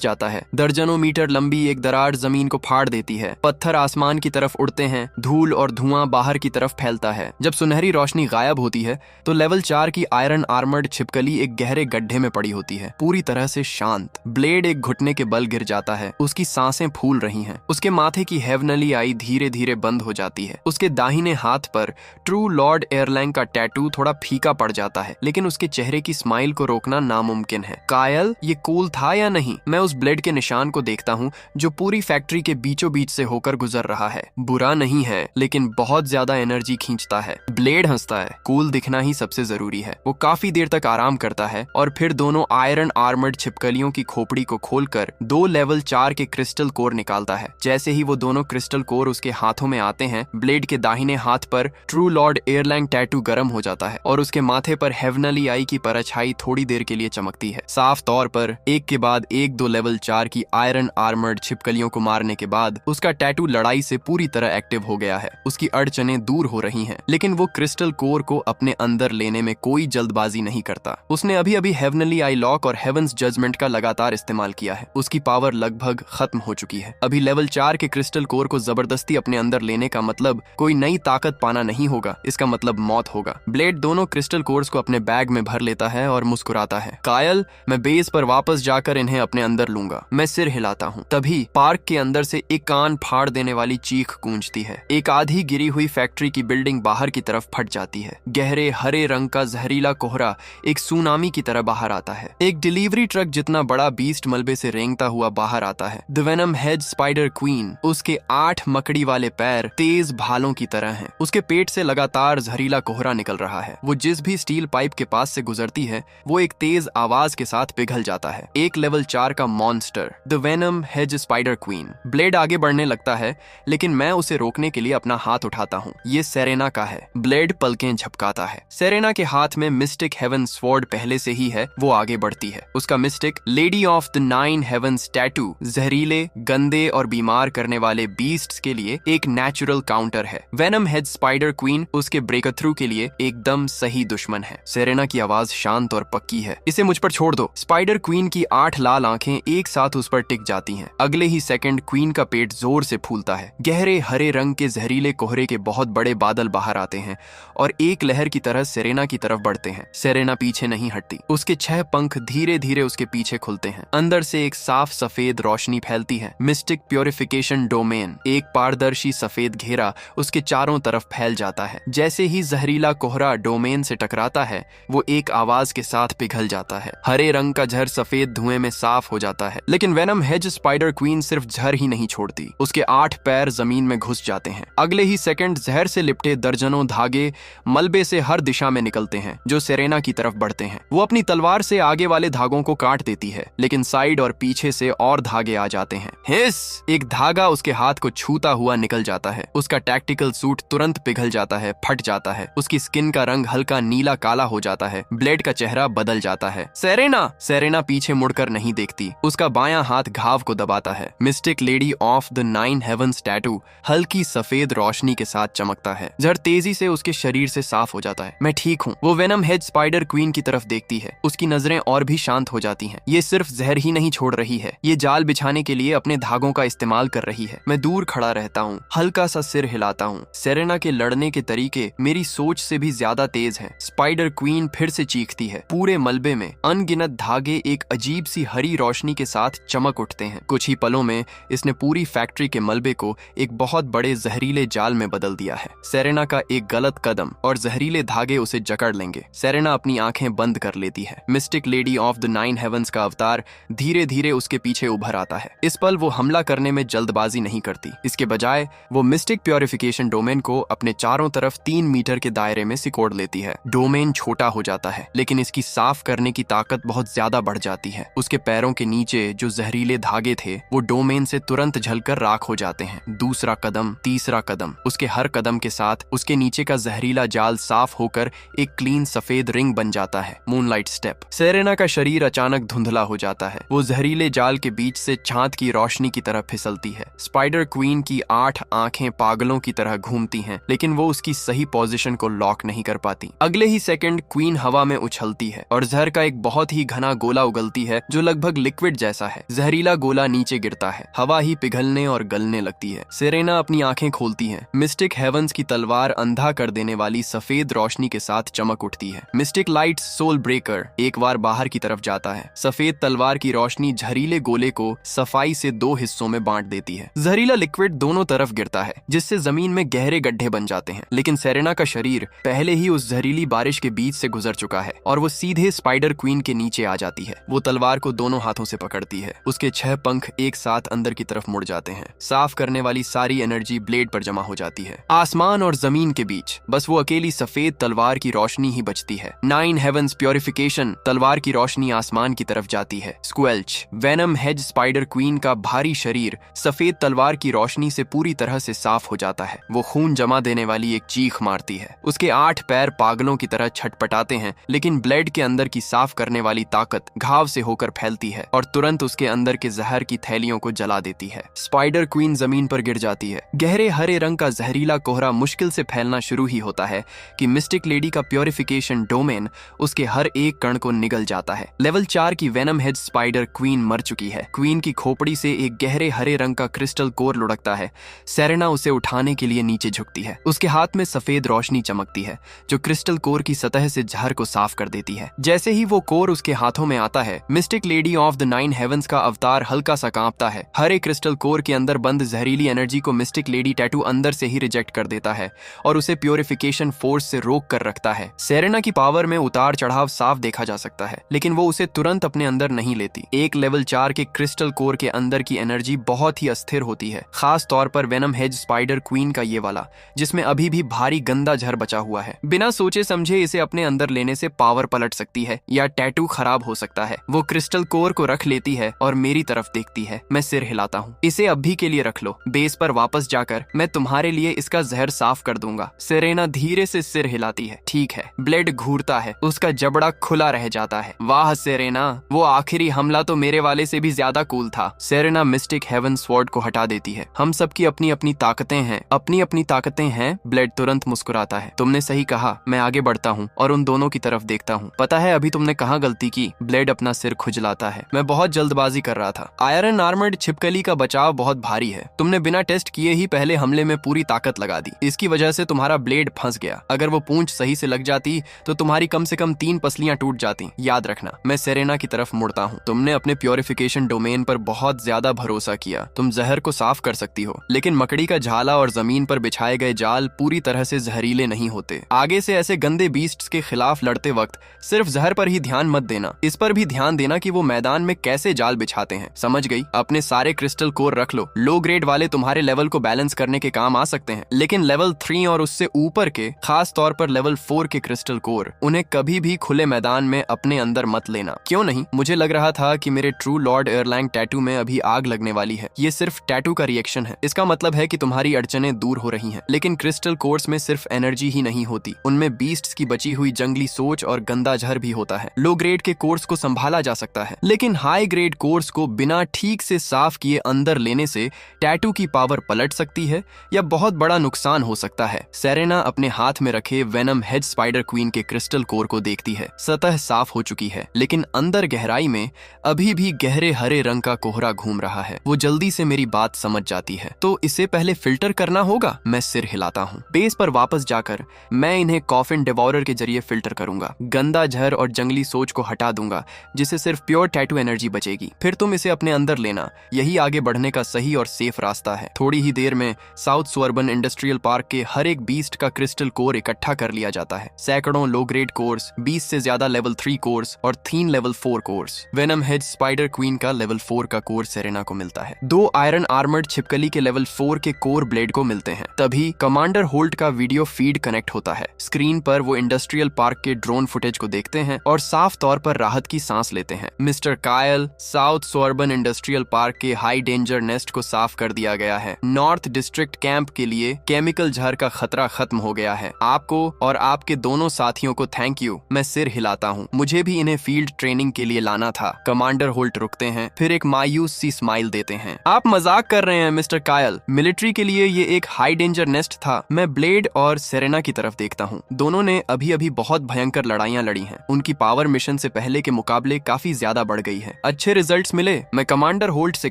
जाता है। दर्जनों मीटर लंबी एक दरार जमीन को फाड़ देती है। पत्थर आसमान की तरफ उड़ते हैं। धूल और धुआं बाहर की तरफ फैलता है। जब सुनहरी रोशनी गायब होती है तो लेवल 4 की आयरन आर्मर्ड छिपकली एक गहरे गड्ढे में पड़ी होती है, पूरी तरह से शांत। ब्लेड एक घुटने के बल गिर जाता है। उसकी सांसें फूल रही हैं। उसके माथे की हेवनली आई धीरे धीरे बंद हो जाती है। उसके दाहिने हाथ पर ट्रू लॉर्ड एयरलैंग का टैटू थोड़ा फीका पड़ जाता है, लेकिन उसके चेहरे की स्माइल को रोकना नामुमकिन है। कायल, ये कूल था या नहीं? मैं उस ब्लेड के निशान को देखता हूँ जो पूरी फैक्ट्री के बीचों बीच से होकर गुजर रहा है। बुरा नहीं है, लेकिन बहुत ज्यादा एनर्जी खींचता है। ब्लेड हंसता है। कूल दिखना ही सबसे जरूरी है। वो काफी देर तक आराम करता है और फिर दोनों आयरन आर्मर्ड छिपकलियों की खोपड़ी को खोलकर 2 लेवल 4 के क्रिस्टल कोर निकालता है। जैसे ही वो दोनों क्रिस्टल कोर उसके हाथों में आते हैं, ब्लेड के दाहिने हाथ पर ट्रू लॉर्ड एयरलैंग टैटू गर्म हो जाता है और उसके माथे पर हेवनली आई की परछाई थोड़ी देर के लिए चमकती है। साफ तौर पर एक के बाद एक 2 लेवल 4 की आयरन आर्मर्ड छिपकलियों को मारने के बाद उसका टैटू लड़ाई से पूरी तरह एक्टिव हो गया है। उसकी अड़चनें दूर हो रही हैं, लेकिन वो क्रिस्टल कोर को अपने अंदर लेने में कोई जल्दबाजी नहीं करता। उसने अभी अभी हेवनली आई लॉक और हेवंस जजमेंट का लगातार इस्तेमाल किया है। उसकी पावर लगभग खत्म हो चुकी है। अभी लेवल 4 के क्रिस्टल कोर को जबरदस्ती अपने अंदर लेने का मतलब कोई नई ताकत पाना नहीं होगा, इसका मतलब मौत होगा। ब्लेड दोनों क्रिस्टल कोर्स को अपने बैग में भर लेता है और मुस्कुराता है। कायल, मैं बेस पर वापस जाकर इन्हें अपने अंदर लूंगा। मैं सिर हिलाता हूँ। तभी पार्क के अंदर से एक कान फाड़ देने वाली चीख गूंजती है। एक आधी गिरी हुई फैक्ट्री की बिल्डिंग बाहर की तरफ फट जाती है। गहरे हरे रंग का जहरीला कोहरा एक सुनामी की तरह बाहर आता है। एक डिलीवरी ट्रक जितना बड़ा बीस्ट मलबे से रेंगता हुआ बाहर आता है। The venom head spider queen. उसके 8 मकड़ी वाले पैर तेज भालों की तरह हैं। उसके पेट से लगातार जहरीला कोहरा निकल रहा है। वो जिस भी स्टील पाइप के पास से गुजरती है वो एक तेज आवाज के साथ पिघल जाता है। एक लेवल 4 का monster, the venom head spider queen. Blade आगे बढ़ने लगता है, लेकिन मैं उसे रोकने के लिए अपना हाथ उठाता हूँ। ये सेरेना का है। ब्लेड पलकें झपकाता है। सेरेना के हाथ में मिस्टिक हेवन स्वॉर्ड पहले से ही है। वो आगे बढ़ती है। उसका mystic lady of the 9 heavens tattoo जहरीले, गंदे और बीमार करने वाले बीस्ट्स के लिए एक नेचुरल काउंटर है। वेनम हेड स्पाइडर क्वीन उसके ब्रेक थ्रू के लिए एकदम सही दुश्मन है। सेरेना की आवाज शांत और पक्की है। इसे मुझ पर छोड़ दो। स्पाइडर क्वीन की 8 लाल आंखें एक साथ उस पर टिक जाती हैं। अगले ही सेकंड क्वीन का पेट जोर से फूलता है। गहरे हरे रंग के जहरीले कोहरे के बहुत बड़े बादल बाहर आते हैं और एक लहर की तरह सेरेना की तरफ बढ़ते हैं। सेरेना पीछे नहीं हटती। उसके 6 पंख धीरे धीरे उसके पीछे खुलते हैं। अंदर से एक साफ सफेद रोशनी फैलती है। मिस्टिक प्योरिफिकेशन डोमेन, एक पारदर्शी सफेद घेरा उसके चारों तरफ फैल जाता है। जैसे ही जहरीला कोहरा डोमेन से टकराता है वो एक आवाज के साथ पिघल जाता है। हरे रंग का जहर सफेद धुएं में साफ हो जाता है। लेकिन वेनम हेज स्पाइडर क्वीन सिर्फ जहर ही नहीं छोड़ती, उसके 8 पैर जमीन में घुस जाते हैं। अगले ही सेकंड जहर से लिपटे दर्जनों धागे मलबे से हर दिशा में निकलते हैं जो सेरेना की तरफ बढ़ते हैं। वो अपनी तलवार से आगे वाले धागों को काट देती है, लेकिन साइड और पीछे से और धागे आ जाते हैं। हिस! एक धागा उसके हाथ को छूता हुआ निकल जाता है। उसका टैक्टिकल सूट तुरंत पिघल जाता है, फट जाता है। उसकी स्किन का रंग हल्का नीला काला हो जाता है। ब्लेड का चेहरा बदल जाता है। सेरेना पीछे मुड़कर नहीं देखती, उसका बायां हाथ घाव को दबाता है। Mystic lady of the 9 heavens tattoo हल्की सफेद रोशनी के साथ चमकता है। जहर तेजी से उसके शरीर से साफ हो जाता है। मैं ठीक हूँ, वो वेनम हेड स्पाइडर क्वीन की तरफ देखती है। उसकी नजरें और भी शांत हो जाती हैं। ये सिर्फ जहर ही नहीं छोड़ रही है, ये जाल बिछाने के लिए अपने धागों का इस्तेमाल कर रही है। मैं दूर खड़ा रहता हूँ, हल्का सा सिर हिलाता हूँ। सेरेना के लड़ने के तरीके मेरी सोच से भी ज्यादा तेज हैं। स्पाइडर क्वीन फिर से चीखती है। पूरे मलबे में अनगिनत धागे एक अजीब सी हरी रोशनी के साथ चमक उठते हैं। कुछ ही पलों में इसने पूरी फैक्ट्री के मलबे को एक बहुत बड़े जहरीले जाल में बदल दिया है। सेरेना का एक गलत कदम और जहरीले धागे उसे जकड़ लेंगे। सेरेना अपनी आंखें बंद कर लेती है। Mystic lady of the 9 heavens का अवतार धीरे धीरे उसके पीछे उभर आता है। इस पल वो हमला करने में जल्दबाजी नहीं करती। इसके बजाय वो मिस्टिक प्योरिफिकेशन डोमेन को अपने चारों तरफ 3 मीटर के दायरे में सिकोड़ लेती है। डोमेन छोटा हो जाता है, लेकिन इसकी साफ करने की ताकत बहुत ज्यादा बढ़ जाती है। उसके पैरों के नीचे जो जहरीले धागे थे वो डोमेन से तुरंत झलकर राख हो जाते हैं। दूसरा कदम, तीसरा कदम, उसके हर कदम के साथ उसके नीचे का जहरीला जाल साफ होकर एक क्लीन सफेद रिंग बन जाता है। Moonlight step. सेरेना का शरीर अचानक धुंधला हो जाता है। वो जहरीले जाल के बीच से चांद की रोशनी की तरह फिसलती है। स्पाइडर क्वीन की 8 आंखें पागलों की तरह घूमती हैं, लेकिन वो उसकी सही पोजीशन को लॉक नहीं कर पाती। अगले ही सेकंड क्वीन हवा में उछलती है और जहर का एक बहुत ही घना गोला उगलती है जो लगभग लिक्विड जैसा है। जहरीला गोला नीचे गिरता है। हवा ही पिघलने और गलने लगती है। सेरेना अपनी आंखें खोलती है। मिस्टिक हेवंस की तलवार अंधा कर देने वाली सफेद रोशनी के साथ चमक उठती है। मिस्टिक लाइट सोल ब्रेकर एक बार बाहर की तरफ जाता है। सफेद तलवार की रोशनी जहरीले गोले को सफाई से 2 हिस्सों में बांट देती है। जहरीला लिक्विड दोनों तरफ गिरता है, जिससे जमीन में गहरे गड्ढे बन जाते हैं। लेकिन सेरेना का शरीर पहले ही उस जहरीली बारिश के बीच से गुजर चुका है और वो सीधे स्पाइडर क्वीन के नीचे आ जाती है। वो तलवार को दोनों हाथों से पकड़ती है। उसके 6 पंख एक साथ अंदर की तरफ मुड़ जाते हैं। साफ करने वाली सारी एनर्जी ब्लेड पर जमा हो जाती है। आसमान और जमीन के बीच बस वो अकेली सफेद तलवार की रोशनी ही बचती है। 9 हेवंस प्योरिफिकेशन तलवार की रोशनी आसमान की तरफ जाती है। स्क्वेल्च। वेनम हेज स्पाइडर क्वीन का भारी शरीर सफेद तलवार की रोशनी से पूरी तरह से साफ हो जाता है। वो खून जमा देने वाली एक चीख मारती है। उसके 8 पैर पागलों की तरह छटपटाते हैं, लेकिन ब्लेड के अंदर की साफ करने वाली ताकत घाव से होकर फैलती है और तुरंत उसके अंदर के जहर की थैलियों को जला देती है। स्पाइडर क्वीन जमीन पर गिर जाती है। गहरे हरे रंग का जहरीला कोहरा मुश्किल से फैलना शुरू ही होता है कि मिस्टिक लेडी का प्योरिफिकेशन डोमेन उसके हर एक कण को निगल जाता है। लेवल 4 की वेनम हेड स्पाइडर क्वीन मर चुकी है। क्वीन की खोपड़ी से एक गहरे हरे रंग का क्रिस्टल कोर लुढ़कता है। सेरेना उसे उठाने के लिए नीचे झुकती है। उसके हाथ में सफेद रोशनी चमकती है जो क्रिस्टल कोर की सतह से जहर को साफ कर देती है। जैसे ही वो कोर उसके हाथों में आता है, mystic lady of the 9 heavens का अवतार हल्का सा कांपता है। हरे क्रिस्टल कोर के अंदर बंद जहरीली एनर्जी को मिस्टिक लेडी टैटू अंदर से ही रिजेक्ट कर देता है और उसे प्योरिफिकेशन फोर्स से रोक कर रखता है। सेरेना की पावर में उतार चढ़ाव साफ देखा जा सकता है, लेकिन वो उसे तुरंत अपने अंदर नहीं लेती। एक लेवल 4 के क्रिस्टल कोर के अंदर की एनर्जी बहुत ही अस्थिर होती है, खास तौर पर वेनम हेज स्पाइडर क्वीन का ये वाला, जिसमें अभी भी भारी गंदा जहर बचा हुआ है। बिना सोचे समझे इसे अपने अंदर लेने से पावर पलट सकती है या टैटू खराब हो सकता है। वो क्रिस्टल कोर को रख लेती है और मेरी तरफ देखती है। मैं सिर हिलाता हूँ। इसे अभी के लिए रख लो, बेस पर वापस जाकर मैं तुम्हारे लिए इसका जहर साफ कर दूंगा। सेरेना धीरे से सिर हिलाती है। ठीक है। ब्लेड घूरता है, उसका जबड़ा खुला रह जाता है। वाह सेरेना, वो आखिरी हमला तो मेरे वाले से भी ज्यादा कूल था। सेरेना मिस्टिक हेवन स्वॉर्ड को हटा देती है। हम सबकी अपनी अपनी ताकतें हैं, अपनी अपनी ताकतें हैं। ब्लेड तुरंत मुस्कुराता है। तुमने सही कहा। मैं आगे बढ़ता हूँ और उन दोनों की तरफ देखता हूँ। पता है अभी तुमने कहाँ गलती की? ब्लेड अपना सिर खुजलाता है। मैं बहुत जल्दबाजी कर रहा था। आयरन आर्मर्ड छिपकली का बचाव बहुत भारी है। तुमने बिना टेस्ट किए ही पहले हमले में पूरी ताकत लगा दी। इसकी वजह से तुम्हारा ब्लेड फंस गया। अगर वो पूंछ सही से लग जाती तो तुम्हारी कम से कम 3 पसलियां टूट जाती। याद रखना। मैं सेरेना की तरफ मुड़ता हूँ। तुमने अपने प्योरिफिकेशन डोमेन पर बहुत ज्यादा भरोसा किया। तुम जहर को साफ कर सकती हो, लेकिन मकड़ी का झाला और जमीन पर बिछाए गए जाल पूरी तरह से जहरीले नहीं होते। आगे से ऐसे गंदे बीस्ट्स के खिलाफ लड़ते वक्त सिर्फ जहर पर ही ध्यान मत देना। इस पर भी ध्यान देना कि वो मैदान में कैसे जाल बिछाते हैं। समझ गई? अपने सारे क्रिस्टल कोर रख लो। लो ग्रेड वाले तुम्हारे लेवल को बैलेंस करने के काम आ सकते हैं, लेकिन लेवल 3 और उससे ऊपर के, खास तौर पर लेवल 4 के क्रिस्टल कोर, उन्हें कभी भी खुले मैदान में अपने अंदर मत लेना। क्यों नहीं? मुझे लग रहा था कि मेरे ट्रू लॉर्ड एयरलैंग टैटू में अभी आग लगने वाली है। ये सिर्फ टैटू का रिएक्शन है। इसका मतलब है कि तुम्हारी अड़चनें दूर हो रही हैं। लेकिन क्रिस्टल कोर्स में सिर्फ एनर्जी ही नहीं होती, उनमें बीस्ट्स की बची हुई जंगली सोच और गंदा जहर भी होता है। लो ग्रेड के कोर्स को संभाला जा सकता है, लेकिन हाई ग्रेड कोर्स को बिना ठीक से साफ किए अंदर लेने से टैटू की पावर पलट सकती है या बहुत बड़ा नुकसान हो सकता है। सेरेना अपने हाथ में रखे वेनम हेड स्पाइडर क्वीन के क्रिस्टल कोर को देखती है। सतह साफ हो चुकी है, लेकिन अंदर गहराई में अभी भी गहरे हरे रंग का कोहरा घूम रहा है। वो जल्दी से मेरी बात समझ जाती है। तो इसे पहले फिल्टर करना होगा। मैं सिर हिलाता हूँ। बेस पर वापस जाकर मैं इन्हें कॉफिन डिवॉरर के जरिए फिल्टर करूंगा। गंदा जहर और जंगली सोच को हटा दूंगा, जिससे सिर्फ प्योर टैटू एनर्जी बचेगी। फिर तुम इसे अपने अंदर लेना। यही आगे बढ़ने का सही और सेफ रास्ता है। थोड़ी ही देर में साउथ सुअर्बन इंडस्ट्रियल पार्क के हर एक बीस्ट का क्रिस्टल कोर इकट्ठा कर लिया जाता है। सैकड़ों लो ग्रेड कोर्स, 20 से ज्यादा लेवल 3 कोर्स और 3 level 4 course. Venom head spider queen का लेवल 4 का कोर सेरेना को मिलता है। 2 आयरन आर्मर्ड छिपकली के लेवल 4 के कोर ब्लेड को मिलते हैं। तभी कमांडर होल्ट का वीडियो फीड कनेक्ट होता है। स्क्रीन पर वो इंडस्ट्रियल पार्क के ड्रोन फुटेज को देखते हैं और साफ तौर पर राहत की सांस लेते हैं। मिस्टर कायल, साउथ सुअर्बन इंडस्ट्रियल पार्क के हाई डेंजर नेस्ट को साफ कर दिया गया है। नॉर्थ डिस्ट्रिक्ट कैंप के लिए केमिकल जहर का खतरा खत्म हो गया है। आपको और आपके दोनों साथियों को थैंक यू। मैं सिर हिलाता हूँ। मुझे भी इन्हें फील्ड ट्रेनिंग के लिए लाना था। कमांडर होल्ट रुकते हैं, फिर एक मायूस सी स्माइल देते हैं। आप मजाक कर रहे हैं मिस्टर कायल। मिलिट्री के लिए ये एक हाई डेंजर नेस्ट था। मैं ब्लेड और सेरेना की तरफ देखता हूँ। दोनों ने अभी अभी बहुत भयंकर लड़ाइयाँ लड़ी हैं। उनकी पावर मिशन से पहले के मुकाबले काफी ज्यादा बढ़ गई है। अच्छे रिजल्ट्स मिले। मैं कमांडर होल्ट से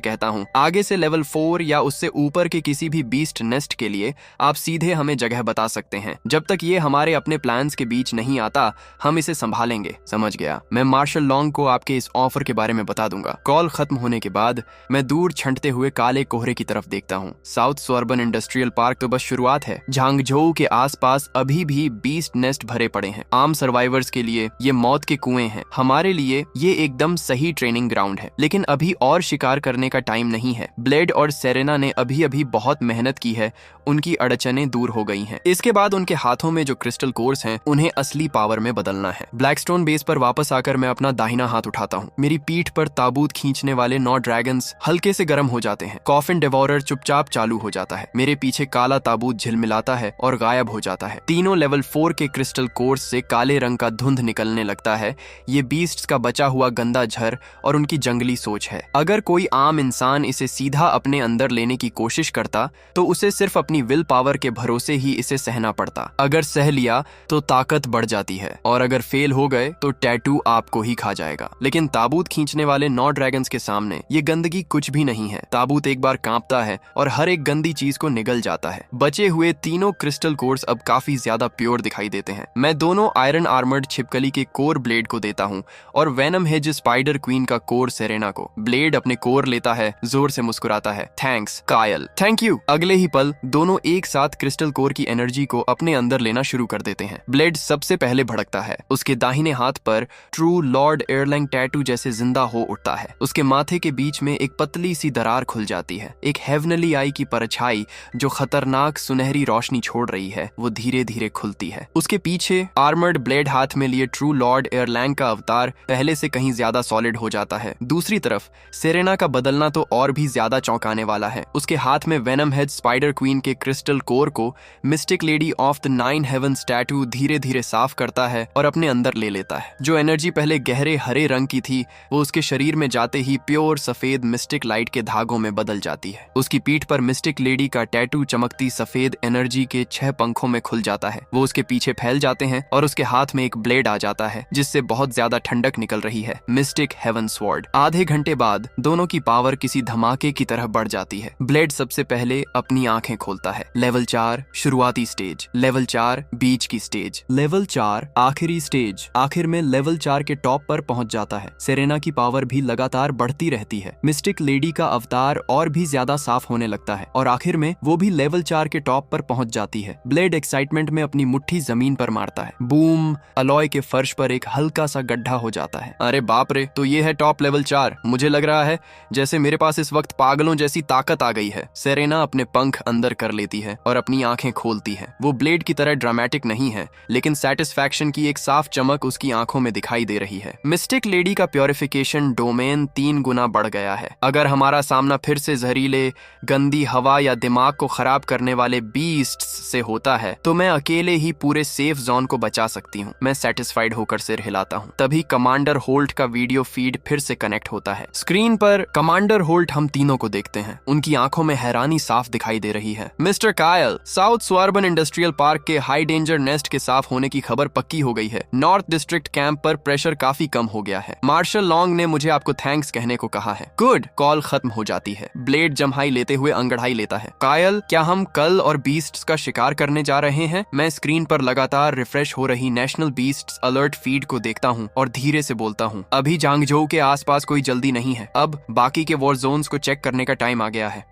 कहता हूँ, आगे से लेवल 4 या उससे ऊपर के किसी भी बीस्ट नेस्ट के लिए आप सीधे हमें जगह बता सकते हैं। जब तक ये हमारे अपने प्लान्स के बीच नहीं आता, हम इसे संभालेंगे। समझ गया। मैं मार्शल लॉन्ग को आपके इस ऑफर के बारे में बता दूंगा। कॉल खत्म होने के बाद मैं दूर छंटते हुए काले कोहरे की तरफ देखता हूँ। साउथ सुअर्बन इंडस्ट्रियल पार्क तो बस शुरुआत है। झांगझोउ के आसपास अभी भी बीस्ट नेस्ट भरे पड़े हैं। आम सर्वाइवर्स के लिए ये मौत के कुएं हैं। हमारे लिए ये एकदम सही ट्रेनिंग ग्राउंड है। लेकिन अभी और शिकार करने का टाइम नहीं है। ब्लेड और सेरेना ने अभी अभी बहुत मेहनत की है। उनकी अड़चनें दूर हो गई हैं। इसके बाद उनके हाथों में जो क्रिस्टल कोर्स हैं, उन्हें असली पावर में बदलना है। ब्लैकस्टोन बेस पर वापस आकर मैं अपना दाहिना हाथ उठाता हूँ। मेरी पीठ पर ताबूत खींचने वाले 9 ड्रैगन्स हल्के से गर्म हो जाते हैं। कॉफिन डिवॉरर चुपचाप चालू हो जाता है। मेरे पीछे काला ताबूत झिलमिलाता है और गायब हो जाता है। तीनों लेवल 4 के क्रिस्टल कोर्स से काले रंग का धुंध निकलने लगता है। ये बीस्ट्स का बचा हुआ गंदा जहर और उनकी जंगली सोच है। अगर कोई आम इंसान इसे सीधा अपने अंदर लेने की कोशिश करता तो उसे सिर्फ अपनी विल पावर के भरोसे ही इसे सहना पड़ता। अगर सह लिया तो ताकत बढ़ जाती है, और अगर फेल हो गए तो टैटू आपको ही खा जाएगा। लेकिन ताबूत खींचने वाले 9 ड्रैगन्स के सामने ये गंदगी कुछ भी नहीं है। ताबूत एक बार कांपता है और हर एक गंदी चीज को निगल जाता है। बचे हुए तीनों क्रिस्टल कोर्स अब काफी ज्यादा प्योर दिखाई देते हैं। मैं दोनों आयरन आर्मर्ड छिपकली के कोर ब्लेड को देता हूँ और वेनम हेज स्पाइडर क्वीन का कोर सेरेना को। ब्लेड अपने कोर लेता है, जोर से मुस्कुराता है। थैंक्स कायल। Thank you. अगले ही पल दोनों एक साथ क्रिस्टल कोर की एनर्जी को अपने अंदर लेना शुरू कर देते हैं। ब्लेड सबसे पहले भड़कता है। उसके दाहिने हाथ पर ट्रू लॉर्ड एयरलैंग टैटू जैसे जिंदा हो उठता है। उसके माथे के बीच में एक पतली सी दरार खुल जाती है। एक हेवनली आई की परछाई जो खतरनाक सुनहरी रोशनी छोड़ रही है, वो धीरे धीरे खुलती है। उसके पीछे आर्मर्ड ब्लेड हाथ में लिए ट्रू लॉर्ड एयरलैंग का अवतार पहले से कहीं ज्यादा सॉलिड हो जाता है। दूसरी तरफ सेरेना का बदलना तो और भी ज्यादा चौंकाने वाला है। उसके हाथ में वेनम हेड स्पाइडर क्वीन के क्रिस्टल कोर को mystic lady of the 9 heavens tattoo धीरे धीरे साफ करता है और अपने अंदर ले लेता है। जो एनर्जी पहले गहरे हरे रंग की थी, वो उसके शरीर में जाते ही प्योर सफेद मिस्टिक लाइट के धागों में बदल जाती है। उसकी पीठ पर मिस्टिक लेडी का टैटू चमकती सफेद एनर्जी के 6 पंखों में खुल जाता है। वो उसके पीछे फैल जाते हैं और उसके हाथ में एक ब्लेड आ जाता है जिससे बहुत ज्यादा ठंडक निकल रही है। Mystic heaven sword. आधे घंटे बाद दोनों की पावर किसी धमाके की तरह बढ़ जाती है। ब्लेड सबसे पहले अपनी आंखें खोलता है। लेवल 4 शुरुआती स्टेज, लेवल 4 बीच की स्टेज, लेवल 4 आखिरी स्टेज। आखिर में लेवल 4 के टॉप पर पहुंच जाता है। सेरेना की पावर भी लगातार बढ़ती रहती है। मिस्टिक लेडी का अवतार और भी ज्यादा साफ होने लगता है और आखिर में वो भी लेवल 4 के टॉप पर पहुंच जाती है। ब्लेड एक्साइटमेंट में अपनी मुट्ठी जमीन पर मारता है। बूम! अलॉय के फर्श पर एक हल्का सा गड्ढा हो जाता है। अरे बाप रे, तो ये है टॉप लेवल लेवल 4। मुझे लग रहा है जैसे मेरे पास इस वक्त पागलों जैसी ताकत आ गई है। सेरेना अपने पंख अंदर कर लेती है और अपनी आंखें खोलती है। वो ब्लेड की तरह ड्रामेटिक नहीं है, लेकिन सेटिस्फैक्शन की एक साफ चमक उसकी आंखों में दिखाई दे रही है। मिस्टिक लेडी का प्योरिफिकेशन डोमेन 3 गुना बढ़ गया है। अगर हमारा सामना फिर से जहरीले, गंदी हवा या दिमाग को खराब करने वाले बीस्ट्स से होता है तो मैं अकेले ही पूरे सेफ जोन को बचा सकती हूँ। मैं सेटिस्फाइड होकर सिर हिलाता हूँ। तभी कमांडर होल्ट का वीडियो फीड फिर से कनेक्ट होता है। स्क्रीन पर कमांडर होल्ट हम तीनों को देखते हैं। उनकी आंखों में हैरानी साफ दिखाई दे रही है। मिस्टर कायल, साउथ स्वार्बन इंडस्ट्रियल पार्क के हाई डेंजर नेस्ट के साफ होने की खबर पक्की हो गई है। नॉर्थ डिस्ट्रिक्ट कैंप पर प्रेशर काफी कम हो गया है। मार्शल लॉन्ग ने मुझे आपको थैंक्स कहने को कहा है। गुड। कॉल खत्म हो जाती है। ब्लेड जम्हाई लेते हुए अंगड़ाई लेता है। कायल, क्या हम कल और बीस्ट्स का शिकार करने जा रहे हैं? मैं स्क्रीन पर लगातार रिफ्रेश हो रही नेशनल बीस्ट्स अलर्ट फीड को देखता हूँ और धीरे से बोलता हूँ, अभी जांगझोउ के आसपास कोई जल्दी नहीं है। अब बाकी के वॉर जोन्स को चेक करने का टाइम आ गया है।